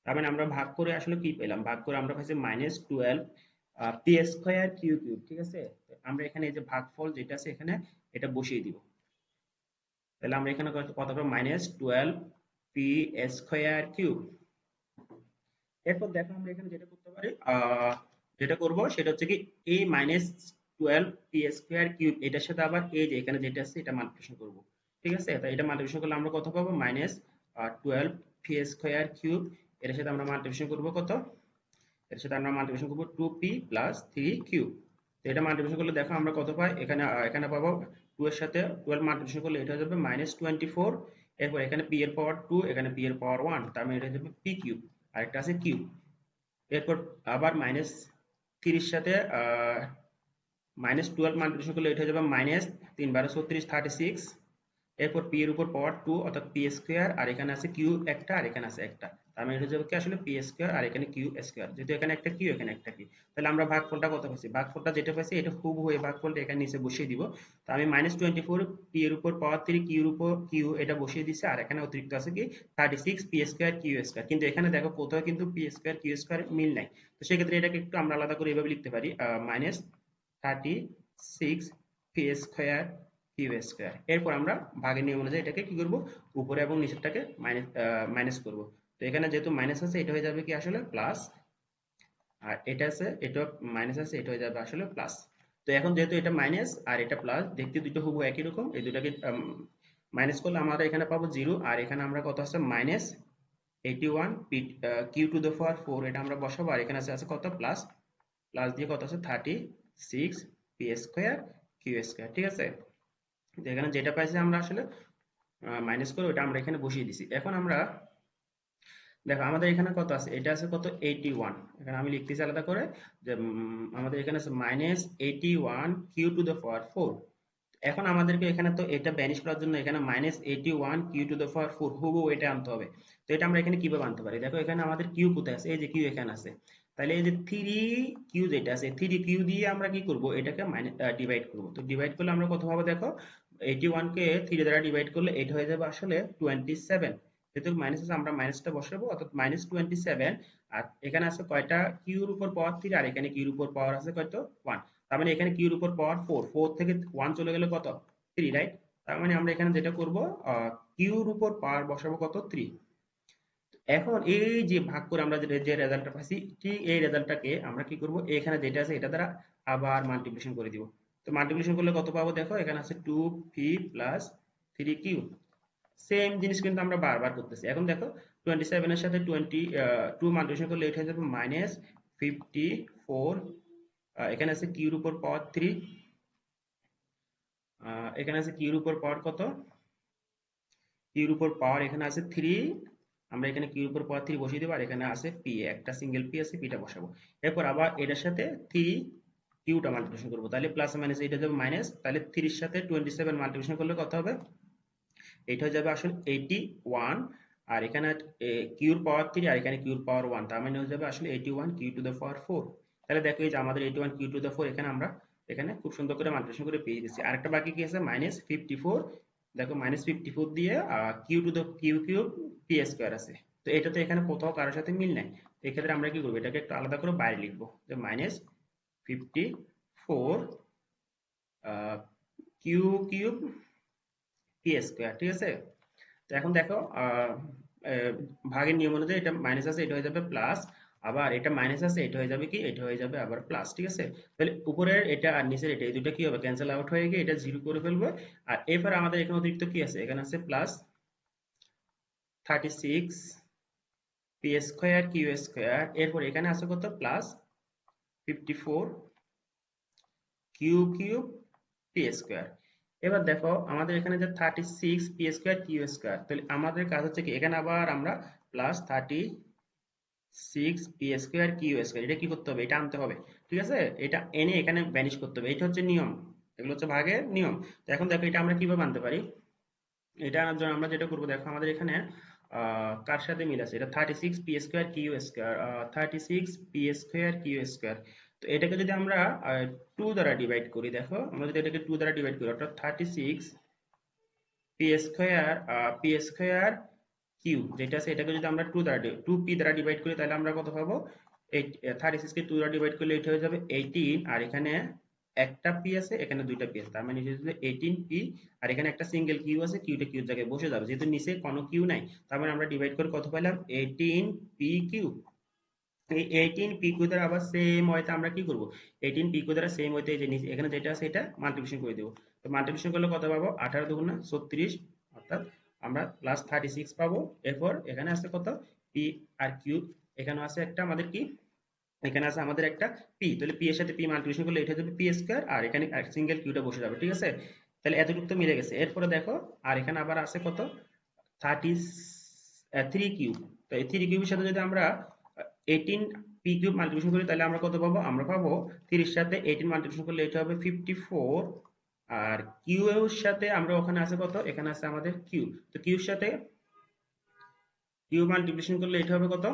তার মানে আমরা ভাগ করে আসলে কি পেলাম, ভাগ করে আমরা পাইছি -12 পি স্কোয়ার কিউ কিউব, ঠিক আছে। তো আমরা এখানে এই যে ভাগফল যেটা আছে এখানে এটা বসিয়ে দিব। তাহলে আমরা এখানে কত পাবো, -12 পি স্কোয়ার কিউব। এরপর দেখো আমরা এখানে যেটা করতে পারি, যেটা করব সেটা হচ্ছে কি, এই -12 পি স্কোয়ার কিউব এটার সাথে আবার এই যে এখানে যেটা আছে এটা মাল্টিপ্লিকেশন করব, ঠিক আছে। তাই এটা মাল্টিপ্লিকেশন করলে আমরা কত পাবো, -12 পি স্কোয়ার কিউব, এটার সাথে আমরা মাল্টিপ্লিকেশন করব কত, এর সাথে আমরা মাল্টিপ্লিকেশন করব 2p প্লাস 3q। তো এটা মাল্টিপ্লিকেশন করলে দেখো আমরা কত পাই, এখানে এখানে পাবো 2 এর সাথে 12 মাল্টিপ্লিকেশন করলে এটা হয়ে যাবে -24। এরপর এখানে p এর পাওয়ার 2, এখানে p এর পাওয়ার 1, তার মানে এটা হয়ে যাবে p কিউব, আর একটা আছে কিউব। এরপর আবার -3 এর সাথে -12 মাল্টিপ্লিকেশন করলে এটা হয়ে যাবে -3 × 36। এরপর পি এর উপর পাওয়ার 2 অর্থাৎ পি স্কোয়ার, আর এখানে আছে কিউ একটা, আর এখানে আছে একটা, তার মানে এটা হয়ে যাবে কি আসলে পি স্কোয়ার, আর এখানে কিউ স্কোয়ার, যেহেতু এখানে একটা কিউ এখানে একটা কিউ। তাহলে আমরা ভাগফলটা কত পাইছি, ভাগফলটা যেটা পাইছি এটা হুবহু এই ভাগফলটা এখানে নিচে বসিয়ে দিব। তো আমি -24 পি এর উপর পাওয়ার 3 কিউর উপর কিউ এটা বসিয়ে দিছি, আর এখানে অতিরিক্ত আছে কি 36 পি স্কোয়ার কিউ স্কোয়ার, কিন্তু এখানে দেখো কোথাও কিন্তু P square q square meal নাই। তো সেক্ষেত্রে এটাকে একটু আমরা আলাদা করে এভাবে লিখতে পারি, -36 পি স্কোয়ার কিউ স্কোয়ার। এরপর আমরা ভাগের নিয়ম অনুযায়ী এটাকে কি করব, উপরে এবং নিচেরটাকে মাইনাস করব। তো এখানে যেহেতু মাইনাস আছে এটা হয়ে যাবে কি আসলে প্লাস, আর এটা আছে এটা মাইনাস আছে এটা হয়ে যাবে আসলে প্লাস। তো এখন যেহেতু এটা মাইনাস আর এটা প্লাস, দেখতে দুটো হুবহু একই রকম, এই দুটাকে মাইনাস করলে আমরা এখানে পাবো 0, আর এখানে আমরা কত আছে -81 কিউ টু দ্য পাওয়ার 4 এটা আমরা বসাবো, আর এখানে আছে কত প্লাস, প্লাস দিয়ে কত আছে 36 পি স্কোয়ার কিউ স্কোয়ার, ঠিক আছে। তো এখানে যেটা পাইছি আমরা আসলে মাইনাস করে ওটা আমরা এখানে বসিয়ে দিছি। এখন আমরা দেখো আমাদের এখানে কত আছে, এটা আছে কত 81, এখানে আমি লিখতেছি আলাদা করে যে আমাদের এখানে আছে -81 কিউ টু দ্য পাওয়ার 4। এখন আমাদেরকে এখানে তো এটা ব্যানিশ করার জন্য এখানে -81 কিউ টু দ্য পাওয়ার 4 হুবহু এটা আনতে হবে। তো এটা আমরা এখানে কিভাবে আনতে পারি, দেখো এখানে আমাদের কিউ কোথায় আছে, এই যে কিউ এখানে আছে। তাহলে এই যে 3 কিউ যেটা আছে 3 কিউ দিয়ে আমরা কি করব, এটাকে ডিভাইড করব। তো ডিভাইড করলে আমরা কত পাবো দেখো, 81 কে 3 দ্বারা ডিভাইড করলে এটা হয়ে যাবে আসলে 27। যেহেতু মাইনাস আছে আমরা মাইনাসটা বসাবো, অর্থাৎ -27। আর এখানে আছে কয়টা, কিউর উপর পাওয়ার 3, আর এখানে কিউর উপর পাওয়ার আছে কত 1। তার মানে এখানে কিউর উপর পাওয়ার 4, 4 থেকে 1 চলে গেলে কত 3, রাইট। তার মানে আমরা এখানে যেটা করব, কিউর উপর পাওয়ার বসাবো কত 3। এখন এই যে ভাগ করে আমরা যে রেজাল্টটা পাইছি, ঠিক এই রেজাল্টটাকে আমরা কি করব, এখানে যেটা আছে এটা দ্বারা আবার মাল্টিপ্লিকেশন করে দিব। তো মাল্টিপ্লিকেশন করলে কত পাবো দেখো, এখানে আছে 2p প্লাস 3q। সেম জিনিস কিন্তু আমরা বারবার করতেছি। এখন দেখো 27 এর সাথে 2 মাল্টিপ্লিকেশন করলে এটা হয়ে যাবে -54। এখানে আছে কিউর উপর পাওয়ার 3, এখানে আছে কিউর উপর পাওয়ার কত, কিউর উপর পাওয়ার এখানে আছে 3, আমরা এখানে কিউর উপর পাওয়ার 3 বসিয়ে দেবো, আর এখানে আছে পি, একটা সিঙ্গেল পি আছে, পিটা বসাবো। এরপর আবার এটার সাথে 3 কিউটা মাল্টিপ্লিকেশন করবো, তাহলে প্লাস মাইনাস এটা যাবে মাইনাস, তাহলে 3 এর সাথে 27 মাল্টিপ্লিকেশন করলে কত হবে, এটা হয়ে যাবে আসলে 81। আর এখানে কিউর পাওয়ার 3, আর এখানে কিউর পাওয়ার 1, তার মানে হয়ে যাবে আসলে 81 কিউ টু দ্য পাওয়ার 4। তাহলে দেখো এই যে আমাদের 81 কিউ টু দ্য 4 এখানে আমরা এখানে খুব সুন্দর করে মাল্টিপ্লিকেশন করে পেয়ে দিচ্ছি। আরেকটা বাকি কি আছে, -54। দেখো -54 দিয়ে q to the q cube p square আছে। তো এটা তো এখানে কোথাও কারোর সাথে মিল নাই। তো এক্ষেত্রে আমরা কি করবো, এটাকে একটু আলাদা করে বাইরে লিখবো, যে -54 কিউ কিউব পি স্কোয়ার, ঠিক আছে। তো এখন দেখো ভাগের নিয়ম অনুযায়ী এটা মাইনাস আছে এটা হয়ে যাবে প্লাস, আবার এটা মাইনাস আছে এটা হয়ে যাবে কি, এটা হয়ে যাবে আবার প্লাস, ঠিক আছে। তাহলে উপরের এটা আর নিচের এটা এই দুটো কি হবে, ক্যান্সেল আউট হয়ে গিয়ে এটা জিরো করে ফেলবো। আর এরপর আমাদের এখানে অতিরিক্ত কি আছে, এখানে আছে plus 36 p square q square, এরপর এখানে আছে কত plus 54 q cube p square. এবার দেখো আমাদের এখানে যে 36 পি স্কোয়ার কিউ স্কোয়ার, তাহলে আমাদের কাজ হচ্ছে কি, এখানে আবার আমরা plus 36 p square q square এটা কি করতে হবে, এটা আনতে হবে, ঠিক আছে। এটা এনে এখানে ভ্যানিশ করতে হবে, এটা হচ্ছে নিয়ম, এগুলো হচ্ছে ভাগের নিয়ম। তো এখন দেখো এটা আমরা কিভাবে আনতে পারি, এটা আনার জন্য আমরা যেটা করবো দেখো, আমাদের এখানে কার সাথে মিল আছে, এটা 36 p square q square, 36 p square q square. তো এটাকে যদি আমরা 2 দ্বারা ডিভাইড করি, দেখো আমরা যদি এটাকে 2 দ্বারা ডিভাইড করি অর্থাৎ 36 পি স্কোয়ার কিউ যেটা আছে এটাকে যদি আমরা 2 পি দ্বারা ডিভাইড করি তাহলে আমরা কত পাবো? 36 কে 2 দ্বারা ডিভাইড করলে এটা হয়ে যাবে 18, আর এখানে একটা পি আছে, এখানে দুইটা পি আছে, তার মানে এটা হচ্ছে 18 পি। আর এখানে একটা সিঙ্গেল কিউ আছে, কিউটা কিউর জায়গায় বসে যাবে যেহেতু নিচে কোনো কিউ নাই, তার মানে আমরা ডিভাইড করে কত পেলাম? 18 পি কিউ। এই 18 পি কিউ দ্বারা আবার সেম ওয়েতে আমরা কি করব? 18 পি কিউ দ্বারা সেম ওয়েতে যে নিচে এখানে যেটা আছে এটা মাল্টিপ্লিকেশন করে দেব। তো মাল্টিপ্লিকেশন করলে কত পাবো? 18 দুগুণা 36, অর্থাৎ আমরা প্লাস 36 পাবো। এরপর এখানে আছে কত? পি আর কিউ, এখানে আছে একটা আমাদের কি, এখানে আছে আমাদের একটা পি, তাহলে পি এর সাথে পি মাল্টিপ্লিকেশন করলে এটা হবে পি স্কয়ার, আর এখানে সিঙ্গেল কিউটা বসে যাবে, ঠিক আছে? তাহলে এতটুকু তো মিলে গেছে। এরপরে দেখো আর এখানে আবার আছে কত? 33 কিউব। তো এই 3 কিউবের সাথে যদি আমরা 18 পি কিউব মাল্টিপ্লিকেশন করি তাহলে আমরা কত পাবো? আমরা পাবো 30 সাথে 18 মাল্টিপ্লিকেশন করলে এটা হবে 54। আর কিউ এর সাথে আমরা ওখানে আছে কত? এখানে আছে আমাদের কিউ। তো কিউর সাথে কিউ মাল্টিপ্লিকেশন করলে এটা হবে কত?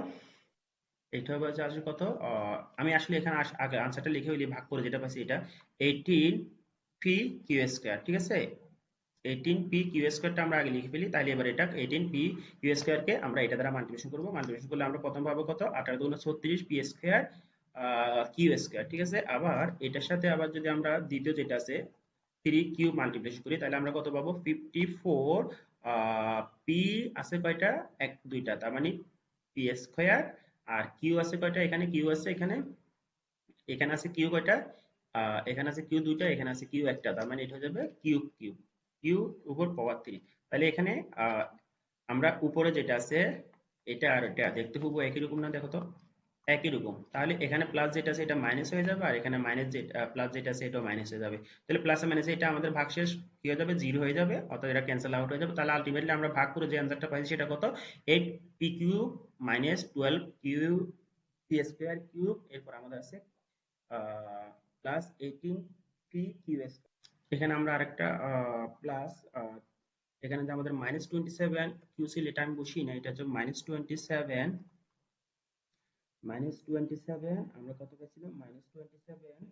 এটা হবে হচ্ছে আসলে কত? আমি আসলে এখানে আগে আনসারটা লিখে হইলে ভাগ করে যেটা পাচ্ছি এটা 18 পি কিউ স্কয়ার, ঠিক আছে? 18 পি কিউ স্কয়ারটা আমরা আগে লিখে ফেলি, তাহলে এবার এটা 18 পি কিউ স্কয়ার কে আমরা এটা দ্বারা মাল্টিপ্লিকেশন করব। মাল্টিপ্লিকেশন করলে আমরা প্রথম পাবো কত? 18 দুগুণা 36 পি স্কয়ার কিউ স্কয়ার, ঠিক আছে? আবার এটার সাথে আবার যদি আমরা দ্বিতীয় যেটা আছে 3 কিউ মাল্টিপ্লিকেশন করি তাহলে আমরা কত পাবো? 54 পি আছে কয়টা? এক দুইটা, তার মানে পি স্কয়ার। আর কিউ আছে কয়টা? এখানে কিউ আছে, এখানে এখানে আছে কিউ কয়টা? এখানে আছে কিউ দুইটা, এখানে আছে কিউ একটা, তার মানে এটা হয়ে যাবে কিউব কিউব কিউ উপর পাওয়ার 3। তাহলে এখানে আহ, আমরা উপরে যেটা আছে এটা আর এটা দেখতে খুব একই রকম না? দেখো তো একই রকম, তাহলে এখানে প্লাস যেটা আছে এটা মাইনাস হয়ে যাবে, আর এখানে মাইনাস যেটা প্লাস যেটা আছে এটাও মাইনাস হয়ে যাবে। তাহলে প্লাস আর মাইনাসে এটা আমাদের ভাগশেষ কি হয়ে যাবে? জিরো হয়ে যাবে, অর্থাৎ এটা ক্যান্সেল আউট হয়ে যাবে। তাহলে আলটিমেটলি আমরা ভাগ করে যে অ্যান্সারটা পাইছি সেটা কত? 8 p q minus 12 q p square cube, এরপর আমাদের আছে প্লাস 18 পি কিউ স্কোয়ার। এখানে আমরা আরেকটা প্লাস, এখানে যে আমাদের -27 কিউ ছিল এটা আমি বসিয়ে না, এটা হচ্ছে -27 আমরা কত পেয়েছিলাম? -27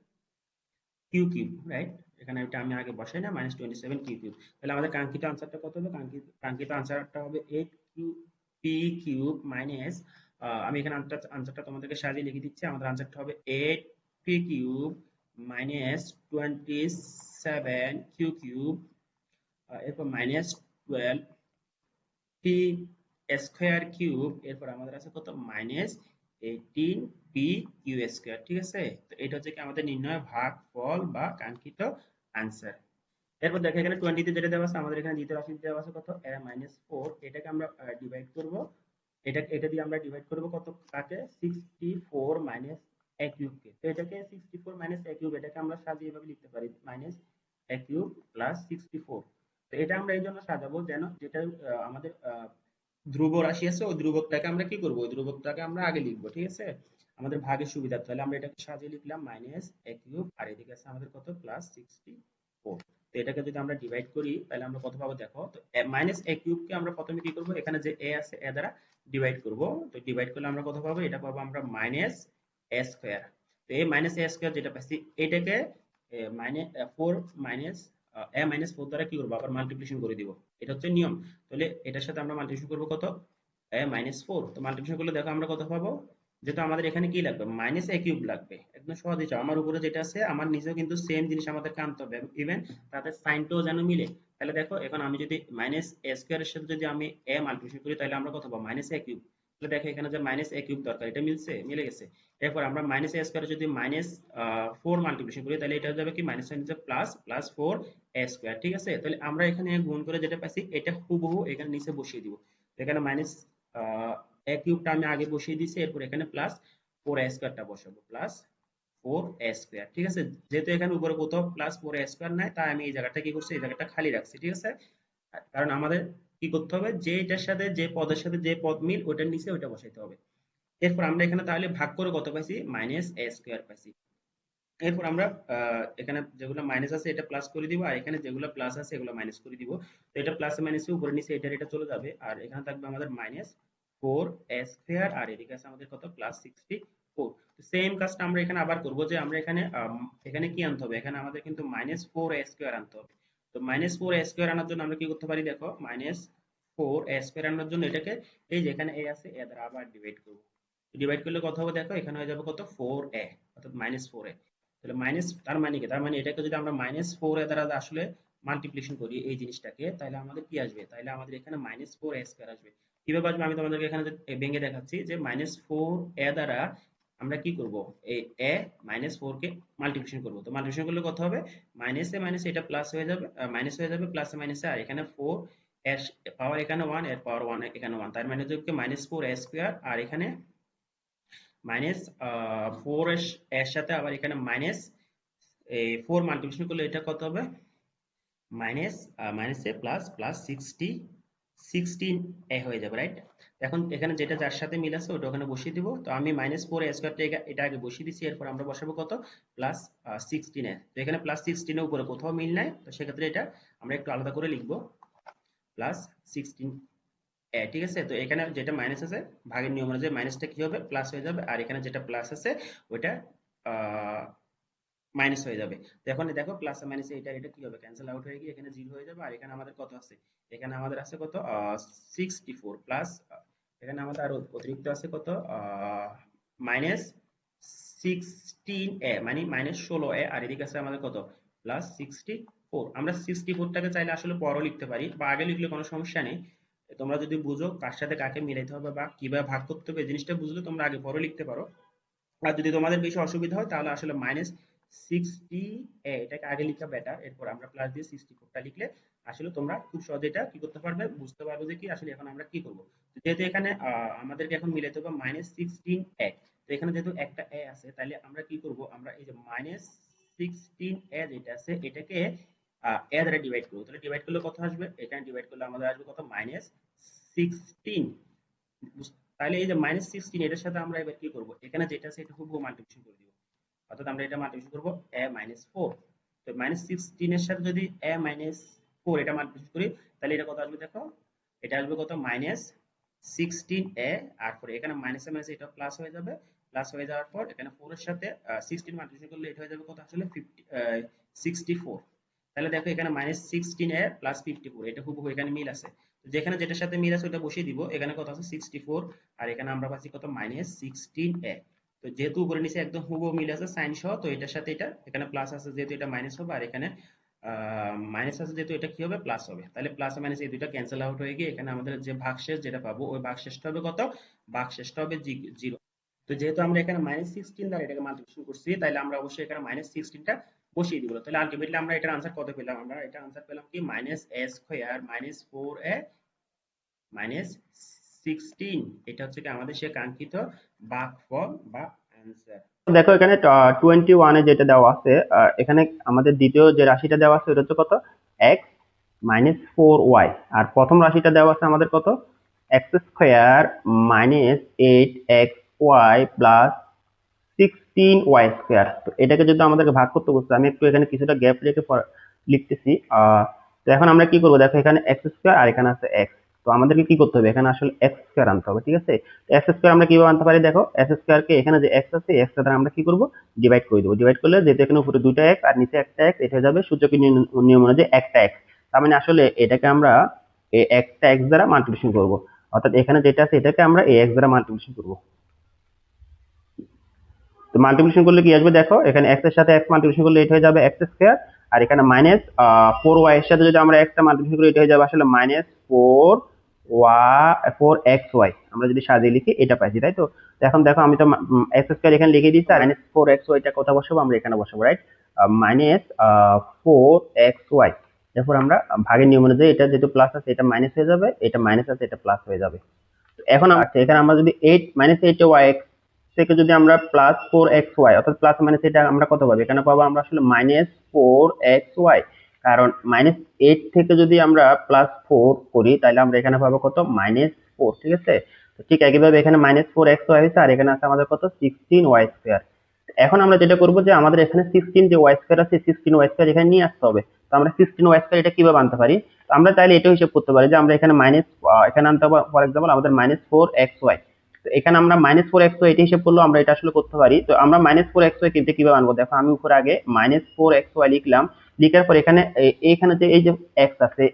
কিউ কিউব, রাইট? এখানে এটা আমি আগে বসাই না, -27 কিউ কিউব। তাহলে আমাদের কাঙ্ক্ষিত আনসারটা কত হবে? কাঙ্ক্ষিত আনসারটা হবে 8 কিউ পি কিউব মাইনাস, আমি এখানে আনসারটা তোমাদেরকে সাজিয়ে লিখে দিচ্ছি। আমাদের আনসারটা হবে 8 p cube minus 27 q cube, এরপর -12 পি স্কয়ার কিউব, এরপর আমাদের আছে কত? -18 পি কিউ স্কয়ার, ঠিক আছে? তো এটা হচ্ছে কি আমাদের নির্ণয় ভাগফল বা কাঙ্ক্ষিত আনসার। এরপর দেখো এখানে 20 তে যেটা দেওয়া আছে, আমাদের এখানে দ্বিতীয় রাশি দেওয়া আছে কত? -4, এটাকে আমরা ডিভাইড করব। এটা দিয়ে আমরা ডিভাইড করব কত কাকে? 64 মাইনাস a কিউব কে। তো এটাকে 64 মাইনাস a কিউব এটাকে আমরা সাজিয়ে এভাবে লিখতে পারি মাইনাস a কিউব প্লাস 64। তো এটা আমরা এই জন্য সাজাবো যেন যেটা আমাদের ধ্রুব রাশি আছে ওই ধ্রুবকটাকে আমরা কি করব? ওই ধ্রুবকটাকে আমরা আগে লিখবো, ঠিক আছে? আমাদের ভাগের সুবিধা, তাহলে আমরা এটাকে সাজিয়ে লিখলাম মাইনাস a কিউব, আর এদিকে আছে আমাদের কত? প্লাস 64। তো এটাকে যদি আমরা ডিভাইড করি তাহলে আমরা কত পাবো? দেখো তো মাইনাস a কিউব কে আমরা প্রথমে কি করব? এখানে যে a আছে a দ্বারা ডিভাইড করব। তো ডিভাইড করলে আমরা কত পাবো? এটা পাবো আমরা মাইনাস a স্কয়ার। তো এই মাইনাস a স্কয়ার যেটা পাচ্ছি এটাকে মাইনাস 4 মাইনাস a মাইনাস 4 দ্বারা কি করবো? আবার মাল্টিপ্লিকেশন করে দিব, এটা হচ্ছে নিয়ম। তাহলে এটার সাথে আমরা মাল্টিপ্লিকেশন করবো কত? a minus 4। তো মাল্টিপ্লিকেশন করলে দেখো আমরা কত পাবো? যেহেতু আমাদের এখানে কি লাগবে? মাইনাস a কিউব লাগবে, একদম সহজেই চাও। আমার উপরে যেটা আছে আমার নিচেও কিন্তু সেম জিনিস আমাদেরকে আনতে হবে, ইভেন তাদের সাইনটাও যেন মিলে। তাহলে দেখো এখন আমি যদি মাইনাস a স্কয়ারের সাথে যদি আমি a মাল্টিপ্লিকেশন করি তাহলে আমরা কত পাবো? Minus a cube. তাহলে দেখো এখানে যে মাইনাস a কিউব দরকার এটা মিলছে, মিলে গেছে। এরপর আমরা মাইনাস a স্কয়ারে যদি মাইনাস 4 মাল্টিপ্লিকেশন করি তাহলে এটা হয়ে যাবে কি? মাইনাস সাইন হচ্ছে প্লাস, প্লাস 4 a স্কয়ার, ঠিক আছে? তাহলে আমরা এখানে গুণ করে যেটা পাইছি এটা হুবহু এখানে নিচে বসিয়ে দিব। এখানে মাইনাস a কিউবটা আমি আগে বসিয়ে দিয়েছি, এরপর এখানে প্লাস 4 a স্কয়ারটা বসাবো, প্লাস 4 a স্কয়ার, ঠিক আছে? যেহেতু এখানে উপরে কোথাও প্লাস 4 a স্কয়ার নাই তাই আমি এই জায়গাটা কি করছি? এই জায়গাটা খালি রাখছি, ঠিক আছে? কারণ আমাদের কি করতে হবে? যে এটার সাথে যে পদের সাথে যে পদ মিল ওটার নিচে ওটা বসাইতে হবে। এরপর আমরা এখানে তাহলে ভাগ করে কত পাইছি? মাইনাস a স্কয়ার পাইছি। এরপর আমরা এখানে যেগুলো মাইনাস আছে এটা প্লাস করে দিব, আর এখানে যেগুলো প্লাস আছে এগুলো মাইনাস করে দিব। তো এটা প্লাস মাইনাসে উপরে নিচে এটা চলে যাবে, আর এখানে থাকবে আমাদের -4 a স্কয়ার, আর এদিকে আছে আমাদের কত? প্লাস 64। ফোর। সেম কাজটা আমরা এখানে আবার করব, যে আমরা এখানে এখানে কি আনতে হবে, এখানে আমাদের কিন্তু মাইনাস ফোর এ স্কোয়ার আনতে হবে। তো মাইনাস ফোর এ স্কোয়ার আনার জন্য আমরা কি করতে পারি, দেখো মাইনাস ফোর এ স্কোয়ার আনার জন্য এটাকে এই যে এখানে এ আছে, এ দ্বারা আবার ডিভাইড করব। ডিভাইড করলে কত হবে, দেখো এখানে হয়ে যাবে কত, ফোর এ, অর্থাৎ মাইনাস ফোর এ। তাহলে মাইনাস, তার মানে কি, তার মানে এটাকে যদি আমরা মাইনাস ফোর এ দ্বারা আসলে মাল্টিপ্লিকেশন করি এই জিনিসটাকে, তাহলে আমাদের কি আসবে, তাহলে আমাদের এখানে মাইনাস ফোর এ স্কোয়ার আসবে। কিভাবে আসবে আমি তোমাদেরকে এখানে ভেঙে দেখাচ্ছি, যে মাইনাস ফোর এ দ্বারা আমরা কি করব, এই এ মাইনাস ফোর কে মাল্টিপ্লিকেশন করব। তো মাল্টিপ্লিকেশন করলে কত হবে, মাইনাস এ মাইনাস এটা প্লাস হয়ে যাবে, মাইনাস হয়ে যাবে প্লাস এ মাইনাসে, আর এখানে ফোর এর পাওয়ার এখানে ওয়ান, এর পাওয়ার ওয়ান এখানে ওয়ান, তার মানে হচ্ছে মাইনাস ফোর এ স্কোয়ার, আর এখানে মাইনাস ফোর এর সাথে আবার এখানে মাইনাস এই ফোর মাল্টিপ্লিকেশন করলে এটা কত হবে, মাইনাস মাইনাস এ প্লাস প্লাস সিক্সটিন এ হয়ে যাবে, রাইট। এখন এখানে যেটা যার সাথে মিল আছে ওটা ওখানে বসিয়ে দিব। তো আমি মাইনাস ফোর এ স্কোয়ারটা এটা আগে বসিয়ে দিচ্ছি, এরপর আমরা বসাবো কত, প্লাস সিক্সটিন এ। তো এখানে প্লাস সিক্সটিনের উপরে কোথাও মিল নাই, তো সেক্ষেত্রে এটা আমরা একটু আলাদা করে লিখবো, প্লাস সিক্সটিন এ, ঠিক আছে। তো এখানে যেটা মাইনাস আছে ভাগের নিয়ম অনুযায়ী মাইনাসটা কি হবে, প্লাস হয়ে যাবে, আর এখানে যেটা প্লাস আছে ওইটা মাইনাস হয়ে যাবে। তো এখন দেখো প্লাস আর মাইনাস এটা এটা কি হবে, ক্যান্সেল আউট হয়ে গিয়ে এখানে জিরো হয়ে যাবে। আর এখানে আমাদের কত আছে, এখানে আমাদের আছে কত, 64 প্লাস এখানে আমাদের আরো অতিরিক্ত আছে কত, মাইনাস 16 এ, মানে মাইনাস 16 এ, আর এদিকে আছে আমাদের কত, প্লাস 64। আমরা 64টাকে চাইলে আসলে পরও লিখতে পারি বা আগে লিখলে কোনো সমস্যা নেই। তোমরা যদি বুঝো কার সাথে কাকে মিলাইতে হবে বা কিভাবে ভাগ করতে হবে এই জিনিসটা বুঝলে তোমরা আগে পরও লিখতে পারো। আর যদি তোমাদের বেশি অসুবিধা হয় তাহলে আসলে মাইনাস সিক্সটি এটাকে আগে লিখা বেটার, এরপর আমরা প্লাস দিয়ে 64টা লিখলে আসলে তোমরা খুব সহজে এটা কি করতে পারবে, বুঝতে পারবে যে কি আসলে এখন আমরা কি করব। যেহেতু এখানে আমাদেরকে এখন মিলাতে হবে মাইনাস সিক্সটিন এ, তো এখানে যেহেতু একটা এ আছে তাহলে আমরা কি করব, আমরা এই যে মাইনাস সিক্সটিন এ যেটা আছে এটাকে এ দ্বারা ডিভাইড করবো। তাহলে ডিভাইড করলে কত আসবে, এখানে ডিভাইড করলে আমাদের আসবে কত, মাইনাস সিক্সটিন। তাহলে এই যে মাইনাস সিক্সটিন এটার সাথে আমরা এবার কি করব, এখানে যেটা আছে এটা হুবহু মাল্টিপ্লিকেশন করে দিব, অর্থাৎ আমরা এটা মাল্টিপ্লিকেশন করব এ মাইনাস ফোর। তো মাইনাস সিক্সটিন এর সাথে যদি এ মাইনাস ফোর এটা মাল্টিপ্লিকেশন করি তাহলে এটা কত আসবে, দেখো এটা আসবে কত, মাইনাস সিক্সটিন এ, আর পরে এখানে মাইনাস মাইনাস এটা প্লাস হয়ে যাবে। প্লাস হয়ে যাওয়ার পর এখানে ফোর এর সাথে সিক্সটিন মাল্টিপ্লিকেশন করলে এটা হয়ে যাবে কত, আসলে 64। তাহলে দেখো এখানে মাইনাস সিক্সটিন এ প্লাস 54 এটা হুবহু এখানে মিল আছে। তো যেখানে যেটার সাথে মিল আছে ওটা বসিয়ে দিব। এখানে কত আছে, 64, আর এখানে আমরা পাচ্ছি কত, মাইনাস সিক্সটিন এ। তো যেহেতু উপরে নিচে একদম হুবহু মিল আছে সাইন সহ, তো এটার সাথে এটা এখানে প্লাস আছে যেহেতু এটা মাইনাস হবে, আর এখানে মাইনাস আছে যেহেতু এটা কি হবে, প্লাস হবে। তাহলে প্লাস আর মাইনাস এই দুইটা ক্যান্সেল আউট হয়ে গিয়ে এখানে আমাদের যে ভাগশেষ যেটা পাবো ওই ভাগশেষটা হবে কত, ভাগশেষটা হবে জিরো। তো যেহেতু আমরা এখানে মাইনাস সিক্সটিন দ্বারা এটাকে মাল্টিপ্লিকেশন করছি তাহলে আমরা অবশ্যই এখানে মাইনাস সিক্সটিনটা বসিয়ে দিব। তাহলে আলটিমেটলি আমরা এটার আনসার কত পেলাম, আমরা এটা আনসার পেলাম কি, মাইনাস এ স্কোয়ার মাইনাস ফোর এ মাইনাস সিক্সটিন। এটা হচ্ছে কি আমাদের সে কাঙ্ক্ষিত ভাগফল বা অ্যান্সার। দেখো এখানে 21 এ যেটা দেওয়া আছে, এখানে আমাদের দ্বিতীয় যে রাশিটা দেওয়া আছে ওটা হচ্ছে কত, এক্স মাইনাস ফোর ওয়াই, আর প্রথম রাশিটা দেওয়া আছে আমাদের কত, x square minus eight x y plus 16 y square. তো এটাকে যদি আমাদেরকে ভাগ করতে বলছে, আমি একটু এখানে কিছুটা গ্যাপ রেখে লিখতেছি। তো এখন আমরা কি করবো, দেখো এখানে এক্স স্কোয়ার আর এখানে আছে এক্স, তো আমাদেরকে কি করতে হবে, এখানে আসলে এক্স স্কোয়ার আনতে হবে, ঠিক আছে। এক্স স্কোয়ার আমরা কিভাবে আনতে পারি, দেখো এক্স স্কোয়ার কে এখানে যে এক্স আছে এক্স দ্বারা আমরা কি করবো, ডিভাইড করে দেবো। ডিভাইড করলে যেহেতু এখানে উপরে দুইটা এক্স আর নিচে একটা এক্স, এটা হয়ে যাবে সূচকের নিয়ম অনুযায়ী একটা এক্স। তার মানে আসলে এটাকে আমরা এই একটা এক্স দ্বারা মাল্টিপ্লিকেশন করবো, অর্থাৎ এখানে যেটা আছে এটাকে আমরা এই এক্স দ্বারা মাল্টিপ্লিকেশন করবো। তো মাল্টিপ্লিকেশন করলে কি আসবে, দেখো এখানে x এর সাথে x মাল্টিপ্লিকেশন করলে এটা হয়ে যাবে x স্কয়ার, আর এখানে মাইনাস 4y এর সাথে যদি আমরা x টা মাল্টিপ্লিকেশন করি এটা হয়ে যাবে আসলে মাইনাস 4xy। আমরা যদি সাজিয়ে লিখি এটা পাইছি, তাই তো। তো এখন দেখো আমি তো x স্কয়ার এখানে লিখে দিয়েছি, আর মাইনাস 4xy টা কোথায় বসাবো, আমরা এখানে বসাবো, রাইট। মাইনাস 4xy, এরপর আমরা ভাগের নিয়ম অনুযায়ী এটা যেহেতু প্লাস আছে এটা মাইনাস হয়ে যাবে, এটা মাইনাস আছে এটা প্লাস হয়ে যাবে। এখন এখানে আমরা যদি 8 মাইনাস 8y থেকে যদি আমরা প্লাস 4xy, অর্থাৎ প্লাস মাইনাস এটা আমরা কত পাবো, এখানে পাবো আমরা আসলে মাইনাস 4xy, কারণ মাইনাস 8 থেকে যদি আমরা প্লাস 4 করি তাহলে আমরা এখানে পাবো কত, মাইনাস 4, ঠিক আছে। তো ঠিক একইভাবে এখানে মাইনাস 4xy হয়েছে, আর এখানে আছে আমাদের কত, 16y স্কয়ার। এখন আমরা যেটা করবো যে আমাদের এখানে 16 যে ওয়াই স্কয়ার আছে 16y স্কয়ার এখানে নিয়ে আসতে হবে। তো আমরা 16y স্কয়ার এটা কিভাবে আনতে পারি, আমরা চাইলে এটা হিসাব করতে পারি যে আমরা এখানে মাইনাস এখানে আনতে হবে, ফর এক্সাম্পল আমাদের মাইনাস 4xy, তো এখানে আমরা -4xy এটা হিসাব করলেও আমরা এটা আসলে করতে পারি। তো আমরা -4xy কিন্তু কিভাবে আনবো দেখো, আমি উপরে আগে -4xy লিখলাম, লিখার পর এখানে এইখানে যে এই যে x আছে,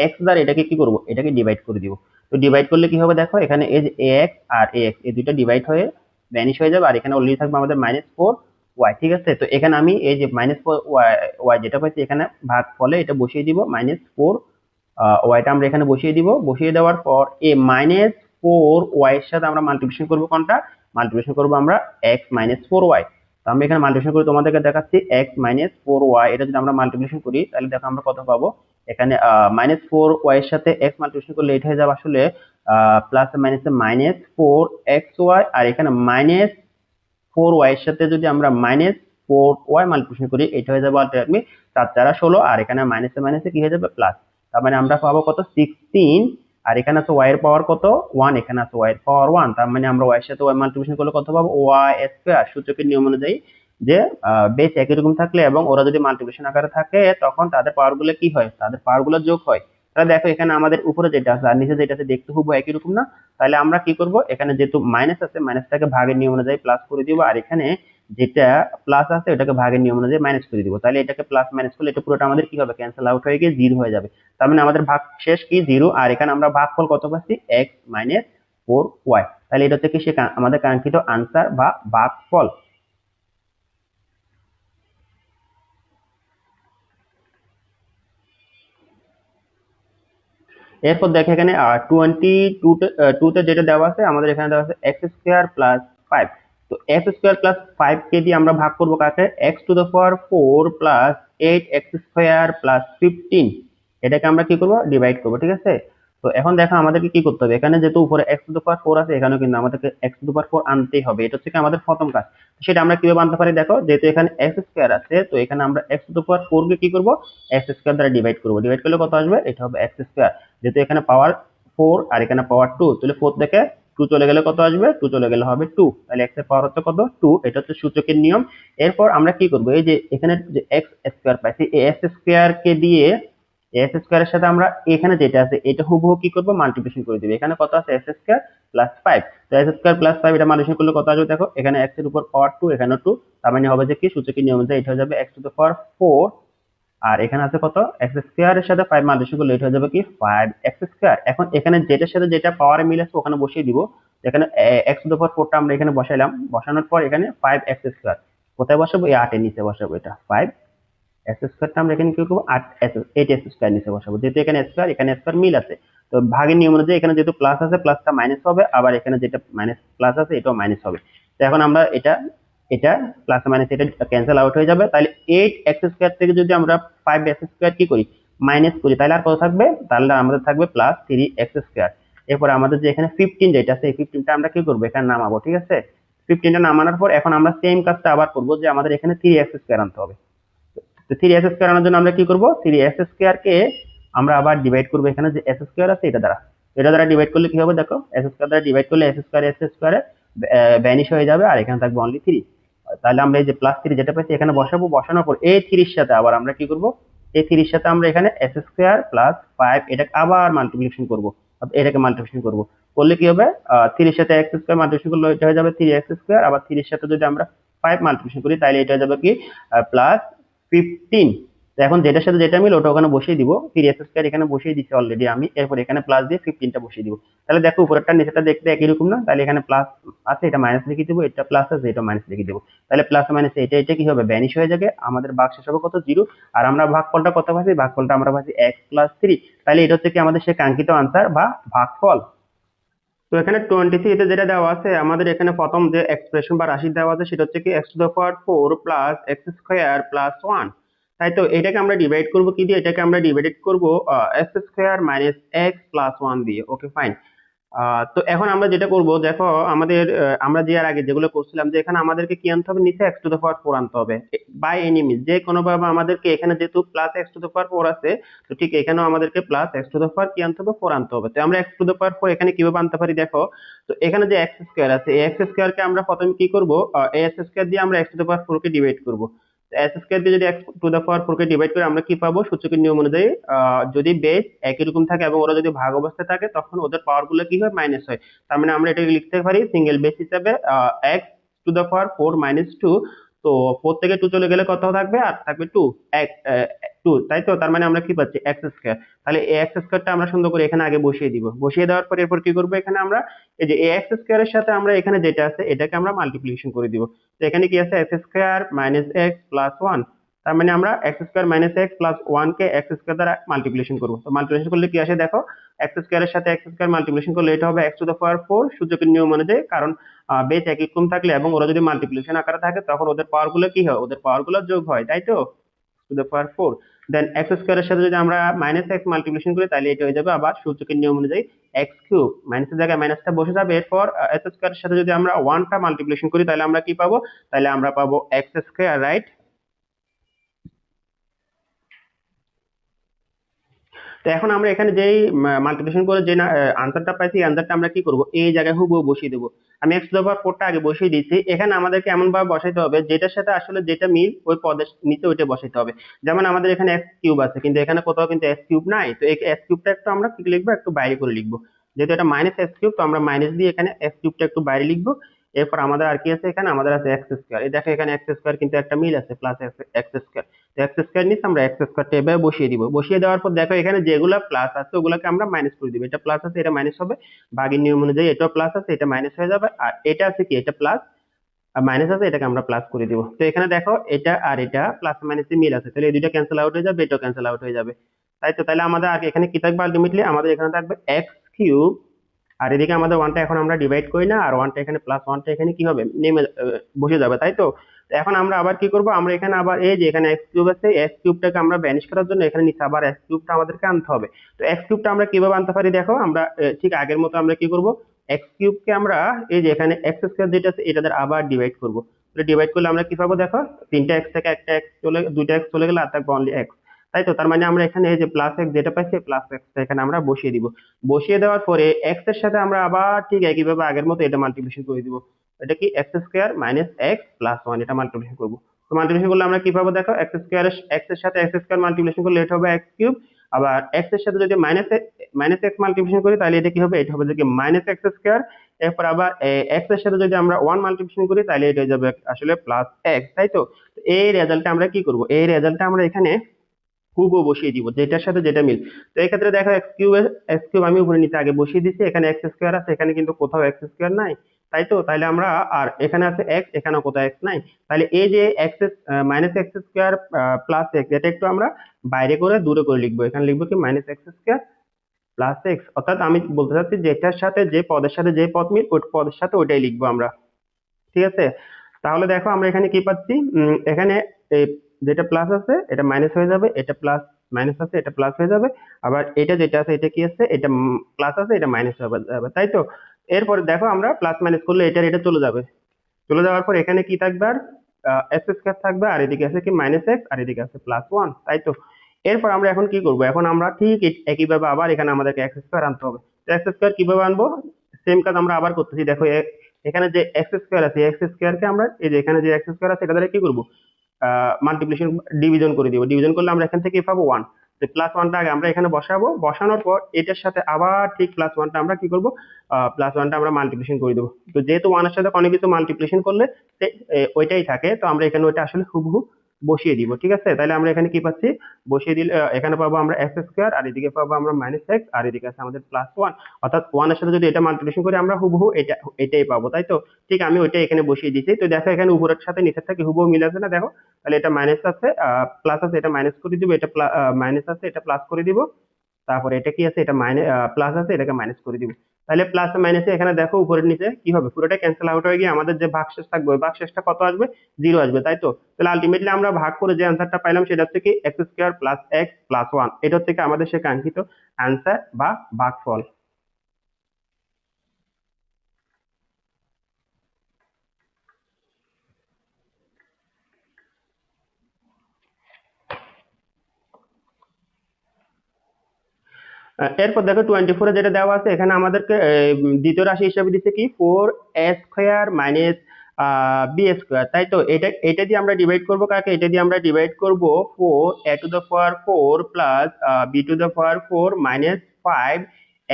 x দ্বারা এটাকে কি করব, এটাকে ডিভাইড করে দিব। তো ডিভাইড করলে কি হবে দেখো, এখানে এই যে ax আর ax এই দুইটা ডিভাইড হয়ে ভ্যানিশ হয়ে যাবে, আর এখানে অলরেডি থাকবে আমাদের -4y। ঠিক আছে, তো এখানে আমি এই যে -4y যেটা পাইছি এখানে ভাগ ফলে এটা বসিয়ে দিব, ওয়াইটা আমরা এখানে বসিয়ে দিব। বসিয়ে দেওয়ার পর এই -4y এর সাথে আমরা মাল্টিপ্লিকেশন করব, কোনটা মাল্টিপ্লিকেশন করব আমরা x-4y। তো আমরা এখানে মাল্টিপ্লিকেশন করে তোমাদেরকে দেখাচ্ছি x-4y, এটা যদি আমরা মাল্টিপ্লিকেশন করি তাহলে দেখো আমরা কত পাবো। এখানে -4y এর সাথে x মাল্টিপ্লিকেশন করলে এটা হয়ে যাবে আসলে প্লাস মাইনাসে -4xy, আর এখানে -4y এর সাথে যদি আমরা -4y মাল্টিপ্লিকেশন করি এটা হয়ে যাবে আলটিমেটলি 4×4 = 16, আর এখানে মাইনাসে মাইনাসে কি হয়ে যাবে প্লাস। তার মানে আমরা পাবো কত 16, আর এখানে আছে y এর পাওয়ার কত 1, এখানে আছে y এর পাওয়ার 1, তার মানে আমরা y এর সাথে y মাল্টিপ্লিকেশন করলে কত পাবো y²। সূচকের নিয়ম অনুযায়ী যে বেস একই রকম থাকলে এবং ওরা যদি মাল্টিপ্লিকেশন আকারে থাকে তখন তাদের পাওয়ার গুলো কি হয়, তাদের পাওয়ার গুলো যোগ হয়। তাহলে দেখো এখানে আমাদের উপরে যেটা আছে আর নিচে যেটা আছে দেখতে খুব একই রকম না? তাহলে আমরা কি করব, এখানে যেহেতু মাইনাস আছে মাইনাসটাকে ভাগের নিয়ম অনুযায়ী প্লাস করে দিব, আর এখানে যেটা প্লাস আছে ওটাকে ভাগের নিয়ম অনুযায়ী মাইনাস করে দিব। তাহলে এটাকে প্লাস মাইনাস করলে এটা পুরোটা আমাদের কি হবে, ক্যান্সেল আউট হয়ে গিয়ে 0 হয়ে যাবে। তার মানে আমাদের ভাগ শেষ কি 0, আর এখানে আমরা ভাগফল কত পাচ্ছি x-4y। তাহলে এটা হচ্ছে কি সে আমাদের কাঙ্ক্ষিত আনসার বা ভাগফল। এরপর দেখো এখানে 22 তে যেটা দেওয়া আছে আমাদের এখানে দেওয়া আছে x² + 5। তো x² + 5 কে দিয়ে আমরা ভাগ করব কাকে, x⁴ + 8x² + 15, এটাকে আমরা কি করব, ডিভাইড করব। ঠিক আছে, তো এখন দেখো আমাদেরকে কি করতে হবে, এখানে যেহেতু উপরে x⁴ আছে এখানেও কিন্তু আমাদেরকে x⁴ আনতেই হবে, এটা হচ্ছে কি আমাদের প্রথম কাজ। সেটা আমরা কিভাবে আনতে পারি দেখো, যেহেতু এখানে x² আছে তো এখানে আমরা x⁴ কে কি করব, x² দ্বারা ডিভাইড করব। ডিভাইড করলে কত আসবে, এটা হবে x²। যেহেতু এখানে পাওয়ার 4 আর এখানে পাওয়ার 2, তাহলে 4 থেকে 2 চলে গেলে কত আসবে, 2 চলে গেলে হবে 2। তাহলে x এর পাওয়ার হচ্ছে কত 2, এটা হচ্ছে সূচকের নিয়ম। এরপর আমরা কি করব, এই যে এখানে যে x² পাইছি এই x² কে দিয়ে x² এর সাথে আমরা এখানে যেটা আছে এটা হুবহু কি করব, মাল্টিপ্লিকেশন করে দিব। এখানে কত আছে x² + 5, তো x² + 5 এটা মাল্টিপ্লিকেশন করলে কত আসবে দেখো, এখানে x এর উপর পাওয়ার 2 এখানেও 2, তার মানে হবে যে কি সূচকের নিয়ম অনুযায়ী এটা হয়ে যাবে x⁴, আর এখানে আছে কত x² এর সাথে 5 মাল্টিপ্লিকেশন করলে এটা হয়ে যাবে কি 5x²। এখন এখানে যেটার সাথে যেটা পাওয়ারে মিল আছে ওখানে বসিয়ে দিব। এখানে x⁴ টা আমরা এখানে বসাইলাম, বসানোর পর এখানে 5x², কোথায় বসাবো, এই 8 এর নিচে বসাবো। এটা 5x² টা আমরা এখানে কি করবো 8x² নিচে বসাবো, যেহেতু এখানে স্কয়ার এখানে স্কয়ার মিল আছে। তো ভাগের নিয়ম অনুযায়ী এখানে যেহেতু প্লাস আছে প্লাসটা মাইনাস হবে, আবার এখানে যেটা মাইনাস প্লাস আছে এটাও মাইনাস হবে। তো এখন আমরা এটা এটা প্লাস মাইনাস এটা ক্যান্সেল আউট হয়ে যাবে। তাহলে 8x² থেকে যদি আমরা 5x² কি করি, মাইনাস করি, তাহলে আর কত থাকবে, তাহলে আমাদের থাকবে +3x²। এরপর আমাদের যে এখানে 15 যেটা আছে এই 15টা আমরা কি করবো, এখানে নামাবো। ঠিক আছে, 15টা নামানোর পর এখন আমরা সেম কাজটা আবার করবো, যে আমাদের এখানে 3x² আনতে হবে। তো 3x² আনার জন্য আমরা কি করবো, 3x² কে আমরা আবার ডিভাইড করবো এখানে যে s² আছে এটা দ্বারা। এটা দ্বারা ডিভাইড করলে কি হবে দেখো, s² দ্বারা ডিভাইড করলে s² ভ্যানিশ হয়ে যাবে, আর এখানে থাকবে অনলি 3। তাহলে আমরা এই যে +3 যেটা পাইছি এখানে বসাবো, বসানোর পর এই 3 এর সাথে আবার আমরা কি করব, এই 3 এর সাথে আমরা এখানে s² + 5 এটাকে আবার মাল্টিপ্লিকেশন করব, এটাকে মাল্টিপ্লিকেশন করব। করলে কি হবে, 3 এর সাথে x² মাল্টিপ্লিকেশন করলে এটা হয়ে যাবে 3x², আবার 3 এর সাথে যদি আমরা 5 মাল্টিপ্লিকেশন করি তাহলে এটা হয়ে যাবে কি +15। তো এখন যেটার সাথে যেটা মিল ওটা ওখানে বসিয়ে দিব, 3x² এখানে বসিয়ে দিচ্ছি অলরেডি আমি, এরপর এখানে প্লাস দিয়ে 15টা বসিয়ে দিব। তাহলে দেখো উপরেরটা নিচেরটা দেখতে একই রকম না, তাহলে এখানে প্লাস আছে এটা মাইনাস লিখে দিব, এটা প্লাস আছে এটা মাইনাস লিখে দিব। তাহলে প্লাস মাইনাস এটা এটা কি হবে, ভ্যানিশ হয়ে যাবে, আমাদের ভাগ শেষ হবে কত 0। আর আমরা ভাগফলটা কত পাচ্ছি, ভাগফলটা আমরা পাচ্ছি x+3। তাহলে এটা হচ্ছে কি আমাদের সেই কাঙ্ক্ষিত আনসার বা ভাগফল। তো এখানে 23 তে যেটা দেওয়া আছে আমাদের এখানে প্রথম যে এক্সপ্রেশন বা রাশি দেওয়া আছে সেটা হচ্ছে কি x⁴ + x² + 1। তাই তো এটাকে আমরা ডিভাইড করব কি দিয়ে, এটাকে আমরা ডিভাইড করব x² - x + 1 দিয়ে। ওকে ফাইন। তো এখন আমরা যেটা করব দেখো, আমাদের আমরা যে আর আগে যেগুলো করছিলাম যে এখানে আমাদেরকে কি আনতে হবে, নিচে x⁴ আনতে হবে বাই এনি মিনস, যে কোনো ভাবে আমাদেরকে এখানে যেহেতু +x⁴ আছে, তো ঠিক এখানেও আমাদেরকে +x⁴ কি আনতে হবে 4 আনতে হবে। তো আমরা x⁴ এখানে কিভাবে আনতে পারি দেখো, তো এখানে যে x² আছে এই x² কে আমরা প্রথমে কি করব, এই x² দিয়ে আমরা x⁴ কে ডিভাইড করব। এস স্কোয়ার দিয়ে যদি x to the power 4 K divide করে আমরা কি পাবো, সূচকের নিয়ম অনুযায়ী যদি বেস একই রকম থাকে এবং ওরা যদি ভাগ অবস্থায় থাকে তখন ওদের পাওয়ার গুলো কি হয়, মাইনাস হয়। তার মানে আমরা এটাকে লিখতে পারি সিঙ্গেল বেস হিসাবে x to the power 4 minus 2। তো 4 থেকে 2 চলে গেলে কত থাকবে, আর থাকবে 2, এক 2, তাই তো। তার মানে আমরা কি পাচ্ছি, এক্স স্কোয়ার। তাহলে এই এক্স স্কোয়ারটা আমরা সুন্দর করে এখানে আগে বসিয়ে দিব। বসিয়ে দেওয়ার পর এরপর কি করবো, এখানে আমরা এই যে এক্স স্কোয়ারের সাথে আমরা এখানে যেটা আছে এটাকে আমরা মাল্টিপ্লিকেশন করে দিব। তো এখানে কি আছে, x square minus x plus 1। তার মানে আমরা x square minus x plus 1 কে এক্স স্কোয়ার দ্বারা মাল্টিপ্লিকেশন করবো। তো মাল্টিপ্লিকেশন করলে কি আসে দেখো, এক্স স্কোয়ারের সাথে এক্স স্কোয়ার মাল্টিপ্লিকেশন করলে এটা হবে এক্স টু দ্য পাওয়ার 4 সূচকের নিয়ম অনুযায়ী। কারণ বেস একই রকম থাকলে এবং ওরা যদি মাল্টিপ্লিকেশন আকারে থাকে তখন ওদের পাওয়ার গুলো কি হয়, ওদের পাওয়ার গুলো যোগ হয়, তাই তো, to the power 4। Then x স্কোয়ারের সাথে যদি আমরা মাইনাস এক্স মাল্টিপ্লিকেশন করি তাহলে এটা হয়ে যাবে আবার সূচকের নিয়ম অনুযায়ী এক্স কিউব, মাইনাসের জায়গায় মাইনাসটা বসে যাবে। এরপর এক্স স্কোয়ারের সাথে যদি আমরা 1টা মাল্টিপ্লিকেশন করি তাহলে আমরা কি পাবো, তাহলে আমরা পাবো এক্স স্কোয়ার, রাইট। তো এখন আমরা এখানে যেই মাল্টিপ্লিকেশন করে যে আনসারটা পাইছি, আনসারটা আমরা কি করব, এই জায়গায় হুবহু বসিয়ে দেবো। আমি এক্স টু পাওয়ার 4টা আগে বসিয়ে দিয়েছি। এখানে আমাদেরকে এমন ভাবে বসাইতে হবে যেটার সাথে আসলে যেটা মিল ওই পদের নিচে ওইটা বসাইতে হবে। যেমন আমাদের এখানে এক্স কিউব আছে কিন্তু এখানে কোথাও কিন্তু এক্স কিউব নাই, তো এই এক্স কিউবটা একটু আমরা কি লিখবো, একটু বাইরে করে লিখবো। যেহেতু এটা মাইনাস এক্স কিউব তো আমরা মাইনাস দিয়ে এখানে এক্স কিউবটা একটু বাইরে লিখবো। এরপর আমাদের আর কি আছে, এখানে আমাদের আছে এক্স স্কোয়ার। এই দেখো এখানে এক্স স্কোয়ার কিন্তু একটা মিল আছে, প্লাস এক্স স্কোয়ার। তো এক্স স্কোয়ার নিচে আমরা এক্স স্কোয়ার এভাবে বসিয়ে দিব। বসিয়ে দেওয়ার পর দেখো এখানে যেগুলা প্লাস আছে ওগুলাকে আমরা মাইনাস করে দিব। এটা প্লাস আছে এটা মাইনাস হবে, ভাগের নিয়ম অনুযায়ী এটাও প্লাস আছে এটা মাইনাস হয়ে যাবে, আর এটা আছে কি, এটা প্লাস আর মাইনাস আছে এটাকে আমরা প্লাস করে দিব। তো এখানে দেখো এটা আর এটা প্লাস মাইনাসে মিল আছে, তাহলে এই দুইটা ক্যান্সেল আউট হয়ে যাবে, এটাও ক্যান্সেল আউট হয়ে যাবে, তাই তো। তাহলে আমাদের আর এখানে কি থাকবে, আলটিমেটলি আমাদের এখানে থাকবে এক্স কিউব। আর এদিকে আমাদের ওয়ানটা এখন আমরা ডিভাইড করি না, আর ওয়ানটা এখানে প্লাস ওয়ানটা এখানে কি হবে, নেমে বসে যাবে, তাই তো। তো এখন আমরা আবার কি করব, আমরা এখানে আবার এই যে এখানে এক্স কিউব আছে, এক্স কিউবটাকে আমরা ভ্যানিশ করার জন্য এখানে নিচে আবার এক্স কিউবটা আমাদেরকে আনতে হবে। তো এক্স কিউবটা আমরা কিভাবে আনতে পারি দেখো, আমরা ঠিক আগের মতো আমরা কি করব, এক্স কিউবকে আমরা এই যে এখানে এক্স স্কোয়ার যেটা আছে এটা দ্বারা আবার ডিভাইড করব। ডিভাইড করলে আমরা কি পাবো দেখো, 3টা এক্স থেকে একটা এক্স চলে, 2টা এক্স চলে গেলে আর থাকবে অনলি এক্স, তাই তো। তার মানে আমরা এখানে এই যে প্লাস এক্স যেটা পাইছি প্লাস এক্সটা এখানে আমরা বসিয়ে দিব। বসিয়ে দেওয়ার পরে এক্স এর সাথে আমরা আবার ঠিক একইভাবে আগের মতো এটা মাল্টিপ্লিকেশন করে দিব। এটা কি x square minus x plus 1, এটা মাল্টিপ্লিকেশন করবো। তো মাল্টিপ্লিকেশন করলে আমরা কি পাবো দেখো, এক্স স্কোয়ার এক্স এর সাথে এক্স স্কোয়ার মাল্টিপ্লিকেশন করলে এটা হবে এক্স কিউব। আবার এক্স এর সাথে যদি মাইনাস এক্স মাল্টিপ্লিকেশন করি তাহলে এটা কি হবে, এটা হবে যে মাইনাস এক্স স্কোয়ার। এরপর আবার এক্স এর সাথে যদি আমরা 1 মাল্টিপ্লিকেশন করি তাহলে এটা হয়ে যাবে আসলে প্লাস এক্স, তাই তো। তো এই রেজাল্টটা আমরা কি করব, এই রেজাল্টটা আমরা এখানে হুবহু বসিয়ে দিব যেটার সাথে যেটা মিল। তো এই ক্ষেত্রে দেখো এক্স কিউব আমি উপরে নিচে আগে বসিয়ে দিচ্ছি, এখানে এক্স স্কোয়ার আছে এখানে কিন্তু কোথাও এক্স স্কোয়ার নাই, তাই তো। তাহলে আমরা আর এখানে আছে এক্স, এখানেও কোথাও এক্স নাই, তাহলে এই যে x minus x square plus x এটা একটু আমরা বাইরে করে দূরে করে লিখবো। এখানে লিখবো কি minus x square plus x, অর্থাৎ আমি বলতে চাচ্ছি যেটার সাথে যে পদের সাথে যে পদ মিল ওই পদের সাথে ওইটাই লিখবো আমরা, ঠিক আছে। তাহলে দেখো আমরা এখানে কি পাচ্ছি, এখানে এই যেটা প্লাস আছে এটা মাইনাস হয়ে যাবে, এটা প্লাস মাইনাস আছে এটা প্লাস হয়ে যাবে, আবার এটা যেটা আছে এটা কি আছে, এটা প্লাস আছে এটা মাইনাস হবে যাবে, তাই তো। এরপরে দেখো আমরা প্লাস মাইনাস করলে এটার এটা চলে যাবে। চলে যাওয়ার পর এখানে কি থাকবে, আর এক্স স্কোয়ার থাকবে, আর এদিকে আছে কি মাইনাস এক্স, আর এদিকে আছে প্লাস 1, তাই তো। এরপর আমরা এখন কি করব, এখন আমরা ঠিক একইভাবে আবার এখানে আমাদেরকে এক্স স্কোয়ার আনতে হবে। তো এক্স স্কোয়ার কিভাবে আনবো, সেম কাজ আমরা আবার করতেছি। দেখো এখানে যে এক্স স্কোয়ার আছে এক্স স্কোয়ার কে আমরা এই যে এখানে যে এক্স স্কোয়ার আছে এটা দ্বারা কি করব, মাল্টিপ্লিকেশন ডিভিশন করে দিব। ডিভিশন করলে আমরা এখান থেকে পাবো 1। তো প্লাস 1টা আগে আমরা এখানে বসাবো, বসানোর পর এটার সাথে আবার ঠিক প্লাস 1টা আমরা কি করব, প্লাস 1টা আমরা মাল্টিপ্লিকেশন করে দেবো। তো যেহেতু 1 এর সাথে কোনো কিছু মাল্টিপ্লিকেশন করলে ওইটাই থাকে, তো আমরা এখানে ওইটা আসলে হুবহু বসিয়ে দিব, ঠিক আছে। তাহলে আমরা এখানে কি পাচ্ছি, বসিয়ে দিলে এখানে পাবো আমরা এক্স স্কোয়ার, আর এদিকে পাবো আমরা মাইনাস এক্স, আর এদিকে আছে আমাদের প্লাস 1। অর্থাৎ 1 এর সাথে যদি এটা মাল্টিপ্লিকেশন করি আমরা হুবহু এটাই পাবো, তাই তো। ঠিক আমি ওইটাই এখানে বসিয়ে দিয়েছি। তো দেখো এখানে উপরের সাথে নিচের থেকে হুবহু মিল আছে না, দেখো। তাহলে এটা মাইনাস আছে প্লাস আছে এটা মাইনাস করে দিব, এটা মাইনাস আছে এটা প্লাস করে দিব, তারপরে এটা কি আছে, এটা মাইনাস প্লাস আছে এটাকে মাইনাস করে দিব। তাহলে প্লাস মাইনাসে এখানে দেখো উপরের নিচে কি হবে, পুরোটা ক্যান্সেল আউট হয়ে গিয়ে আমাদের যে ভাগশেষ থাকবে ওই ভাগশেষটা কত আসবে, 0 আসবে, তাই তো। তাহলে আলটিমেটলি আমরা ভাগ করে যে অ্যান্সারটা পাইলাম সেটা হচ্ছে কি x square plus x plus 1, এটা হচ্ছে কি আমাদের সে কাঙ্ক্ষিত অ্যান্সার বা ভাগফল। এরপর দেখো 24 যেটা দেওয়া আছে এখানে আমাদেরকে দ্বিতীয় রাশি হিসাবে দিচ্ছে কি 4 a square minus b square, তাই তো। এটা দিয়ে আমরা ডিভাইড করব কাকে? এটা দিয়ে আমরা ডিভাইড করব 4 a to the power 4 plus b to the power 4 minus 5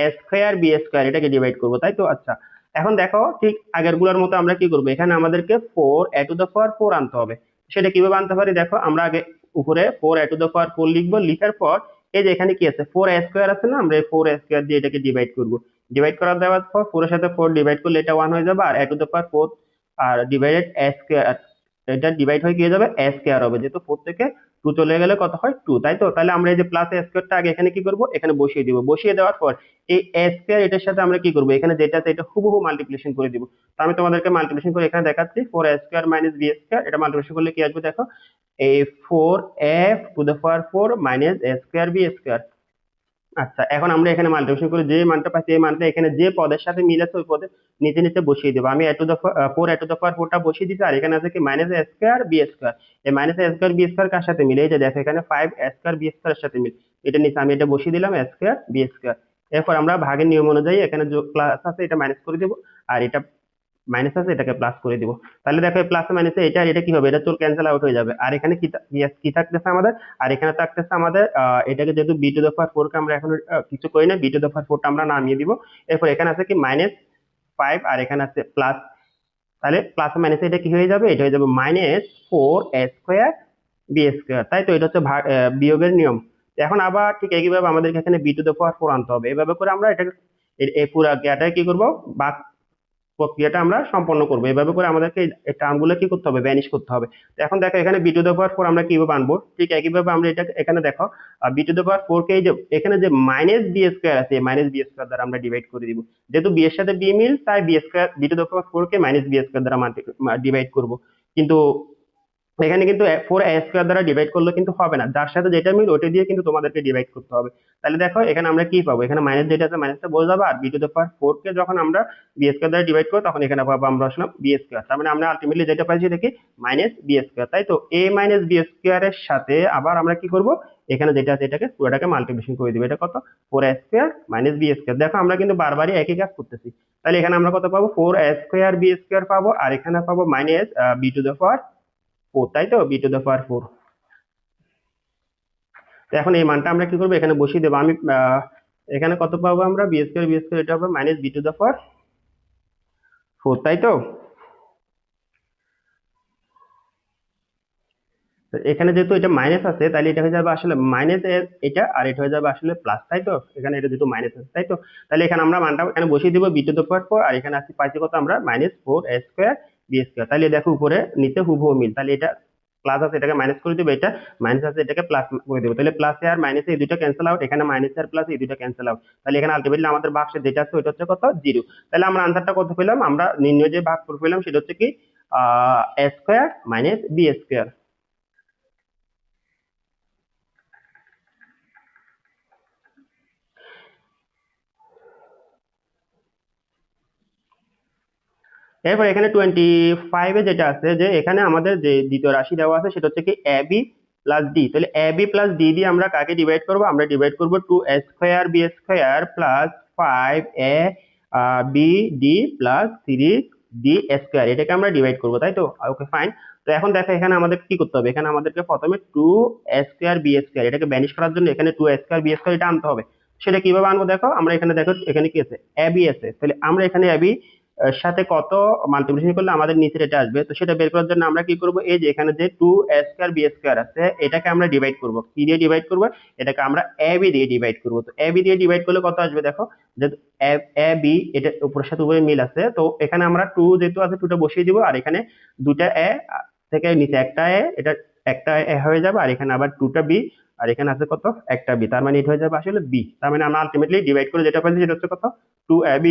a square b square, এটাকে ডিভাইড করব, তাই তো। আচ্ছা, এখন দেখো ঠিক আগের গুলোর মতো আমরা কি করব, এখানে আমাদেরকে 4 a টু দ্য পাওয়ার 4 আনতে হবে। সেটা কিভাবে আনতে পারি দেখো, আমরা আগে উপরে 4 a টু দ্য পাওয়ার 4 লিখবো, লিখার পর এই যে এখানে কি আছে 4 a স্কোয়ার আছে না, আমরা এই 4 a স্কোয়ার দিয়ে এটাকে ডিভাইড করব। ডিভাইড করার দেওয়ার পর 4 এর সাথে 4 ডিভাইড করলে এটা 1 হয়ে যাবে, আর a টু দ্য পাওয়ার 4 আর ডিভাইডেড a স্কোয়ার, এটা ডিভাইড হয়ে কি হয়ে যাবে a স্কোয়ার হবে, যেহেতু 4 থেকে 2 চলে গেলে কত হয় 2, তাই তো। তাহলে আমরা এই যে প্লাস a স্কোয়ারটা আগে এখানে কি করব, এখানে বসিয়ে দিব। বসিয়ে দেওয়ার পর এই a স্কোয়ার এটার সাথে আমরা কি করব, এখানে যেটা আছে এটা হুবহু মাল্টিপ্লিকেশন করে দিব। তো আমি তোমাদেরকে মাল্টিপ্লিকেশন করে এখানে দেখাচ্ছি। 4a square minus b square, এটা মাল্টিপ্লিকেশন করলে কি আসবে দেখো, এই 4a two the power 4 minus a square b square. আচ্ছা, এখন আমরা এখানে মাল্টিপ্লিকেশন করে যে মানটা পাচ্ছি এই মানটা এখানে যে পদের সাথে মিল আছে ওই পদে নিচে নিচে বসিয়ে দেবো। আমি 4 a টু দ্য পাওয়ার 4টা বসিয়ে দিচ্ছি, আর এখানে আছে কি minus a square b square. এই minus a square b square কার সাথে মিলে, এই যে দেখো এখানে 5 a স্কোয়ার বি স্কোয়ার এর সাথে মিল, এটা নিচে আমি এটা বসিয়ে দিলাম a স্কোয়ার বি স্কোয়ার। এরপর আমরা ভাগের নিয়ম অনুযায়ী এখানে যে প্লাস আছে এটা মাইনাস করে দেবো, আর এটা মাইনাস আছে এটাকে প্লাস করে দিব। তাহলে দেখো প্লাস মাইনাসে এটা আর এটা কি হবে, এটা তো ক্যান্সেল আউট হয়ে যাবে। আর এখানে কি কি থাকতেছে আমাদের, আর এখানে থাকতেছে আমাদের এটাকে যেহেতু b টু দ্য পাওয়ার 4 কে আমরা এখন কিছু করি না, b টু দ্য পাওয়ার 4টা আমরা নামিয়ে দিব। এরপর এখানে আছে কি -5, আর এখানে আছে প্লাস, তাহলে প্লাস মাইনাসে এটা কি হয়ে যাবে, এটা হয়ে যাবে -4 a স্কোয়ার বি স্কোয়ার, তাই তো। এটা হচ্ছে বিয়োগের নিয়ম। এখন আবার ঠিক একইভাবে আমাদেরকে এখানে b টু দ্য পাওয়ার 4 আনতে হবে। এভাবে করে আমরা এটাকে এই পুরো জ্ঞাটাকে কি করব, ভাগ প্রক্রিয়াটা আমরা সম্পন্ন করবো। এভাবে করে আমাদেরকে এই টার্মগুলো কি করতে হবে, ভ্যানিশ করতে হবে। তো এখন দেখো এখানে b টু দ্য পাওয়ার 4 আমরা কিভাবে আনবো, ঠিক একইভাবে আমরা এটা এখানে দেখো b টু দ্য পাওয়ার 4 কে এই যে এখানে যে মাইনাস বি স্কোয়ার আছে, মাইনাস বি স্কোয়ার দ্বারা আমরা ডিভাইড করে দিব। যেহেতু বি এর সাথে বি মিল, তাই b square b to the power 4 কে মাইনাস বি স্কোয়ার দ্বারা ডিভাইড করব। কিন্তু এখানে কিন্তু 4 a স্কোয়ার দ্বারা ডিভাইড করলে কিন্তু হবে না, যার সাথে যেটা মিল ওটা দিয়ে কিন্তু তোমাদেরকে ডিভাইড করতে হবে। তাহলে দেখো এখানে আমরা কি পাবো, এখানে মাইনাস যেটা আছে মাইনাসটা বসে যাবে, আর b টু দ্য পাওয়ার 4 কে যখন আমরা বি স্কোয়ার দ্বারা ডিভাইড করবো তখন এখানে পাবো আমরা আসলে বি স্কোয়ার। তার মানে আমরা আলটিমেটলি যেটা পাইছি দেখি মাইনাস বি স্কোয়ার, তাই তো। a মাইনাস বি স্কোয়ার এর সাথে আবার আমরা কি করব, এখানে যেটা আছে এটাকে পুরোটাকে মাল্টিপ্লিকেশন করে দিব। এটা কত, 4 a square minus b square. দেখো আমরা কিন্তু বারবারই একই কাজ করতেছি। তাহলে এখানে আমরা কত পাবো, 4 a স্কোয়ার বি স্কোয়ার পাবো, আর এখানে পাবো minus b to the power 4, তাই তো, b টু দ্য পাওয়ার 4। তো এখন এই মানটা আমরা কি করবো, এখানে বসিয়ে দেবো। আমি এখানে কত পাবো আমরা, বি স্কোয়ার এটা হবে minus b to the power 4, তাই তো। তো এখানে যেহেতু এটা মাইনাস আছে তাহলে এটা হয়ে যাবে আসলে মাইনাস এটা, আর এটা হয়ে যাবে আসলে প্লাস, তাই তো। এখানে এটা যেহেতু মাইনাস আছে, তাই তো। তাহলে এখানে আমরা মানটা এখানে বসিয়ে দিব b টু দ্য পাওয়ার 4, আর এখানে আছে পাইছি কত আমরা -4 a স্কোয়ার বি স্কোয়ার। তাহলে দেখো উপরে নিচে হুবহু মিল, তাহলে এটা প্লাস আছে এটাকে মাইনাস করে দিব, এটা মাইনাস আছে এটাকে প্লাস করে দিব। তাহলে প্লাস আর মাইনাস এই দুটো ক্যান্সেল আউট, এখানে মাইনাস আর প্লাস এই দুটো ক্যান্সেল আউট। তাহলে এখানে আলটিমেটলি আমাদের ভাগশেষ যেটা আছে ওইটা হচ্ছে কত, 0। তাহলে আমরা আনসারটা কত পেলাম, আমরা নির্ণয় যে ভাগ করে পেলাম সেটা হচ্ছে কি a square minus b square. এরপর এখানে 25 যেটা আছে, যে এখানে আমাদের যে দ্বিতীয় রাশি দেওয়া আছে সেটা হচ্ছে কি এ বি প্লাস ডি। তাহলে এ বি প্লাস ডি দিয়ে আমরা কাকে ডিভাইড করবো, আমরা ডিভাইড করবো 2 a square b square plus 5 a b d plus 3 d square, এটাকে আমরা ডিভাইড করবো, তাই তো। Okay fine. তো এখন দেখো এখানে আমাদের কি করতে হবে, এখানে আমাদেরকে প্রথমে 2 a স্কোয়ার বি স্কোয়ার এটাকে ব্যানিশ করার জন্য এখানে 2 a স্কোয়ার বি স্কোয়ার এটা আনতে হবে। সেটা কিভাবে আনবো দেখো, আমরা এখানে দেখো এখানে কি আছে, এ বি আছে। তাহলে আমরা এখানে এ বি সাথে কত মাল্টিপ্লিকেশন করলে আমাদের নিচের এটা আসবে, তো সেটা বের করার জন্য আমরা কি করব, এই যে এখানে যে 2 a স্কোয়ার বি স্কোয়ার আছে এটাকে আমরা ডিভাইড করব। কি দিয়ে ডিভাইড করব, এটাকে আমরা এ বি দিয়ে ডিভাইড করব। তো এ বি দিয়ে ডিভাইড করলে কত আসবে দেখো, যে এ বি এটা উপরের সাথে উপরে মিল আছে, তো এখানে আমরা 2 যেহেতু আছে 2টা বসিয়ে দিব, আর এখানে দুটা এ থেকে নিচে একটা এ, এটা একটা এ হয়ে যাবে, আর এখানে আবার 2টা বি, আর এখানে আছে কত, একটা বি। তার মানে এটা হয়ে যাবে আসলে বি। তার মানে আমরা আলটিমেটলি ডিভাইড করে যেটা পাচ্ছি সেটা হচ্ছে কত, 2ab।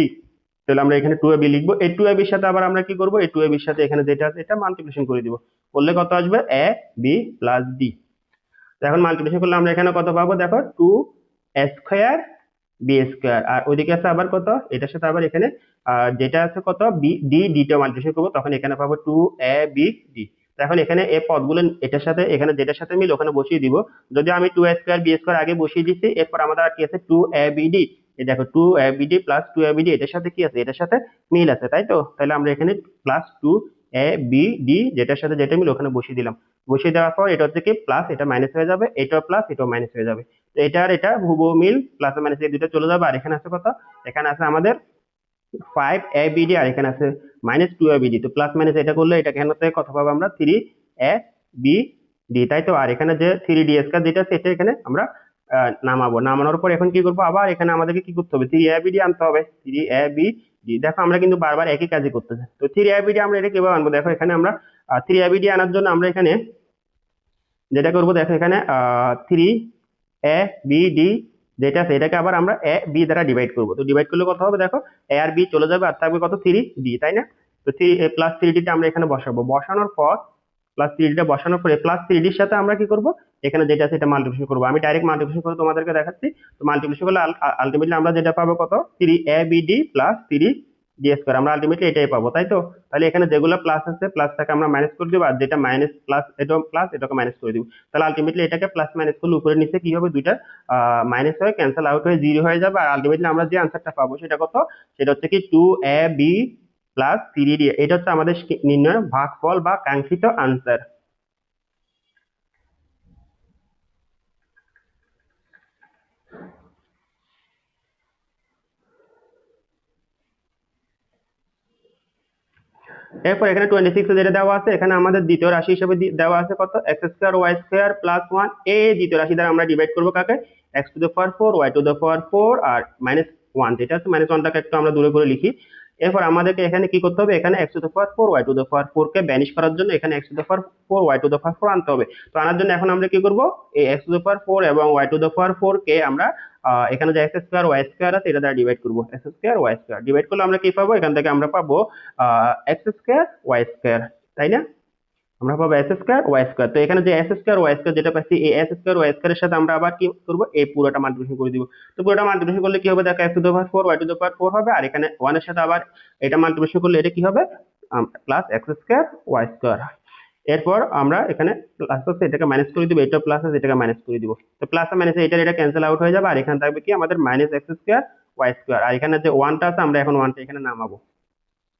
তাহলে আমরা এখানে 2ab লিখবো। এই 2ab এর সাথে আবার আমরা কি করব, এই 2ab এর সাথে এখানে যেটা আছে এটা মাল্টিপ্লিকেশন করে দিব। করলে কত আসবে, a b প্লাস d। তো এখন মাল্টিপ্লিকেশন করলে আমরা এখানে কত পাবো দেখো, 2 a স্কোয়ার বি স্কোয়ার, আর ওইদিকে আছে আবার কত, এটার সাথে আবার এখানে যেটা আছে কত বি ডি, ডিটা মাল্টিপ্লিকেশন করবো তখন এখানে পাবো 2ab d। এখন এখানে এই পদগুলো এটার সাথে এখানে যেটার সাথে মিল ওখানে বসিয়ে দিব। যদি আমি 2 a স্কোয়ার বি স্কোয়ার আগে বসিয়ে দিচ্ছি, এরপর আমাদের আর কি আছে 2abd। এই দেখো 2abd প্লাস 2abd এটার সাথে কি আছে, এটার সাথে মিল আছে, তাই তো। তাহলে আমরা এখানে প্লাস 2 এ বি ডি যেটার সাথে যেটা মিলে ওখানে বসিয়ে দিলাম। বসিয়ে দেওয়ার পর এটা হচ্ছে কি প্লাস, এটা মাইনাস হয়ে যাবে, এটাও প্লাস এটাও মাইনাস হয়ে যাবে। তো এটা আর এটা হুবহু মিল, প্লাস মাইনাস এই দুটো চলে যাবে। আর এখানে আছে কত, এখানে আছে আমাদের 5 ABD, আর এখানে আছে -2 ABD। তো প্লাস মাইনাস এটা করলে এটা এখান থেকে কত পাবো আমরা, 3ABD, তাই তো। আর এখানে যে 3D² যেটা আছে এটা এখানে আমরা নামাবো। নামানোর পর এখন কি করবো, আবার এখানে আমাদেরকে কি করতে হবে, 3ABD আনতে হবে। 3ABD, দেখো আমরা কিন্তু বারবার একই কাজই করতেছি। তো 3ABD আমরা এটা কিভাবে আনবো, দেখো এখানে আমরা 3ABD আনার জন্য আমরা এখানে যেটা করবো, দেখো এখানে 3ABD যেটা আছে এটাকে আবার আমরা এ বি দ্বারা ডিভাইড করবো। তো ডিভাইড করলে কত হবে, দেখো এ আর বি চলে যাবে, আর থাকবে কত, 3D, তাই না। তো প্লাস 3D টা আমরা এখানে বসাবো। বসানোর পর প্লাস 3D টা বসানোর পরে প্লাস 3D র সাথে আমরা কি করব, এখানে যেটা আছে এটা মাল্টিপ্লিকেশন করবো। আমি ডাইরেক্ট মাল্টিপ্লিকেশন করে তোমাদেরকে দেখাচ্ছি। তো মাল্টিপ্লিকেশন করলে আলটিমেটলি আমরা যেটা পাবো কত, 3ABD প্লাস 3D², আমরা আলটিমেটলি এটাই পাবো, তাই তো। তাহলে এখানে যেগুলো প্লাস আছে প্লাসটাকে আমরা মাইনাস করে দিব, আর যেটা মাইনাস প্লাস এটা প্লাস এটাকে মাইনাস করে দিব। তাহলে আলটিমেটলি এটাকে প্লাস মাইনাস করলে উপরে নিচে কি হবে, দুইটা মাইনাস হয়ে ক্যান্সেল আউট হয়ে 0 হয়ে যাবে। আর আলটিমেটলি আমরা যে আনসারটা পাবো সেটা কত, সেটা হচ্ছে কি 2AB প্লাস 3D। এটা হচ্ছে আমাদের নির্ণয় ভাগফল বা কাঙ্ক্ষিত আনসার। এরপর এখানে 26 যেটা দেওয়া আছে, এখানে আমাদের দ্বিতীয় রাশি হিসেবে দেওয়া আছে কত, x² y² + 1। এই দ্বিতীয় রাশি দ্বারা আমরা ডিভাইড করবো কাকে, x⁴ y⁴ আর -1, যেটা আছে -1টাকে একটু আমরা দূরে করে লিখি। এরপর আমাদেরকে এখানে কি করতে হবে, এখানে x⁴ y⁴ কে ব্যানিশ করার জন্য এখানে x⁴ y⁴ আনতে হবে। তো আনার জন্য এখন আমরা কি করব, এই x⁴ এবং y⁴ কে আমরা এখানে যে x² y² আছে এটা দ্বারা ডিভাইড করবো। x² y² ডিভাইড করলে আমরা কি পাবো, এখান থেকে আমরা পাবো x² y², তাই না। আমরা পাবো x² y²। তো এখানে যে x² y² যেটা পাচ্ছি, এই x² y² এর সাথে আমরা আবার কি করব, এই পুরোটা মাল্টিপ্লিকেশন করে দিব। তো পুরোটা মাল্টিপ্লিকেশন করলে কি হবে, দেখো x⁴ y⁴ হবে, আর এখানে 1 এর সাথে আবার এটা মাল্টিপ্লিকেশন করলে এটা কি হবে, প্লাস x²y²। এরপর আমরা এখানে প্লাস আছে এটাকে মাইনাস করে দিব, এটা প্লাস আছে এটাকে মাইনাস করে দিব। তো প্লাস আর মাইনাসে এটা ক্যান্সেল আউট হয়ে যাবে, আর এখানে থাকবে কি আমাদের -x²y²। আর এখানে যে 1টা আছে আমরা এখন 1টা এখানে নামাবো।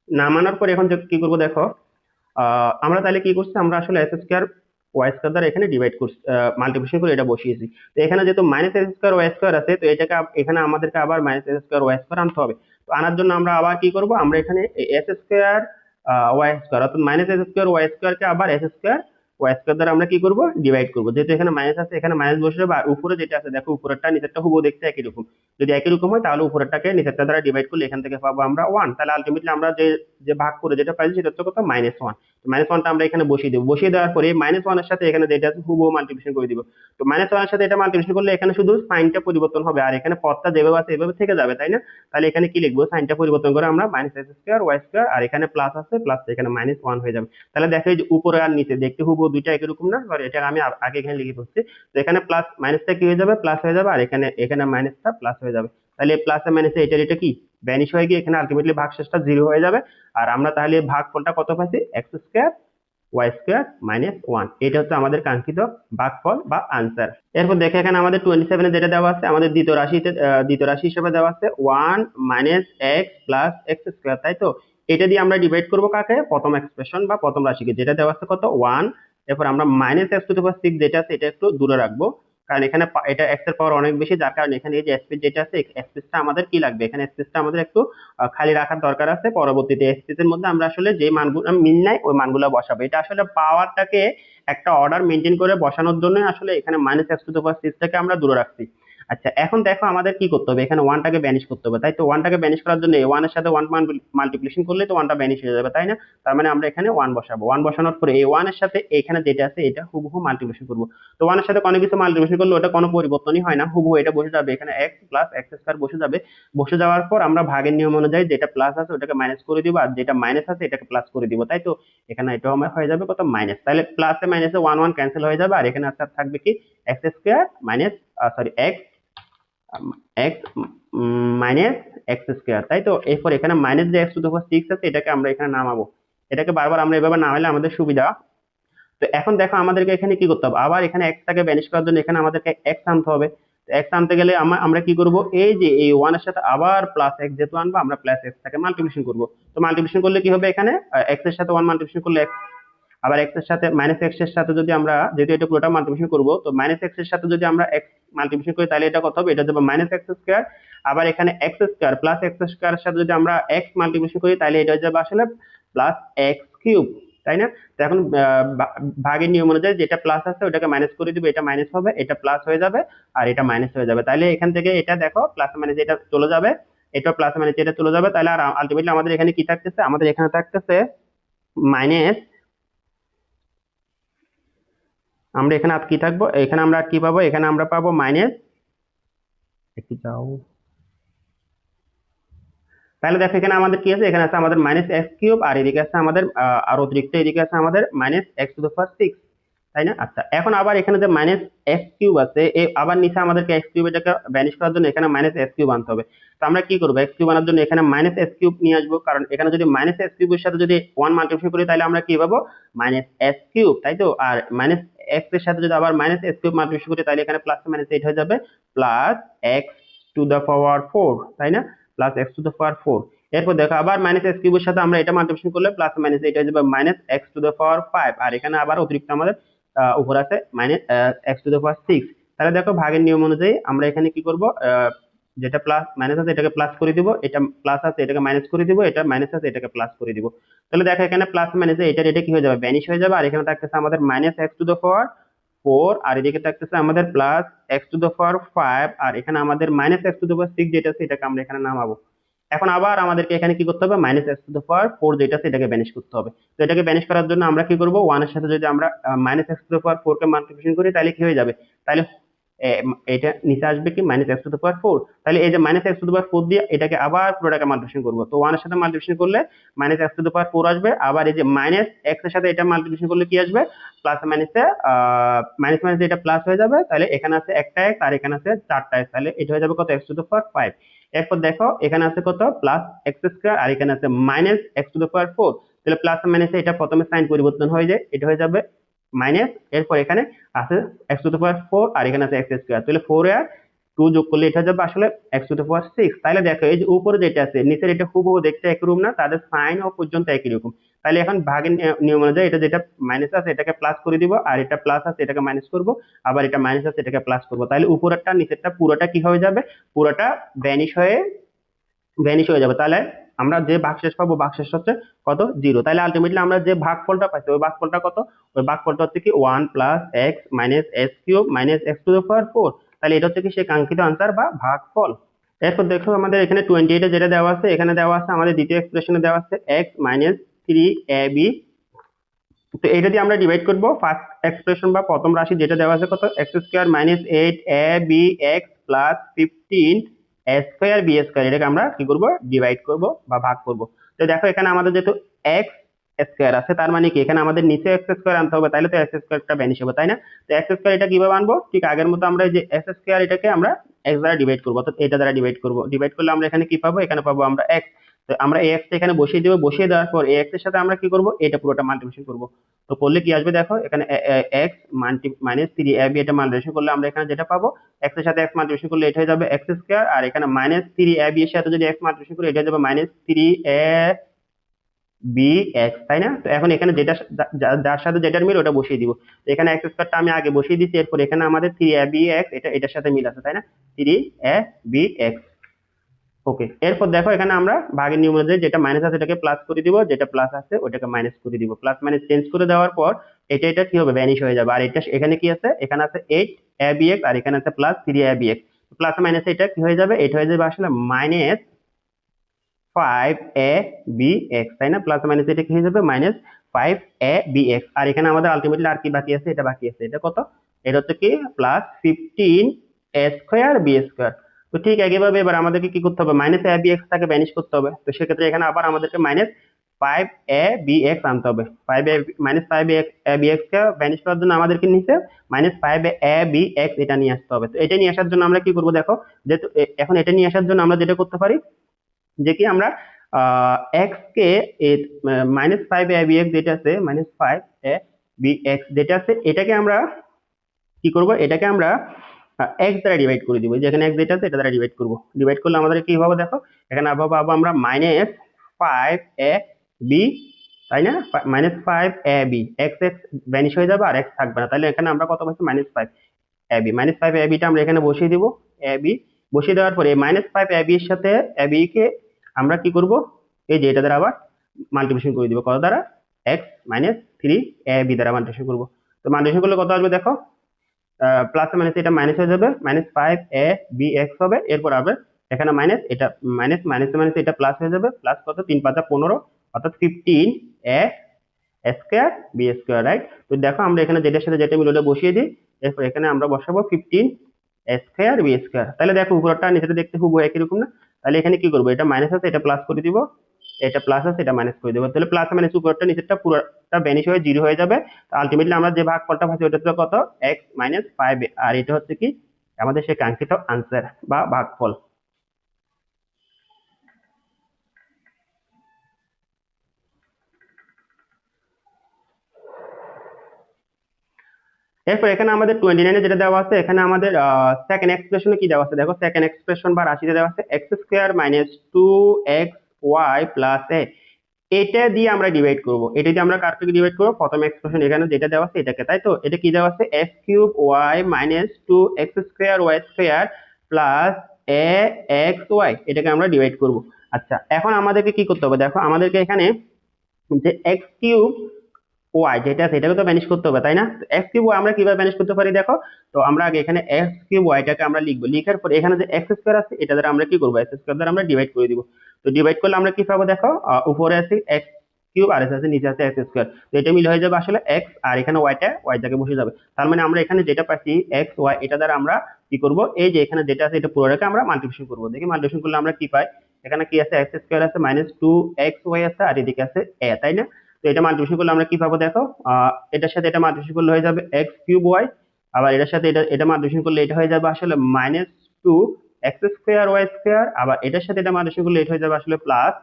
নামানোর পর এখন কি করব, দেখো আমরা তাহলে কি করছি, আমরা আসলে x²y² দ্বারা এখানে ডিভাইড করছি, মাল্টিপ্লিকেশন করে এটা বসিয়েছি। তো এখানে যেহেতু -x²y² আছে, তো এটাকে এখানে আমাদেরকে আবার -x²y² আনতে হবে। তো আনার জন্য আমরা আবার কি করব, আমরা এখানে s²y² অর্থাৎ -x²y² কে আবার s²y² দ্বারা আমরা কি করব, ডিভাইড করব। যেহেতু এখানে মাইনাস আছে এখানে মাইনাস বসে যাবে, আর উপরে যেটা আছে দেখো উপরেরটা নিচেরটা হুবহু দেখতে একই রকম। যদি একই রকম হয় তাহলে উপরেরটাকে নিচেরটা দ্বারা ডিভাইড করলে এখান থেকে পাবো আমরা 1। তাহলে আলটিমেটলি আমরা যে যে ভাগ করে যেটা পাইছি সেটা হচ্ছে কত, -1। -1টা আমরা এখানে বসিয়ে দেবো। বসিয়ে দেওয়ার পরে -1 এর সাথে এখানে যেটা আছে হুবহু মাল্টিপ্লিকেশন করে দিব। তো -1 এর সাথে এটা মাল্টিপ্লিকেশন করলে এখানে শুধু সাইনটা পরিবর্তন হবে, আর এখানে পদটা যেভাবে আছে এভাবে থেকে যাবে, তাই না। তাহলে এখানে কি লিখবো, সাইনটা পরিবর্তন করে আমরা -x²y², আর এখানে প্লাস আছে প্লাস এখানে -1 হয়ে যাবে। তাহলে দেখো এই যে উপরে আর নিচে দেখতে হুবহু দুইটা একই রকম না, সরি এটা আমি আগে এখানে লিখে ফেলছি। তো এখানে প্লাস মাইনাসটা কি হয়ে যাবে, প্লাস হয়ে যাবে, আর এখানে এখানে মাইনাসটা প্লাস হয়ে যাবে। তাহলে প্লাস আর মাইনাসে এটা কি ভ্যানিশ হয়ে গিয়ে এখানে আলটিমেটলি ভাগশেষটা 0 হয়ে যাবে। আর আমরা তাহলে ভাগফলটা কত পাইছি, x² y² - 1। এটা হচ্ছে আমাদের কাঙ্ক্ষিত ভাগফল বা আনসার। এরপর দেখে এখানে আমাদের 27 এ যেটা দেওয়া আছে, আমাদের দ্বিতীয় রাশি হিসেবে দেওয়া আছে 1 - x + x², তাই তো। এটা দিয়ে আমরা ডিভাইড করব কাকে, প্রথম এক্সপ্রেশন বা প্রথম রাশিকে, যেটা দেওয়া আছে কত 1। এরপর আমরা -x⁶ যেটা আছে এটা একটু দূরে রাখবো, কারণ এখানে এটা x এর পাওয়ার অনেক বেশি, যার কারণে এখানে এই যে স্পেস যেটা আছে স্পেসটা আমাদের কি লাগবে, এখানে স্পেসটা আমাদের একটু খালি রাখার দরকার আছে। পরবর্তীতে স্পেসের মধ্যে আমরা আসলে যে মানগুলো মিল নাই ওই মানগুলো বসাবো। এটা আসলে পাওয়ারটাকে একটা অর্ডার মেনটেন করে বসানোর জন্য আসলে এখানে -x⁶টাকে আমরা দূরে রাখছি। আচ্ছা এখন দেখো আমাদের কি করতে হবে, এখানে 1টাকে ব্যানিশ করতে হবে, তাই তো। 1টাকে ব্যানিশ করার জন্য 1 এর সাথে 1 মাল্টিপ্লিকেশন করলে তো 1টা ব্যানিশ হয়ে যাবে, তাই না। তার মানে আমরা এখানে 1 বসাবো। 1 বসানোর পরে এই 1 এর সাথে এখানে যেটা আছে এটা হুবহু মাল্টিপ্লিকেশন করব। তো 1 এর সাথে কোনো কিছু মাল্টিপ্লিকেশন করলে ওটা কোনো পরিবর্তনই হয় না, হুবহু এটা বসে যাবে, এখানে x + x² বসে যাবে। বসে যাওয়ার পর আমরা ভাগের নিয়ম অনুযায়ী যেটা প্লাস আছে ওটাকে মাইনাস করে দিব, আর যেটা মাইনাস আছে এটাকে প্লাস করে দিব, তাই তো। এখানে এটাও আমার হয়ে যাবে কত, মাইনাস। তাহলে প্লাসে মাইনাসে 1 1 ক্যান্সেল হয়ে যাবে, আর এখানে আচ্ছা থাকবে কি x² minus x x minus x², তাই তো। এরপর এখানে মাইনাস যে x⁶ আছে এটাকে আমরা এখানে নামাবো। এটাকে বারবার আমরা এভাবে নামাইলে আমাদের সুবিধা। তো এখন দেখো আমাদেরকে এখানে কি করতে হবে, আবার এখানে x টাকে ব্যানিশ করার জন্য এখানে আমাদেরকে x আনতে হবে। এক্স আনতে গেলে আমরা কি করব, এই যে এই ওয়ান এর সাথে আবার প্লাস এক্স যেহেতু আনবো, আমরা প্লাস এক্স টাকে মাল্টিপ্লিকেশন করব। তো মাল্টিপ্লিকেশন করলে কি হবে, এখানে এক্স এর সাথে ওয়ান মাল্টিপ্লিকেশন করলে x, আবার এক্স এর সাথে মাইনাস এক্স এর সাথে যদি আমরা, যেহেতু এটা পুরোটা মাল্টিপ্লিকেশন করব, তো মাইনাস এক্স এর সাথে যদি আমরা এক্স মাল্টিপ্লিকেশন করি তাহলে এটা কত হবে, এটা যাবে মাইনাস এক্স স্কোয়ার। আবার এখানে x square plus x square এর সাথে যদি আমরা এক্স মাল্টিপ্লিকেশন করি তাহলে এটা যাবে আসলে প্লাস এক্স কিউব, তাই না? তো এখন ভাগের নিয়ম অনুযায়ী যেটা প্লাস আছে ওটাকে মাইনাস করে দিব, এটা মাইনাস হবে, এটা প্লাস হয়ে যাবে, আর এটা মাইনাস হয়ে যাবে। তাহলে এখান থেকে এটা দেখো প্লাস মাইনাস এটা চলে যাবে, এটা প্লাস মাইনাস এটা চলে যাবে। তাহলে আর আলটিমেটলি আমাদের এখানে কি থাকতেছে, আমাদের এখানে থাকতেছে মাইনাস, আমরা এখানে আর কি থাকবো, এখানে আমরা আর কি পাবো, এখানে আমরা পাবো মাইনাস, একটু যাও, তাহলে দেখো এখানে আমাদের কি আছে, এখানে আছে আমাদের মাইনাস এক্স কিউব, আর এদিকে আছে আমাদের আর অতিরিক্ত এদিকে আছে আমাদের minus x to the power six, তাই না? আচ্ছা, এখন আবার এখানে যে মাইনাস এক্স কিউব আছে, আবার নিচে আমাদেরকে এক্স কিউব এটাকে ভ্যানিশ করার জন্য এখানে মাইনাস এক্স কিউব আনতে হবে। তো আমরা কি করবো, এক্স কিউব আনার জন্য এখানে মাইনাস এক্স কিউব নিয়ে আসবো, কারণ এখানে যদি মাইনাস এক্স কিউবের সাথে যদি ওয়ান মাল্টিপ্লিকেশন করি তাহলে আমরা কি পাবো, মাইনাস এক্স কিউব, তাই তো? আর মাইনাস এক্স এর সাথে যদি আবার মাইনাস এক্স কিউব মাল্টিপ্লিকেশন করি তাহলে এখানে প্লাস মাইনাস এইট হয়ে যাবে plus x to the power four, তাই না? Plus x to the power four. এরপর দেখো আবার মাইনাস এক্স কিউবের সাথে আমরা এটা মাল্টিপ্লিকেশন করলে প্লাস মাইনাস এটা হয়ে যাবে minus x to the power five, আর এখানে আবার অতিরিক্ত আমাদের উপর আছে minus x to the power six. তাহলে দেখো ভাগের নিয়ম অনুযায়ী আমরা এখানে কি করব, যেটা প্লাস মাইনাস আছে এটাকে প্লাস করে দিব, এটা প্লাস আছে এটাকে মাইনাস করে দিব, এটা মাইনাস আছে এটাকে প্লাস করে দিব। তাহলে দেখো এখানে প্লাস মাইনাসে এটা কি হয়ে যাবে, ভ্যানিশ হয়ে যাবে, আর এখানে থাকতেছে আমাদের minus x to the power four, আর এদিকে থাকতেছে আমাদের plus x to the power five, আর এখানে আমাদের minus x to the power six যেটা আছে এটাকে আমরা এখানে নামাবো। এখন আবার আমাদেরকে এখানে কি করতে হবে, minus x to the power four যেটা আছে এটাকে ব্যানিশ করতে হবে। তো এটাকে ব্যানিশ করার জন্য আমরা কি করব, ওয়ান এর সাথে যদি আমরা minus x to the power four K multiplication করি তাহলে কি হয়ে যাবে, তাহলে এটা নিচে আসবে কি minus x to the power four. তাহলে এই যে minus x to the power four দিয়ে এটাকে আবার পুরোটাকে মাল্টিপ্লিকেশন করবো, তো ওয়ান এর সাথে মাল্টিপ্লিকেশন করলে minus x to the power four আসবে, আবার এই যে মাইনাস এক্স এর সাথে এটা মাল্টিপ্লিকেশন করলে কি আসবে, প্লাস মাইনাসে মাইনাস মাইনাস এটা প্লাস হয়ে যাবে, তাহলে এখানে আছে একটা এক্স আর এখানে আছে চারটা এক্স, তাহলে এটা হয়ে যাবে কত, x to the power five. এরপর দেখো এখানে আছে কত, প্লাস এক্স স্কোয়ার, আর এখানে আছে minus x to the power four. তাহলে প্লাস মাইনাসে এটা প্রথমে সাইন পরিবর্তন হয়ে যায়, এটা হয়ে যাবে মাইনাস, এরপর এখানে আছে x to the power four, আর এখানে আছে এক্স স্কোয়ার, তাহলে ফোর আর টু যোগ করলে এটা যাবে আসলে x to the power six. তাহলে দেখো এই যে উপরে যেটা আছে নিচের এটা হুবহু দেখতে একই রকম না, তাদের সাইন ও পর্যন্ত একই রকম। তাহলে এখন ভাগের নিয়ম অনুযায়ী এটা যেটা মাইনাস আছে এটাকে প্লাস করে দিব, আর এটা প্লাস আছে এটাকে মাইনাস করব, আবার এটা মাইনাস আছে এটাকে প্লাস করব। তাহলে উপরেরটা নিচেরটা পুরোটা কি হয়ে যাবে, পুরোটা ভ্যানিশ হয়ে যাবে। তাহলে আমরা যে ভাগশেষ পাবো, ভাগশেষ হচ্ছে কত, জিরো। তাহলে আলটিমেটলি আমরা যে ভাগফলটা পাইছি ওই ভাগফলটা কত, ওই ভাগফলটা হচ্ছে কি one plus x minus x cube minus x to the power four. তাহলে এটা হচ্ছে কি সেই কাঙ্ক্ষিত আনসার বা ভাগফল। এরপর দেখো আমাদের এখানে 28 এ যেটা দেওয়া আছে, এখানে দেওয়া আছে আমাদের দ্বিতীয় এক্সপ্রেশনে দেওয়া আছে x minus three A B. তো এটা দিয়ে আমরা ডিভাইড করব ফার্স্ট এক্সপ্রেশন বা প্রথম রাশি যেটা দেওয়া আছে কত, x square minus eight A B x plus fifteen A square b square, এটাকে আমরা কি করব, ডিভাইড করব বা ভাগ করব। তো দেখো এখানে আমাদের যেহেতু এক্স স্কোয়ার আছে তার মানে কি এখানে আমাদের নিচে এক্স স্কোয়ার আনতে হবে, তাহলে তো এক্স স্কোয়ারটা ভ্যানিশ হবে, তাই না? তো এক্স স্কোয়ার এটা কিভাবে আনবো, ঠিক আগের মতো আমরা এই যে এক্স স্কোয়ার এটাকে আমরা এক্স দ্বারা ডিভাইড করবো, অর্থাৎ এটা দ্বারা ডিভাইড করবো, ডিভাইড করলে আমরা এখানে কি পাবো, এখানে পাবো আমরা এক্স। তো আমরা এই এক্স এখানে বসিয়ে দেবো, বসিয়ে দেওয়ার পর এই এক্স এর সাথে আমরা কি করব, এটা পুরোটা মাল্টিপ্লিকেশন করব। তো করলে কি আসবে দেখো, এখানে x minus three A B এটা মাল্টিপ্লিকেশন করলে আমরা এখানে যেটা পাবো, এক্স এর সাথে এক্স মাল্টিপ্লিকেশন করলে এটা হয়ে যাবে এক্স স্কোয়ার, আর এখানে মাইনাস থ্রি এ বি এর সাথে যদি এক্স মাল্টিপ্লিকেশন করি এটা হয়ে যাবে minus three A B x, তাই না? তো এখন এখানে যেটা যার সাথে যেটার মিল ওটা বসিয়ে দিব। তো এখানে এক্স স্কোয়ারটা আমি আগে বসিয়ে দিচ্ছি, এরপর এখানে আমাদের থ্রি এ বি এক্স এটা এটার সাথে মিল আছে, তাই না? Three A B x. ওকে, এরপর দেখো এখানে আমরা ভাগের নিয়ম অনুযায়ী যেটা মাইনাস আছে এটাকে প্লাস করে দিব, যেটা প্লাস আছে ওটাকে মাইনাস করে দিব। প্লাস মাইনাস চেঞ্জ করে দেওয়ার পর এটা এটা কি হবে, ভ্যানিশ হয়ে যাবে। আর এটা এখানে কি আছে, এখানে আছে এইট এ বি এক্স, আর এখানে আছে plus three A B x. Plus minus এটা কি হয়ে যাবে, এটা হয়ে যাবে আসলে minus five A B x, তাই না? প্লাস মাইনাস এটা কি হয়ে যাবে, minus five A B x. আর এখানে আমাদের আলটিমেটলি আর কি বাকি আছে, এটা বাকি আছে, এটা কত, এটা হচ্ছে কি প্লাস ফিফটিন এ স্কোয়ার বি স্কোয়ার। তো ঠিক একইভাবে এবার আমাদেরকে কি করতে হবে, মাইনাস এ বি এক্স টাকে ভ্যানিশ করতে হবে। তো সেক্ষেত্রে এখানে আবার আমাদেরকে minus five A B x আনতে হবে। Minus five A B x K vanish করার জন্য আমাদেরকে নিচে minus five A B x এটা নিয়ে আসতে হবে। তো এটা নিয়ে আসার জন্য আমরা কি করবো দেখো, যেহেতু এখন এটা নিয়ে আসার জন্য আমরা যেটা করতে পারি যে কি আমরা x K minus five A B x যেটা আছে, minus five A B x যেটা আছে এটাকে আমরা কি করব, এটাকে আমরা এক্স দ্বারা ডিভাইড করে দিব, যেখানে এক্স যেটা আছে এটা দ্বারা ডিভাইড করব। ডিভাইড করলে আমাদের কি হবে দেখো, এখানে পাবো আমরা -5ab, তাই না? -5ab, এক্স এক্স ভ্যানিশ হয়ে যাবে আর এক্স থাকবে না, তাহলে এখানে আমরা কত পাচ্ছি -5ab। -5ab টা আমরা এখানে বসিয়ে দিব। ab বসিয়ে দেওয়ার পরে -5ab এর সাথে ab কে আমরা কি করব, এই যে এটা দ্বারা আবার মাল্টিপ্লিকেশন করে দিব, কত দ্বারা? x - 3ab দ্বারা মাল্টিপ্লিকেশন করব। তো মাল্টিপ্লিকেশন করলে কত আসবে দেখো, প্লাস মাইনাস এটা মাইনাস হয়ে যাবে, -5ab(x) হবে, এরপর আবার এখানে মাইনাস, এটা মাইনাস, মাইনাস মাইনাস এটা প্লাস হয়ে যাবে, প্লাস কত, 3 × 5 = 15, অর্থাৎ 15a square b square, right? তো দেখো আমরা এখানে যেটার সাথে যেটা মিলে ওটা বসিয়ে দিই, এরপর এখানে আমরা বসাবো 15 স্কয়ার বি স্কয়ার। তাহলে দেখো উপরটা নিচেটা দেখতে খুব একই রকম না? তাহলে এখানে কি করবো, এটা মাইনাস আছে এটা প্লাস করে দিব, এটা প্লাস আছে এটা মাইনাস করে দেবো, তাহলে প্লাস মাইনাস উপরটা নিচেরটা পুরোটা ভ্যানিশ হয়ে জিরো হয়ে যাবে। আলটিমেটলি আমরা যে ভাগফলটা পাচ্ছি ওটা হচ্ছে কত, x - 5, আর এটা হচ্ছে কি আমাদের সেই কাঙ্ক্ষিত আনসার বা ভাগফল। এরপর এখানে আমাদের 29 যেটা দেওয়া আছে, এখানে আমাদের সেকেন্ড এক্সপ্রেশনে কি দেওয়া আছে দেখো, সেকেন্ড এক্সপ্রেশন বা রাশিতে দেওয়া আছে x² - 2xy+a। এটা দিয়ে আমরা ডিভাইড করব, এটা দিয়ে আমরা কার থেকে ডিভাইড করব, প্রথম এক্সপ্রেশন এখানে যেটা দেওয়া আছে এটাকে, তাই তো? এটা কি দেওয়া আছে, x³ - 2x² এটাকে আমরা ডিভাইড করব। আচ্ছা, এখন আমাদেরকে কি করতে হবে দেখো, আমাদেরকে এখানে যে x³ যেটা আছে এটাকে তো ম্যানেজ করতে হবে, তাই না? তো x³ আমরা কিভাবে ম্যানেজ করতে পারি দেখো, তো আমরা আগে এখানে x³ আমরা লিখবো, লিখার পর এখানে যে x² আছে এটা দ্বারা আমরা কি করবো, x² দ্বারা আমরা ডিভাইড করে দিব। তো ডিভাইড করলে আমরা কি পাবো দেখো, উপরে আছে x³ আর আছে নিচে আছে x², তো এটা মিলে হয়ে যাবে আসলে x, আর এখানে y টাকে বসে যাবে। তার মানে আমরা এখানে যেটা পাচ্ছি xy, এটা দ্বারা আমরা কি করব, এই যে এখানে যেটা আছে এটা পুরোটাকে আমরা মাল্টিপ্লিকেশন করব। দেখি মাল্টিপ্লিকেশন করলে আমরা কি পাই, এখানে কি আছে, x² আছে, -2xy আছে, আর এদিকে আছে a, তাই না? তো এটা মাল্টিপ্লিকেশন করলে আমরা কি পাবো দেখো, এটার সাথে এটা মাল্টিপ্লিকেশন করলে হয়ে যাবে x³ আবার এটার সাথে এটা মাল্টিপ্লিকেশন করলে এটা হয়ে যাবে আসলে -2x²y², আবার এটার সাথে এটা মাল্টিপ্লিকেশন করলে এটা হয়ে যাবে আসলে প্লাস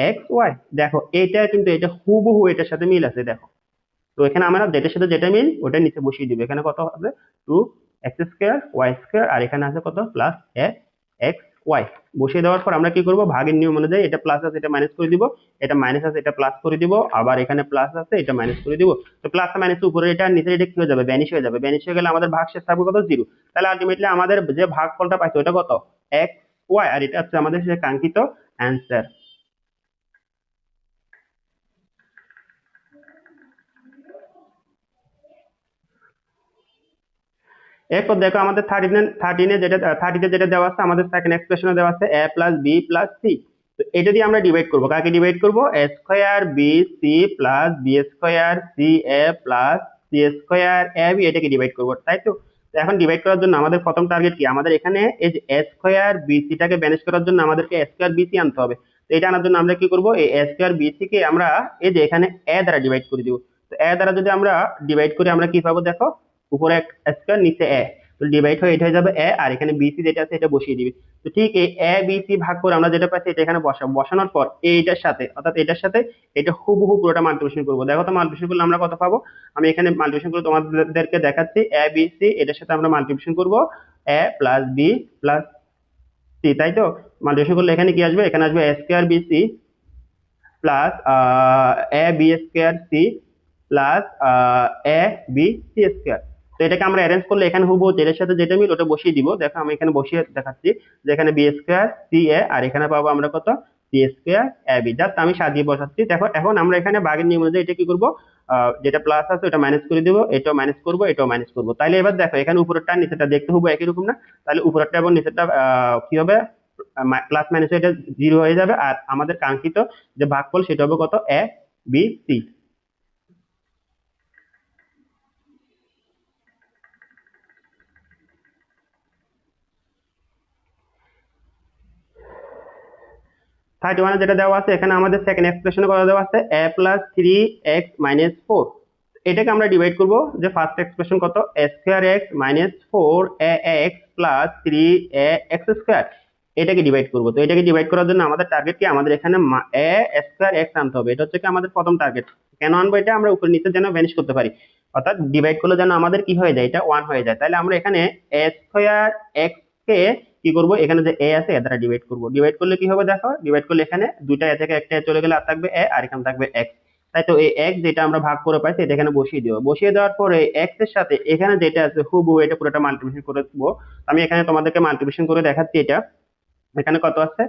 axy। দেখো এটা কিন্তু এটা হুবহু এটার সাথে মিল আছে দেখো। তো এখানে আমরা যেটার সাথে যেটা মিল ওটা নিচে বসিয়ে দিব, এখানে কত হবে 2x²y² আর এখানে আছে কত প্লাস xy। বসিয়ে দেওয়ার পর আমরা কি করব, ভাগের নিয়ম অনুযায়ী এটা প্লাস আছে এটা মাইনাস করে দিব, এটা মাইনাস আছে এটা প্লাস করে দিব, আবার এখানে প্লাস আছে এটা মাইনাস করে দিব। তো প্লাস মাইনাস উপরে এটা নিচে এটা কি হয়ে যাবে, ভ্যানিশ হয়ে যাবে। ভ্যানিশ হয়ে গেলে আমাদের ভাগশেষ থাকবে কত, 0। তাহলে আলটিমেটলি আমাদের যে ভাগফলটা পাইছে ওটা কত, xy, আর এটা হচ্ছে আমাদের সেই কাঙ্ক্ষিত অ্যান্সার। এরপর দেখো আমাদের 30তে যেটা দেওয়া আছে, আমাদের সেকেন্ড এক্সপ্রেশনে দেওয়া আছে a+b+c। তো এটা দিয়ে আমরা ডিভাইড করব, কাকে ডিভাইড করব, a²bc+b²ca+c² এটাকে ডিভাইড করব, তাই তো? তো এখন ডিভাইড করার জন্য আমাদের প্রথম টার্গেট কি, আমাদের এখানে এই যে a²bc টাকে ম্যানেজ করার জন্য আমাদেরকে a²bc আনতে হবে। তো এটা আনার জন্য আমরা কি করব, এই a²bc কে আমরা এই যে এখানে a দ্বারা ডিভাইড করে দিব। তো a দ্বারা যদি আমরা ডিভাইড করি আমরা কি পাবো দেখো, উপরে স্কয়ার নিচে এ, তো ডিভাইড হয়ে এটা হয়ে যাবে এ, আর এখানে বিসি যেটা আছে এটা বসিয়ে দিবি। তো ঠিক এই এ বিসি ভাগ করে আমরা যেটা পাচ্ছি এটা এখানে বসাবো, বসানোর পর এইটার সাথে অর্থাৎ এটার সাথে এটা হুবহু পুরোটা মাল্টিপ্লিকেশন করবো। দেখো তো মাল্টিপ্লিকেশন করলে আমরা কত পাবো, আমি এখানে মাল্টিপ্লিকেশন করে তোমাদেরকে দেখাচ্ছি, এ বিসি এটার সাথে আমরা মাল্টিপ্লিকেশন করবো a+b+c, তাই তো? মাল্টিপ্লিকেশন করলে এখানে কি আসবে, এখানে আসবে a²bc plus a b²c plus a b c²। তো এটাকে আমরা অ্যারেঞ্জ করলে এখানে হুবহু যেটার সাথে যেটা মিল ওটা বসিয়ে দিব। দেখো আমি এখানে বসিয়ে দেখাচ্ছি যে এখানে b²ca আর এখানে পাবো আমরা কত, c²ab। জাস্ট আমি সাজিয়ে বসাচ্ছি। দেখো এখন আমরা এখানে ভাগের নিয়ম অনুযায়ী এটা কি করব, যেটা প্লাস আছে ওটা মাইনাস করে দিব, এটাও মাইনাস করব এটাও মাইনাস করব। তাইলে এবার দেখো এখানে উপরেরটা নিচেরটা দেখতে হুবহু একই রকম না? তাহলে উপরেরটা এবং নিচেরটা কি হবে, প্লাস মাইনাস এটা 0 হয়ে যাবে, আর আমাদের কাঙ্ক্ষিত যে ভাগফল সেটা হবে কত, a b c। থার্টি ওয়ানে যেটা দেওয়া আছে এখানে আমাদের সেকেন্ড এক্সপ্রেশনে কত দেওয়া আছে, a+3x - 4। এটাকে আমরা ডিভাইড করব, যে ফার্স্ট এক্সপ্রেশন কত, a²x - 4ax+3ax², এটাকে ডিভাইড করব। তো এটাকে ডিভাইড করার জন্য আমাদের টার্গেট কি, আমাদের এখানে a² x আনতে হবে, এটা হচ্ছে কি আমাদের প্রথম টার্গেট। কেন আনবো এটা, আমরা উপরে নিচে যেন ভ্যানিশ করতে পারি। অর্থাৎ ডিভাইড করলে যেন আমাদের কি হয়ে যায়, এটা 1 হয়ে যায়। তাহলে আমরা এখানে a স্কয়ার x কে কি করব, এখানে যে a আছে এর দ্বারা ডিভাইড করব। ডিভাইড করলে কি হবে দেখো, ডিভাইড করলে এখানে দুইটা a থেকে একটা a চলে গেলে আর থাকবে a, আর এখানে থাকবে x। তাই তো এই x যেটা আমরা ভাগ করে পাইছি এটা এখানে বসিয়ে দিব। বসিয়ে দেওয়ার পরে x এর সাথে এখানে যেটা আছে হুবহু এটা পুরোটা মাল্টিপ্লিকেশন করে দেবো। আমি এখানে তোমাদেরকে মাল্টিপ্লিকেশন করে দেখাচ্ছি। এটা এখানে কত আছে,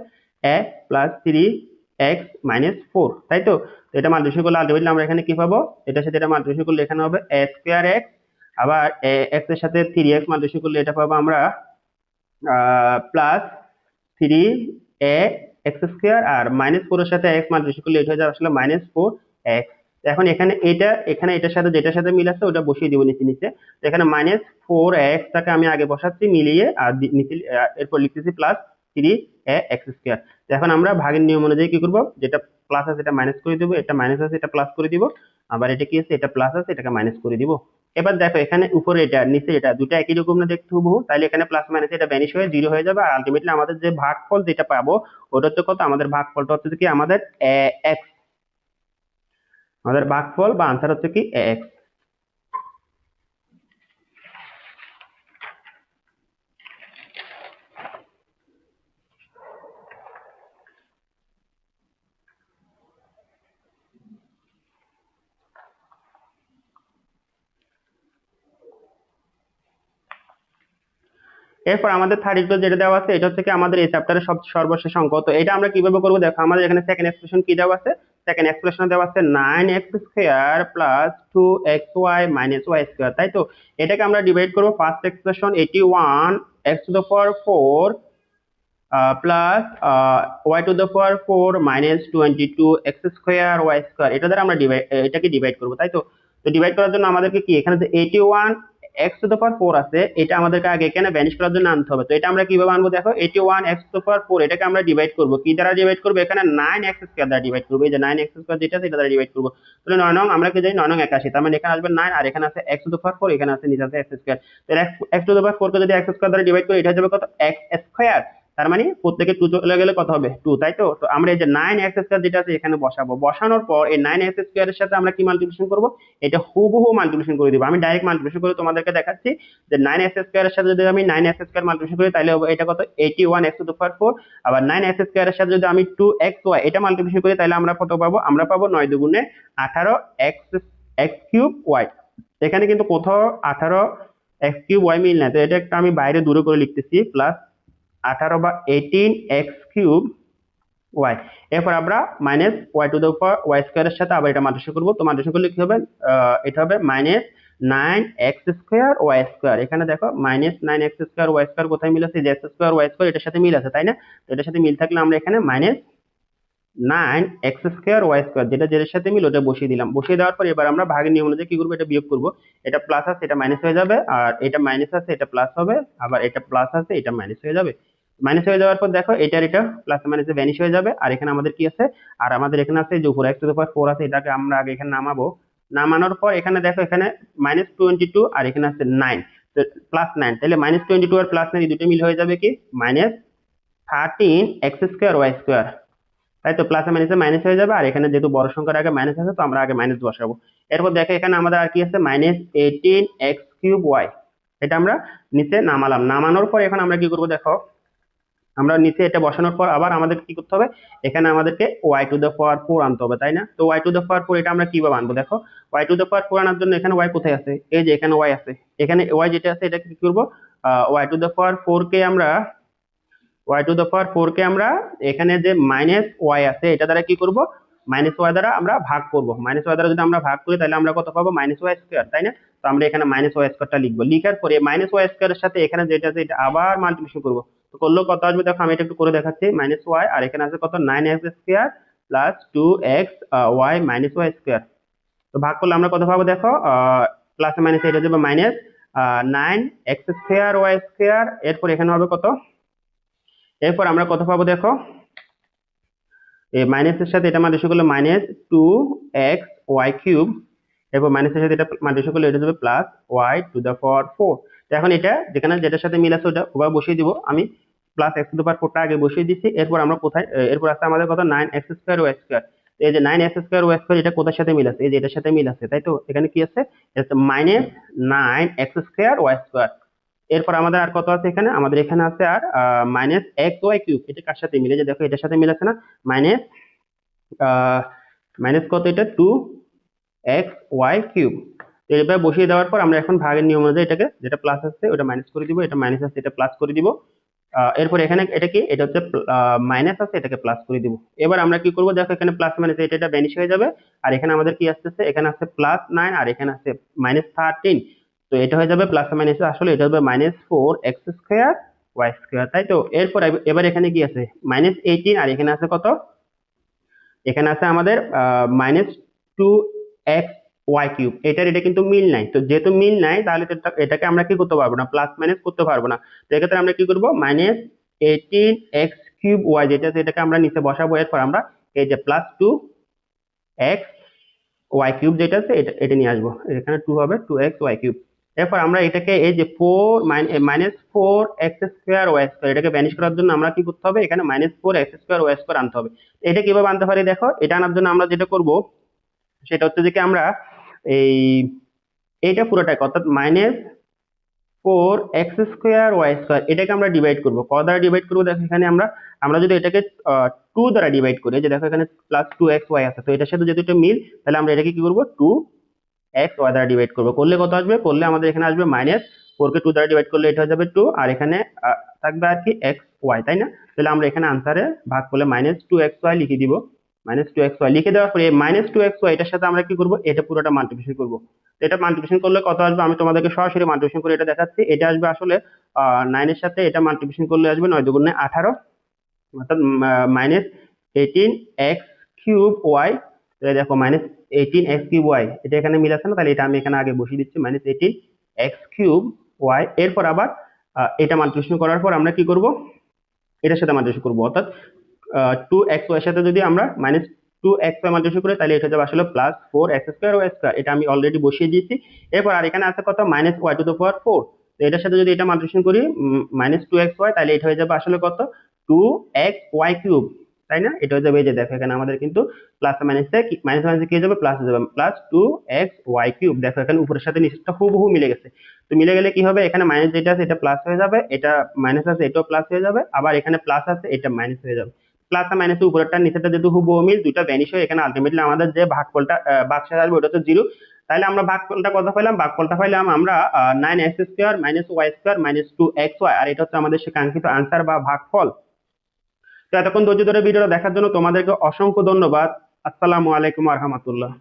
a প্লাস 3x মাইনাস 4, তাই তো? তো এটা মাল্টিপ্লিকেশন করলে আলটিমেটলি আমরা এখানে কি পাবো, এটার সাথে এটা মাল্টিপ্লিকেশন করলে এখানে হবে a স্কয়ার x, আবার x এর সাথে 3x মাল্টিপ্লিকেশন করলে এটা পাবো আমরা প্লাস 3a এক্স স্কয়ার, আর মাইনাস 4 এর সাথে x মাল্টিপ্লিকেশন করলে এটা হয়ে যাবে আসলে মাইনাস 4x। এখন এখানে এটা এখানে এটার সাথে যেটার সাথে মিল আছে ওটা বসিয়ে দিব নিচে নিচে। তো এখানে মাইনাস 4x টাকে আমি আগে বসাচ্ছি মিলিয়ে, আর নিচে এরপর লিখতেছি প্লাস 3a এক্স স্কয়ার। তো এখন আমরা ভাগের নিয়ম অনুযায়ী কি করব, যেটা প্লাস আছে এটা মাইনাস করে দিব, এটা মাইনাস আছে এটা প্লাস করে দিব, আবার এটা কি আছে এটা প্লাস আছে এটাকে মাইনাস করে দিব। এবার দেখো এখানে উপরে এটা নিচে এটা দুটো একই রকম না দেখতে হুবহু, তাহলে এখানে প্লাস মাইনাস এটা ভ্যানিশ হয়ে জিরো হয়ে যাবে, আর আলটিমেটলি আমাদের যে ভাগফল যেটা পাবো ওটা হচ্ছে কত, আমাদের ভাগফলটা হচ্ছে কি আমাদের x, আমাদের ভাগফল বা আনসার হচ্ছে কি x। এরপর আমাদের থার্ড ইকুয়েশন যেটা দেওয়া আছে এটা হচ্ছে কি আমাদের এই চ্যাপ্টারের সর্বশেষ অঙ্ক। তো এটা আমরা কিভাবে করবো দেখো, আমাদের এখানে সেকেন্ড এক্সপ্রেশন কি দেওয়া আছে, সেকেন্ড এক্সপ্রেশন দেওয়া আছে 9x square plus 2xy minus y square, তাই তো? এটাকে আমরা ডিভাইড করবো first expression 81x two the power 4 plus y two the power 4 minus 22x square y square, এটা দ্বারা আমরা এটাকে ডিভাইড করবো, তাই তো? তো ডিভাইড করার জন্য আমাদেরকে কি, এখানে যে 81 x টু দ্য পাওয়ার 4 আছে এটা আমাদেরকে আগে এখানে ভ্যানিশ করার জন্য আনতে হবে। তো এটা আমরা কিভাবে আনবো দেখো, 81 x টু দ্য পাওয়ার 4 এটাকে আমরা ডিভাইড করব কি দ্বারা ডিভাইড করব, এখানে 9x স্কয়ার দ্বারা ডিভাইড করব। এই যে 9x স্কয়ার যেটা আছে এটা দ্বারা ডিভাইড করব। তাহলে 9 নং আমরা কি জানি 9 নং 81, তার মানে এখানে আসবে 9 আর এখানে আছে x টু দ্য পাওয়ার 4, এখানে আছে নিচে আছে x স্কয়ার। তো x টু দ্য পাওয়ার 4 কে যদি x স্কয়ার দ্বারা ডিভাইড করি এটা হয়ে যাবে কত, x স্কয়ার। তার মানে প্রত্যেকে 2 চলে গেলে কত হবে 2, তাই তো? তো আমরা এই যে 9x স্কয়ার যেটা আছে এখানে বসাবো, বসানোর পর এই 9x স্কয়ারের সাথে আমরা কি মাল্টিপ্লিকেশন করব, এটা হুবহু মাল্টিপ্লিকেশন করে দিব। আমি ডাইরেক্ট মাল্টিপ্লিকেশন করে তোমাদেরকে দেখাচ্ছি যে 9x স্কয়ারের সাথে যদি আমি 9x স্কয়ার মাল্টিপ্লিকেশন করি তাহলে হবে এটা কত, 81x টু দ্য পাওয়ার 4, আবার 9x স্কয়ারের সাথে যদি আমি 2xy এটা মাল্টিপ্লিকেশন করি তাহলে আমরা কত পাবো, আমরা পাবো 9 দুগুণে 18x x কিউব y। এখানে কিন্তু কোথাও 18x কিউব y মিল না, তো এটা একটা আমি বাইরে দূরে করে লিখতেছি, প্লাস 18 বা 18x কিউব y। এরপর আমরা minus y two the power y স্কয়ারের সাথে আবার এটা মাল্টিপ্লিকেশন করব। তো মাল্টিপ্লিকেশন করলে কি হবে, এটা হবে minus 9x square y square. এখানে দেখো minus 9x square y square কোথায় মিল আছে, যে x স্কয়ার y স্কয়ার এটার সাথে মিল আছে, তাই না? তো এটার সাথে মিল থাকলে আমরা এখানে minus 9x square y square যেটা যেটার সাথে মিল ওটা বসিয়ে দিলাম। বসিয়ে দেওয়ার পর এবার আমরা ভাগের নিয়ম অনুযায়ী কি করব, এটা বিয়োগ করব। এটা প্লাস আছে এটা মাইনাস হয়ে যাবে, আর এটা মাইনাস আছে এটা প্লাস হবে, আবার এটা প্লাস আছে এটা মাইনাস হয়ে যাবে। মাইনাস হয়ে যাওয়ার পর দেখো এটার এটা প্লাস মাইনাসে ভ্যানিশ হয়ে যাবে, আর এখানে আমাদের কি আছে, আর আমাদের এখানে আছে যে উপরে x টু দ্য পাওয়ার 4 আছে এটাকে আমরা আগে এখানে নামাবো। নামানোর পর এখানে দেখো এখানে মাইনাস 22 আর এখানে আছে 9, তো প্লাস 9, তাহলে মাইনাস 22 আর প্লাস 9 এই দুটো মিল হয়ে যাবে কি minus 13x square y square, তাই তো? প্লাস মাইনাসে মাইনাস হয়ে যাবে, আর এখানে যেহেতু বড় সংখ্যার আগে মাইনাস আছে তো আমরা আগে মাইনাস বসাবো। এরপর দেখো এখানে আমাদের আর কি আছে মাইনাস 18x কিউব y, এটা আমরা নিচে নামালাম। নামানোর পর এখন আমরা কি করব দেখো, আমরা নিচে এটা বসানোর পর আবার আমাদের কি করতে হবে, এখানে আমাদেরকে y টু দ্য পাওয়ার 4 আনতে হবে, তাই না? তো y টু দ্য পাওয়ার 4 এটা আমরা কিভাবে আনবো দেখো, y টু দ্য পাওয়ার 4 আনার জন্য এখানে y কোথায় আছে, এই যে এখানে y আছে, এখানে y যেটা আছে এটা কি করব, y টু দ্য পাওয়ার 4 কে আমরা y টু দ্য পাওয়ার 4 কে আমরা এখানে যে মাইনাস y আছে এটা দ্বারা কি করব, মাইনাস y দ্বারা আমরা ভাগ করব। মাইনাস y দ্বারা যদি আমরা ভাগ করি তাহলে আমরা কত পাবো, মাইনাস y স্কয়ার, তাই না? তো আমরা এখানে মাইনাস y স্কয়ারটা লিখবো। লিখার পরে মাইনাস y স্কয়ারের সাথে এখানে যেটা আছে এটা আবার মাল্টিপ্লিকেশন করব। তো করলে কত আসবে দেখো, আমি এটা একটু করে দেখাচ্ছি। মাইনাস y আর এখানে আছে কত, 9x square plus 2x y minus y square. তো ভাগ করলে আমরা কত পাবো দেখো, প্লাস মাইনাস এটা যাবে minus 9x square y square, এরপর এখানে হবে কত, এরপর আমরা কত পাবো দেখো, এই মাইনাসের সাথে এটা মাল্টিপ্লিকেশন করলে মাইনাস 2x y কিউব, এরপর মাইনাসের সাথে এটা মাল্টিপ্লিকেশন করলে এটা হবে plus y two the power 4। তো এখন এটা যেখানে যেটার সাথে মিল আছে ওটা ওভাবে বসিয়ে দিব। আমি প্লাস x টু দ্য পাওয়ার 4টা আগে বসিয়ে দিচ্ছি। এরপর আমরা কোথায়, এরপর আছে আমাদের কত, 9x স্কয়ার y স্কয়ার। এই যে 9x² y² এটা কোথার সাথে মিল আছে? এই যে এটার সাথে মিল আছে, তাই তো? এখানে কি আছে? এটা -9x²y²। এরপর আমাদের আর কত আছে এখানে? আমাদের এখানে আছে আর -xy³ এটা কার সাথে মিলে? যে দেখো এটার সাথে মিল আছে না? মাইনাস মাইনাস কত এটা? 2xy³ তো এবার বসিয়ে দেওয়ার পর আমরা এখন ভাগের নিয়ম অনুযায়ী এটাকে, যেটা প্লাস আছে ওটা মাইনাস করে দিব, এটা মাইনাস আছে এটা প্লাস করে দিব। এরপর এখানে এটা কি? এটা হচ্ছে মাইনাস আছে, এটাকে প্লাস করে দিব। এবার আমরা কি করব? দেখো এখানে প্লাস মাইনাস এটা এটা ভ্যানিশ হয়ে যাবে। আর এখানে আমাদের কি আসতেছে? এখানে আছে +9 আর এখানে আছে -13। তো এটা হয়ে যাবে প্লাস মাইনাস, আসলে এটা হবে -4x²y², তাই তো? এরপর এবার এখানে কি আছে? -18 আর এখানে আছে কত? এখানে আছে আমাদের -2xy³। এটা কিন্তু মিল নাই, তো যেহেতু মিল নাই তাহলে তো এটাকে আমরা কি করতে পারবো না? প্লাস মাইনাস করতে পারবো না। তো এক্ষেত্রে আমরা কি করবো? -18x³ যেটা আছে এটাকে আমরা নিচে বসাবো। এরপর আমরা এই যে +2xy³ যেটা আছে এটা এটা নিয়ে আসবো, এখানে 2 হবে 2xy³। এরপর আমরা এটাকে এই যে -4x²y² এটাকে ভ্যানিশ করার জন্য আমরা কি করতে হবে? এখানে -4x²y² আনতে হবে। এটা কিভাবে আনতে পারি দেখো, এটা আনার জন্য আমরা যেটা করব সেটা হচ্ছে যে কি আমরা এই এইটা পুরোটাকে, অর্থাৎ -4x²y² এটাকে আমরা ডিভাইড করব। ক দ্বারা ডিভাইড করবো? দেখো এখানে আমরা আমরা যদি এটাকে 2 দ্বারা ডিভাইড করি, যে দেখো এখানে +2xy আছে, তো এটার সাথে যদি এটা মিল, তাহলে আমরা এটাকে কি করব? 2xy দ্বারা ডিভাইড করবো। করলে কত আসবে? করলে আমাদের এখানে আসবে -4 কে 2 দ্বারা ডিভাইড করলে এটা হয়ে যাবে 2, আর এখানে থাকবে আর কি xy, তাই না? তাহলে আমরা এখানে আনসারে ভাগ করলে -2xy লিখে দিব। -2xy লিখে দেওয়ার পরে -2xy এটার সাথে আমরা কি করব? এটা পুরোটা মাল্টিপ্লিকেশন করব। তো এটা মাল্টিপ্লিকেশন করলে কত আসবে? আমি তোমাদেরকে সরাসরি মাল্টিপ্লিকেশন করে এটা দেখাচ্ছি। এটা আসবে আসলে 9 এর সাথে এটা মাল্টিপ্লিকেশন করলে আসবে 9 দুগুণে 18, অর্থাৎ -18x³ y। দেখো -18x³ y এটা এখানে মিল আছে না? তাহলে এটা আমি এখানে আগে বসিয়ে দিচ্ছি -18x³ y। এরপর আবার এটা মাল্টিপ্লিকেশন করার পর আমরা কি করব? এটার সাথে মাল্টিপ্লিকেশন করব, অর্থাৎ 2xy এর সাথে যদি আমরা -2xy মাল্টিপ্লিকেশন করি তাহলে এটা হবে আসলে +4x²y²। এটা আমি অলরেডি বসিয়ে দিয়েছি। এরপর আর এখানে আছে কত? -y⁴। তো এটার সাথে যদি এটা মাল্টিপ্লিকেশন করি -2xy, তাহলে এটা হয়ে যাবে আসলে কত? 2xy³, তাই না? এটা হয়ে যাবে, এই যে দেখো এখানে আমাদের কিন্তু প্লাস মাইনাসে মাইনাস মাইনাসে কি হয়ে যাবে? প্লাস হয়ে যাবে, +2xy³। দেখো এখানে উপরের সাথে নিচেরটা হুবহু মিলে গেছে। তো মিলে গেলে কি হবে? এখানে মাইনাস যেটা আছে এটা প্লাস হয়ে যাবে, এটা মাইনাস আছে এটাও প্লাস হয়ে যাবে, আবার এখানে প্লাস আছে এটা মাইনাস হয়ে যাবে। প্লাস আর মাইনাস উপরেরটা নিচেরটা যেহেতু হুবহু মিল, দুইটা ভ্যানিশ হয়ে এখানে আলটিমেটলি আমাদের যে ভাগফলটা ভাগশেষ আসবে ওটা তো 0। তাহলে আমরা ভাগফলটা কত পাইলাম? ভাগফলটা পাইলাম আমরা 9x² - -2xy, আর এটা হচ্ছে আমাদের সে কাঙ্ক্ষিত আনসার বা ভাগফল। তো এতক্ষণ ধৈর্য ধরে ভিডিওটা দেখার জন্য তোমাদেরকে অসংখ্য ধন্যবাদ। আসসালামু আলাইকুম ওয়া রাহমাতুল্লাহ।